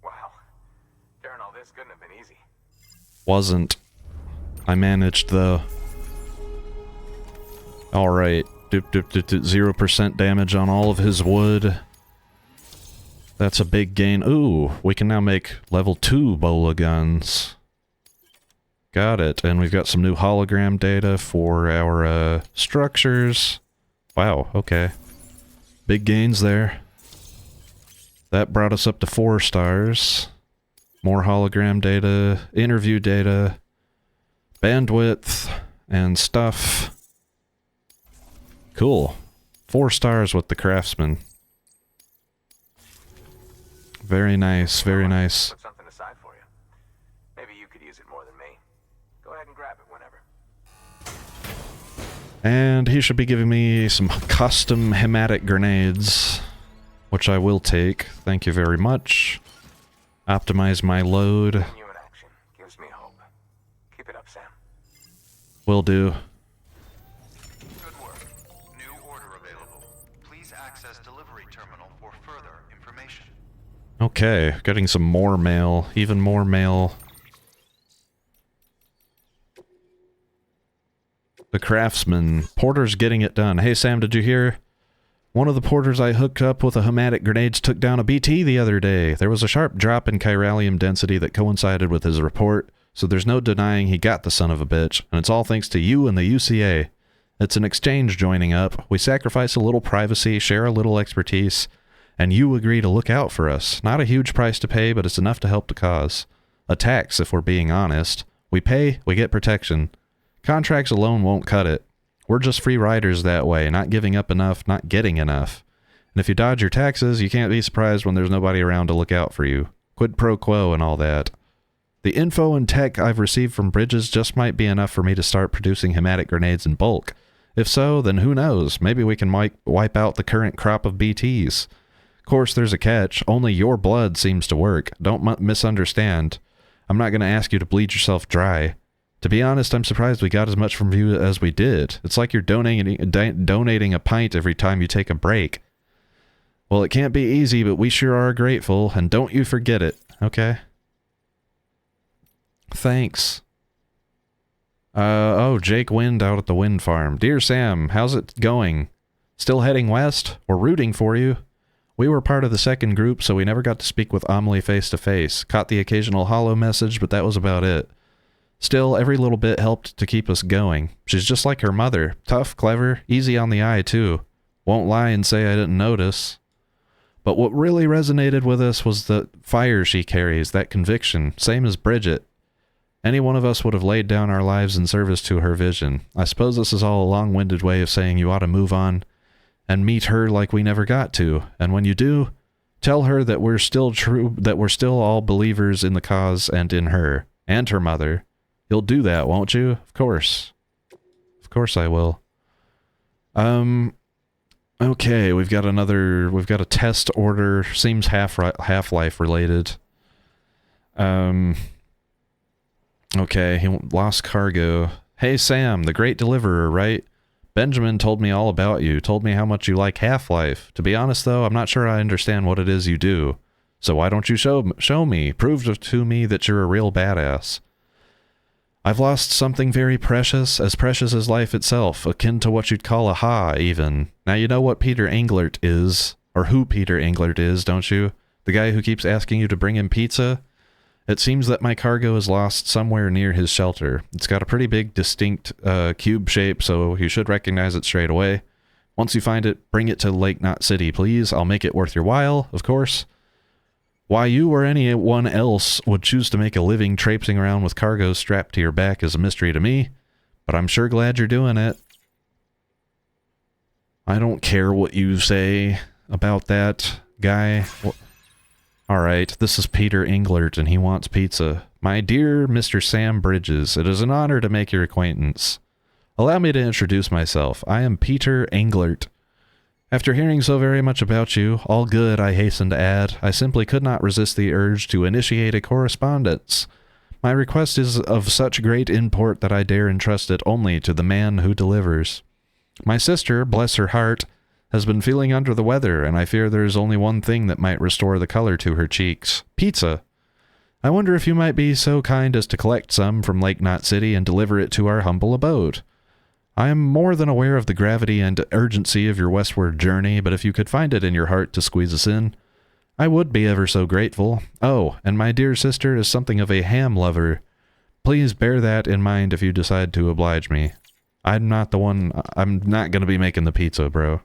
Wow. Carrying all this couldn't have been easy. Wasn't. I managed, though. Alright. 0% damage on all of his wood. That's a big gain. Ooh, we can now make level 2 bola guns. Got it. And we've got some new hologram data for our structures. Wow, okay. Big gains there. That brought us up to 4 stars. More hologram data, interview data, bandwidth, and stuff. Cool. 4 stars with the craftsman. Very nice, very nice. Put something aside for you. Maybe you could use it more than me. Go ahead and grab it whenever. And he should be giving me some custom hematic grenades, which I will take. Thank you very much. Optimize my load. You in action gives me hope. Keep it up, Sam. Will do. Good work. New order available. Please access delivery terminal for further information. Okay, getting some more mail. Even more mail. The craftsman. Porter's getting it done. Hey Sam, did you hear? One of the porters I hooked up with a hematic grenades took down a BT the other day. There was a sharp drop in chiralium density that coincided with his report, so there's no denying he got the son of a bitch, and it's all thanks to you and the UCA. It's an exchange joining up. We sacrifice a little privacy, share a little expertise, and you agree to look out for us. Not a huge price to pay, but it's enough to help the cause. A tax, if we're being honest. We pay, we get protection. Contracts alone won't cut it. We're just free riders that way, not giving up enough, not getting enough. And if you dodge your taxes, you can't be surprised when there's nobody around to look out for you. Quid pro quo and all that. The info and tech I've received from Bridges just might be enough for me to start producing hematic grenades in bulk. If so, then who knows? Maybe we can wipe out the current crop of BTs. Of course, there's a catch. Only your blood seems to work. Don't misunderstand. I'm not going to ask you to bleed yourself dry. To be honest, I'm surprised we got as much from you as we did. It's like you're donating a pint every time you take a break. Well, it can't be easy, but we sure are grateful, and don't you forget it, okay? Thanks. Oh, Jake Wind out at the wind farm. Dear Sam, how's it going? Still heading west? We're rooting for you. We were part of the second group, so we never got to speak with Amelie face to face. Caught the occasional holo message, but that was about it. Still, every little bit helped to keep us going. She's just like her mother. Tough, clever, easy on the eye, too. Won't lie and say I didn't notice. But what really resonated with us was the fire she carries, that conviction, same as Bridget. Any one of us would have laid down our lives in service to her vision. I suppose this is all a long-winded way of saying you ought to move on and meet her like we never got to. And when you do, tell her that we're still all believers in the cause and in her, and her mother. You'll do that, won't you? Of course. Of course I will. Okay, we've got a test order. Seems Half-Life related. Okay, he lost cargo. Hey Sam, the great deliverer, right? Benjamin told me all about you, told me how much you like Half-Life. To be honest though, I'm not sure I understand what it is you do. So why don't you show me? Prove to me that you're a real badass. I've lost something very precious as life itself, akin to what you'd call a ha, even. Now you know what Peter Englert is, or who Peter Englert is, don't you? The guy who keeps asking you to bring him pizza? It seems that my cargo is lost somewhere near his shelter. It's got a pretty big, distinct cube shape, so you should recognize it straight away. Once you find it, bring it to Lake Knot City, please. I'll make it worth your while, of course. Why you or anyone else would choose to make a living traipsing around with cargo strapped to your back is a mystery to me, but I'm sure glad you're doing it. I don't care what you say about that guy. Alright, this is Peter Englert, and he wants pizza. My dear Mr. Sam Bridges, it is an honor to make your acquaintance. Allow me to introduce myself. I am Peter Englert. After hearing so very much about you, all good, I hasten to add, I simply could not resist the urge to initiate a correspondence. My request is of such great import that I dare entrust it only to the man who delivers. My sister, bless her heart, has been feeling under the weather, and I fear there is only one thing that might restore the color to her cheeks. Pizza. I wonder if you might be so kind as to collect some from Lake Knot City and deliver it to our humble abode. I am more than aware of the gravity and urgency of your westward journey, but if you could find it in your heart to squeeze us in, I would be ever so grateful. Oh, and my dear sister is something of a ham lover. Please bear that in mind if you decide to oblige me. I'm not going to be making the pizza, bro.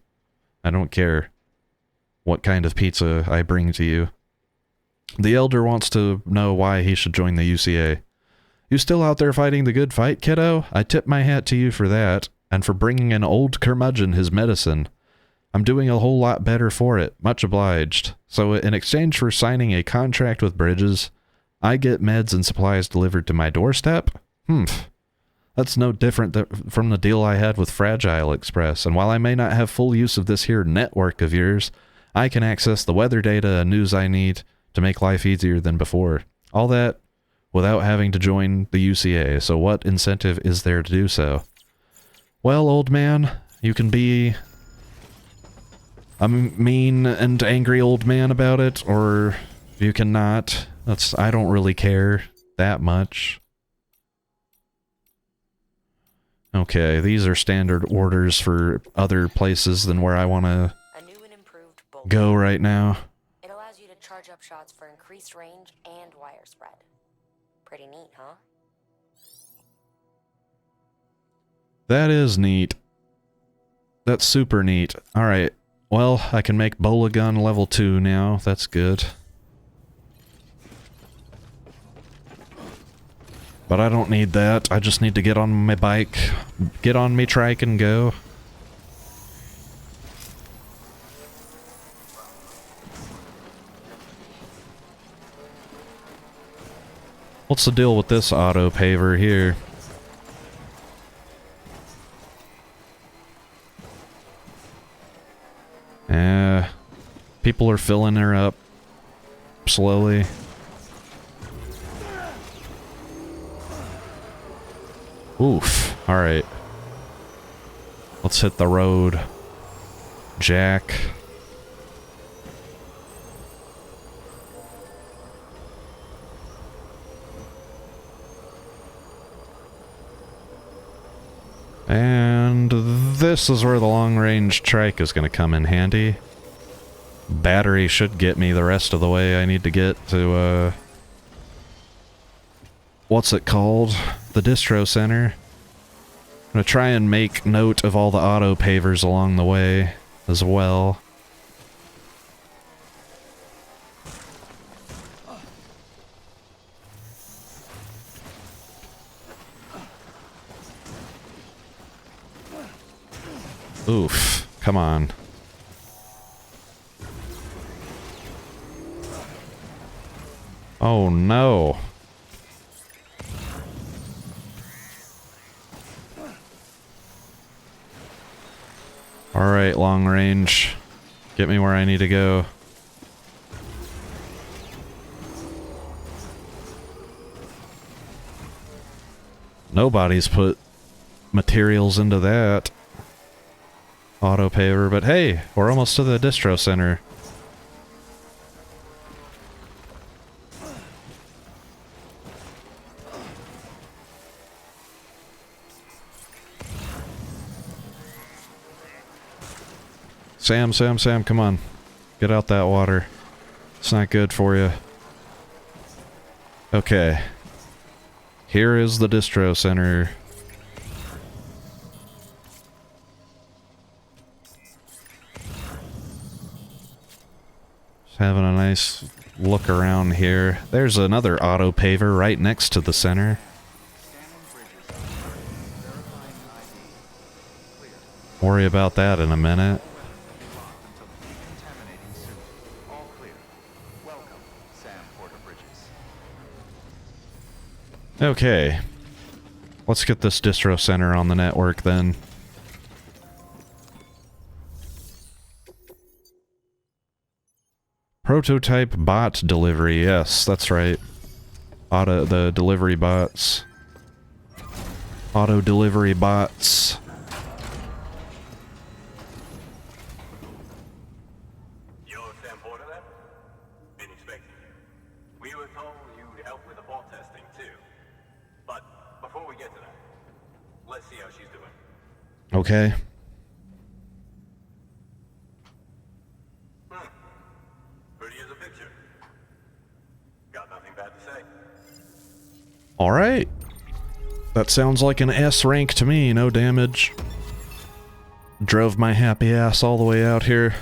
I don't care what kind of pizza I bring to you. The Elder wants to know why he should join the UCA. You still out there fighting the good fight, kiddo? I tip my hat to you for that, and for bringing an old curmudgeon his medicine. I'm doing a whole lot better for it. Much obliged. So in exchange for signing a contract with Bridges, I get meds and supplies delivered to my doorstep? That's no different from the deal I had with Fragile Express, and while I may not have full use of this here network of yours, I can access the weather data and news I need to make life easier than before. All that without having to join the UCA, so what incentive is there to do so? Well, old man, you can be a mean and angry old man about it, or you can not. I don't really care that much. Okay, these are standard orders for other places than where I want to go right now. It allows you to charge up shots for increased range and wire spread. Pretty neat, huh? That is neat. That's super neat. Alright, well, I can make Bola Gun level 2 now. That's good. But I don't need that. I just need to get on my bike, get on me trike and go. What's the deal with this auto paver here? People are filling her up slowly. Oof. Alright. Let's hit the road. Jack. And this is where the long-range trike is going to come in handy. Battery should get me the rest of the way I need to get to, what's it called? The distro center. I'm going to try and make note of all the auto pavers along the way as well. Oof, come on. Oh no. Alright, long range. Get me where I need to go. Nobody's put materials into that auto paver, but hey, we're almost to the distro center. Sam, come on. Get out that water. It's not good for you. Okay. Here is the distro center. Just having a nice look around here. There's another auto paver right next to the center. Worry about that in a minute. All clear. Welcome, Sam Porter Bridges. Okay. Let's get this distro center on the network then. Prototype bot delivery. Yes, that's right. The delivery bots. Auto delivery bots. You're Sam Porter then? Been expecting you. We were told you'd help with the bot testing too. But before we get to that, let's see how she's doing. Okay. Pretty as a picture. Got nothing bad to say. Alright. That sounds like an S rank to me, no damage. Drove my happy ass all the way out here.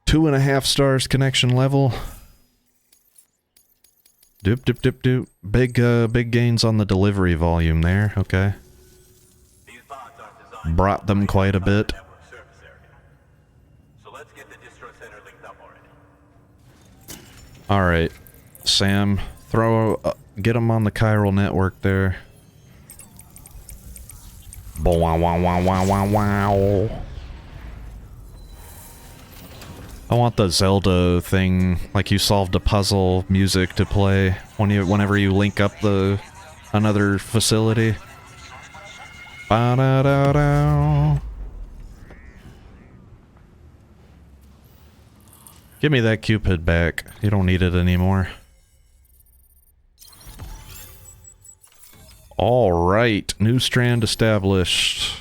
2.5 stars connection level. Doop doop doop doop. Big gains on the delivery volume there, okay. These bots aren't designed Brought them quite a bit. network surface area. So let's get the distro center linked up already. Alright. Sam, get them on the chiral network there. Wow wow wow wow wow wow. I want the Zelda thing, like you solved a puzzle music to play whenever you link up another facility. Ba-da-da-da. Give me that Cupid back. You don't need it anymore. Alright, new strand established.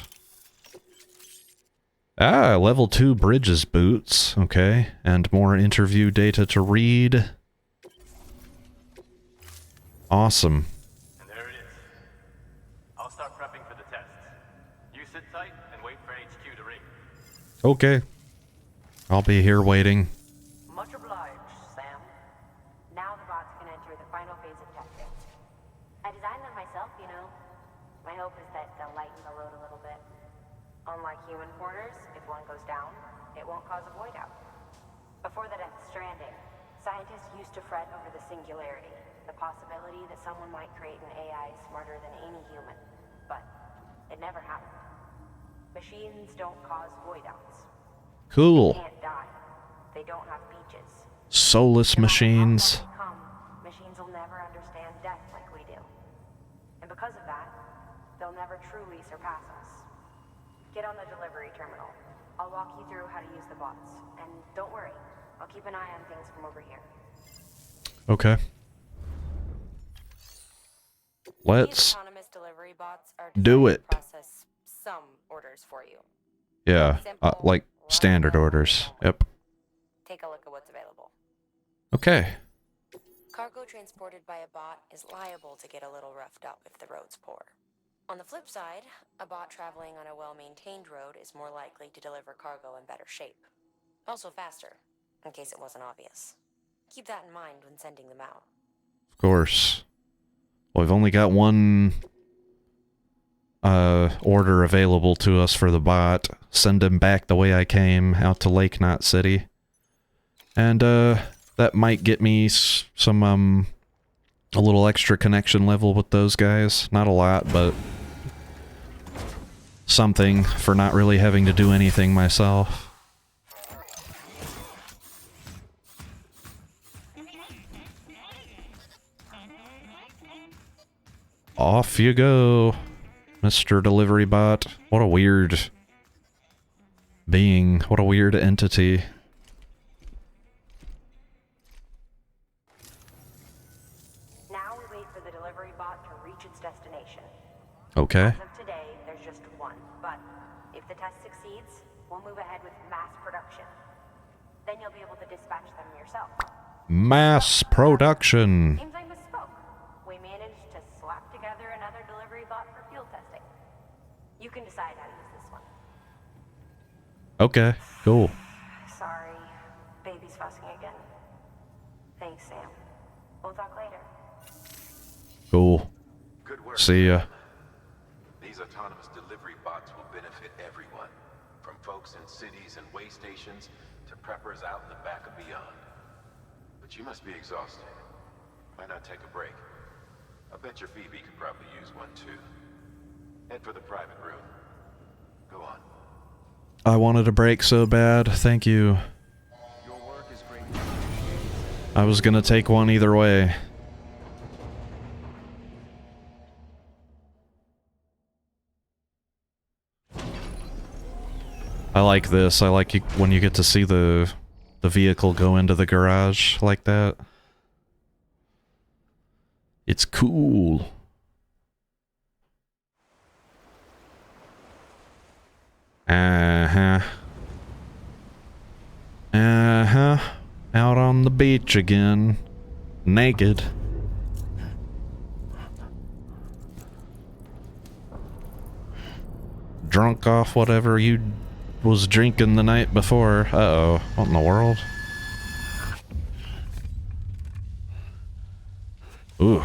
Ah, level 2 bridges boots. Okay, and more interview data to read. Awesome. And there it is. I'll start prepping for the tests. You sit tight and wait for HQ to ring. Okay. I'll be here waiting. Much obliged, Sam. Now the bots can enter the final phase of testing. I designed them myself, you know. My hope is that they'll lighten the load a little bit. Unlike human porters, if one goes down, it won't cause a void out. Before the death of Stranding, scientists used to fret over the singularity, the possibility that someone might create an AI smarter than any human. But it never happened. Machines don't cause void outs. Cool. They can't die. They don't have beaches. Soulless machines. Machines will never understand death like we do. And because of that, they'll never truly surpass us. Get on the delivery terminal. I'll walk you through how to use the bots. And don't worry, I'll keep an eye on things from over here. Okay. These Let's autonomous delivery bots are do designed it. to process some orders for you. Yeah, Simple, like standard reliable, orders. and Yep. Take a look at what's available. Okay. Cargo transported by a bot is liable to get a little roughed up if the road's poor. On the flip side, a bot traveling on a well-maintained road is more likely to deliver cargo in better shape. Also faster, in case it wasn't obvious. Keep that in mind when sending them out. Of course. Well, we've only got one order available to us for the bot. Send him back the way I came, out to Lake Knot City. And that might get me some a little extra connection level with those guys. Not a lot, but something for not really having to do anything myself. Off you go, Mr. Delivery Bot. What a weird being. What a weird entity. Now we wait for the delivery bot to reach its destination. Okay. As of today, there's just one, but if the test succeeds, we'll move ahead with mass production. Then you'll be able to dispatch them yourself. Mass production. Seems like Miss You can decide how to use this one. Okay, cool. Sorry. Baby's fussing again. Thanks, Sam. We'll talk later. Cool. Good work. See ya. These autonomous delivery bots will benefit everyone, from folks in cities and way stations to preppers out in the back and beyond. But you must be exhausted. Why not take a break? I bet your Phoebe could probably use one too. Head for the private room. Go on. I wanted a break so bad. Thank you. Your work is great. I was gonna take one either way. I like this. I like when you get to see the vehicle go into the garage like that. It's cool. Uh-huh. Uh-huh. Out on the beach again. Naked. Drunk off whatever you was drinking the night before. Uh-oh. What in the world? Ooh.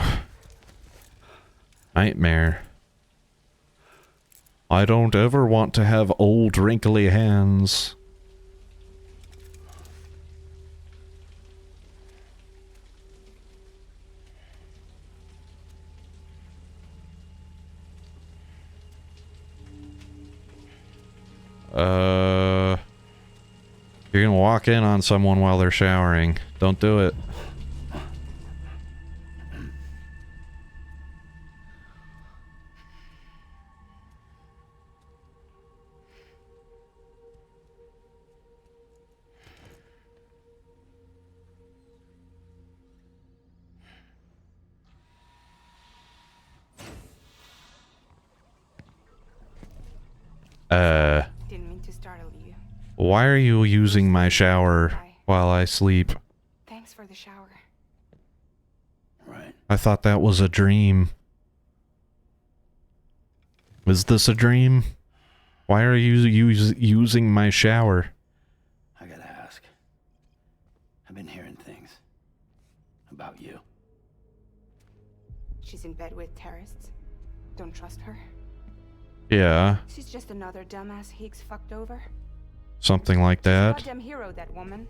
Nightmare. I don't ever want to have old wrinkly hands. You're gonna walk in on someone while they're showering. Don't do it. Didn't mean to startle you. Why are you using my shower while I sleep? Thanks for the shower. Right. I thought that was a dream. Is this a dream? Why are you using my shower? I gotta ask. I've been hearing things about you. She's in bed with terrorists. Don't trust her. Yeah, She's just another dumbass Higgs fucked over. something like that. Goddamn hero, that woman.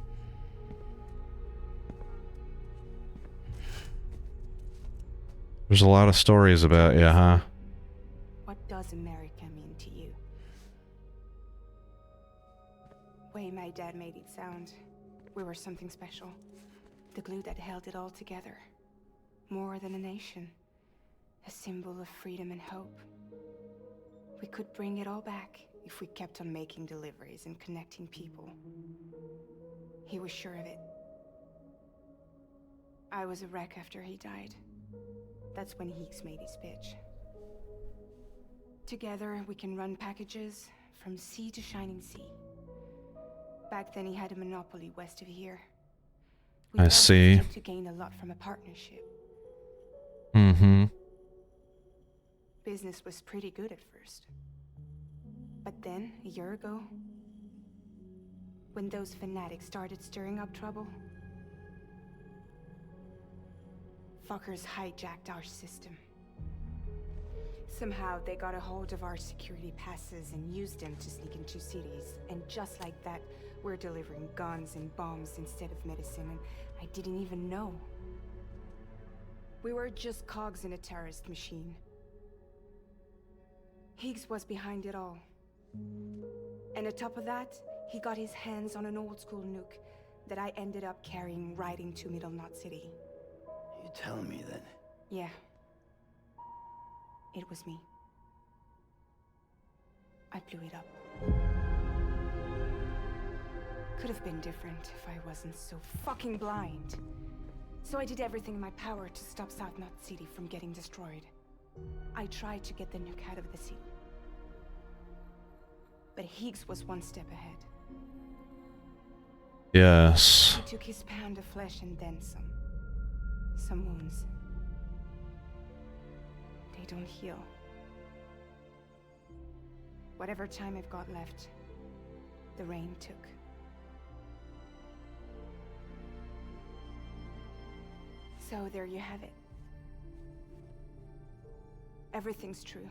There's a lot of stories about you, huh? What does America mean to you? Way my dad made it sound. We were something special. The glue that held it all together. More than a nation. A symbol of freedom and hope. We could bring it all back if we kept on making deliveries and connecting people. He was sure of it. I was a wreck after he died. That's when Higgs made his pitch. Together, we can run packages from sea to shining sea. Back then, he had a monopoly west of here. We I thought see. we stood to gain a lot from a partnership. Mm-hmm. Business was pretty good at first. But then, a year ago, when those fanatics started stirring up trouble, fuckers hijacked our system. Somehow, they got a hold of our security passes and used them to sneak into cities. And just like that, we're delivering guns and bombs instead of medicine, and I didn't even know. We were just cogs in a terrorist machine. Higgs was behind it all. And on top of that, he got his hands on an old-school nuke that I ended up carrying right into Middle Knot City. You telling me that? Yeah. It was me. I blew it up. Could have been different if I wasn't so fucking blind. So I did everything in my power to stop South Knot City from getting destroyed. I tried to get the nuke out of the city. But Higgs was one step ahead. Yes. He took his pound of flesh and then some. Some wounds. They don't heal. Whatever time I've got left, the rain took. So there you have it. Everything's true.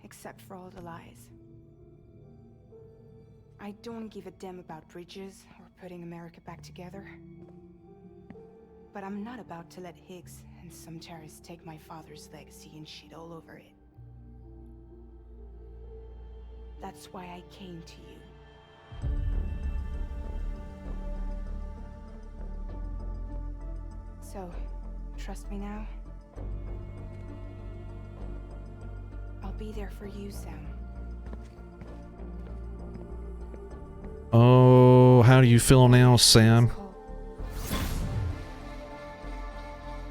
Except for all the lies. I don't give a damn about bridges or putting America back together. But I'm not about to let Higgs and some terrorists take my father's legacy and shit all over it. That's why I came to you. So, trust me now? I'll be there for you, Sam. Oh, how do you feel now, Sam?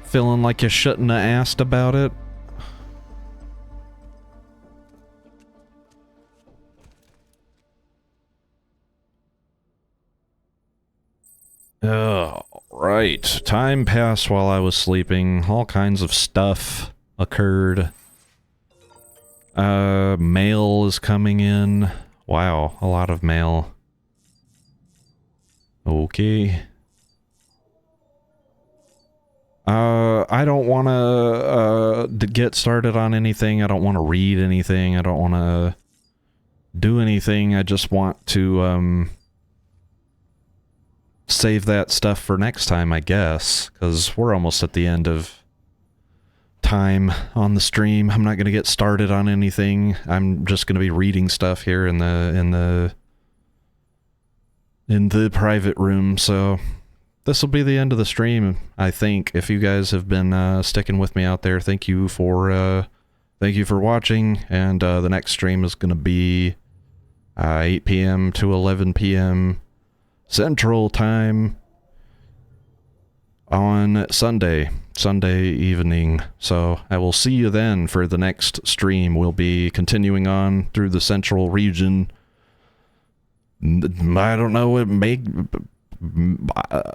Feeling like you shouldn't have asked about it? Oh, right. Time passed while I was sleeping. All kinds of stuff occurred. Mail is coming in. Wow, a lot of mail. Okay. I don't want to get started on anything. I don't want to read anything. I don't want to do anything. I just want to, save that stuff for next time, I guess, because we're almost at the end of time on the stream. I'm not going to get started on anything. I'm just going to be reading stuff here in the private room, so this will be the end of the stream, I think. If you guys have been sticking with me out there, thank you for watching, and the next stream is going to be 8 p.m. to 11 p.m. Central Time on Sunday evening. So I will see you then for the next stream. We'll be continuing on through the central region. I don't know,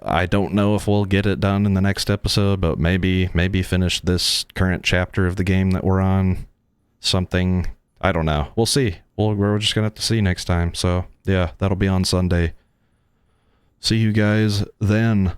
I don't know if we'll get it done in the next episode, but maybe finish this current chapter of the game that we're on. Something, I don't know. We'll see. We're just gonna have to see next time. So yeah, that'll be on Sunday. See you guys then.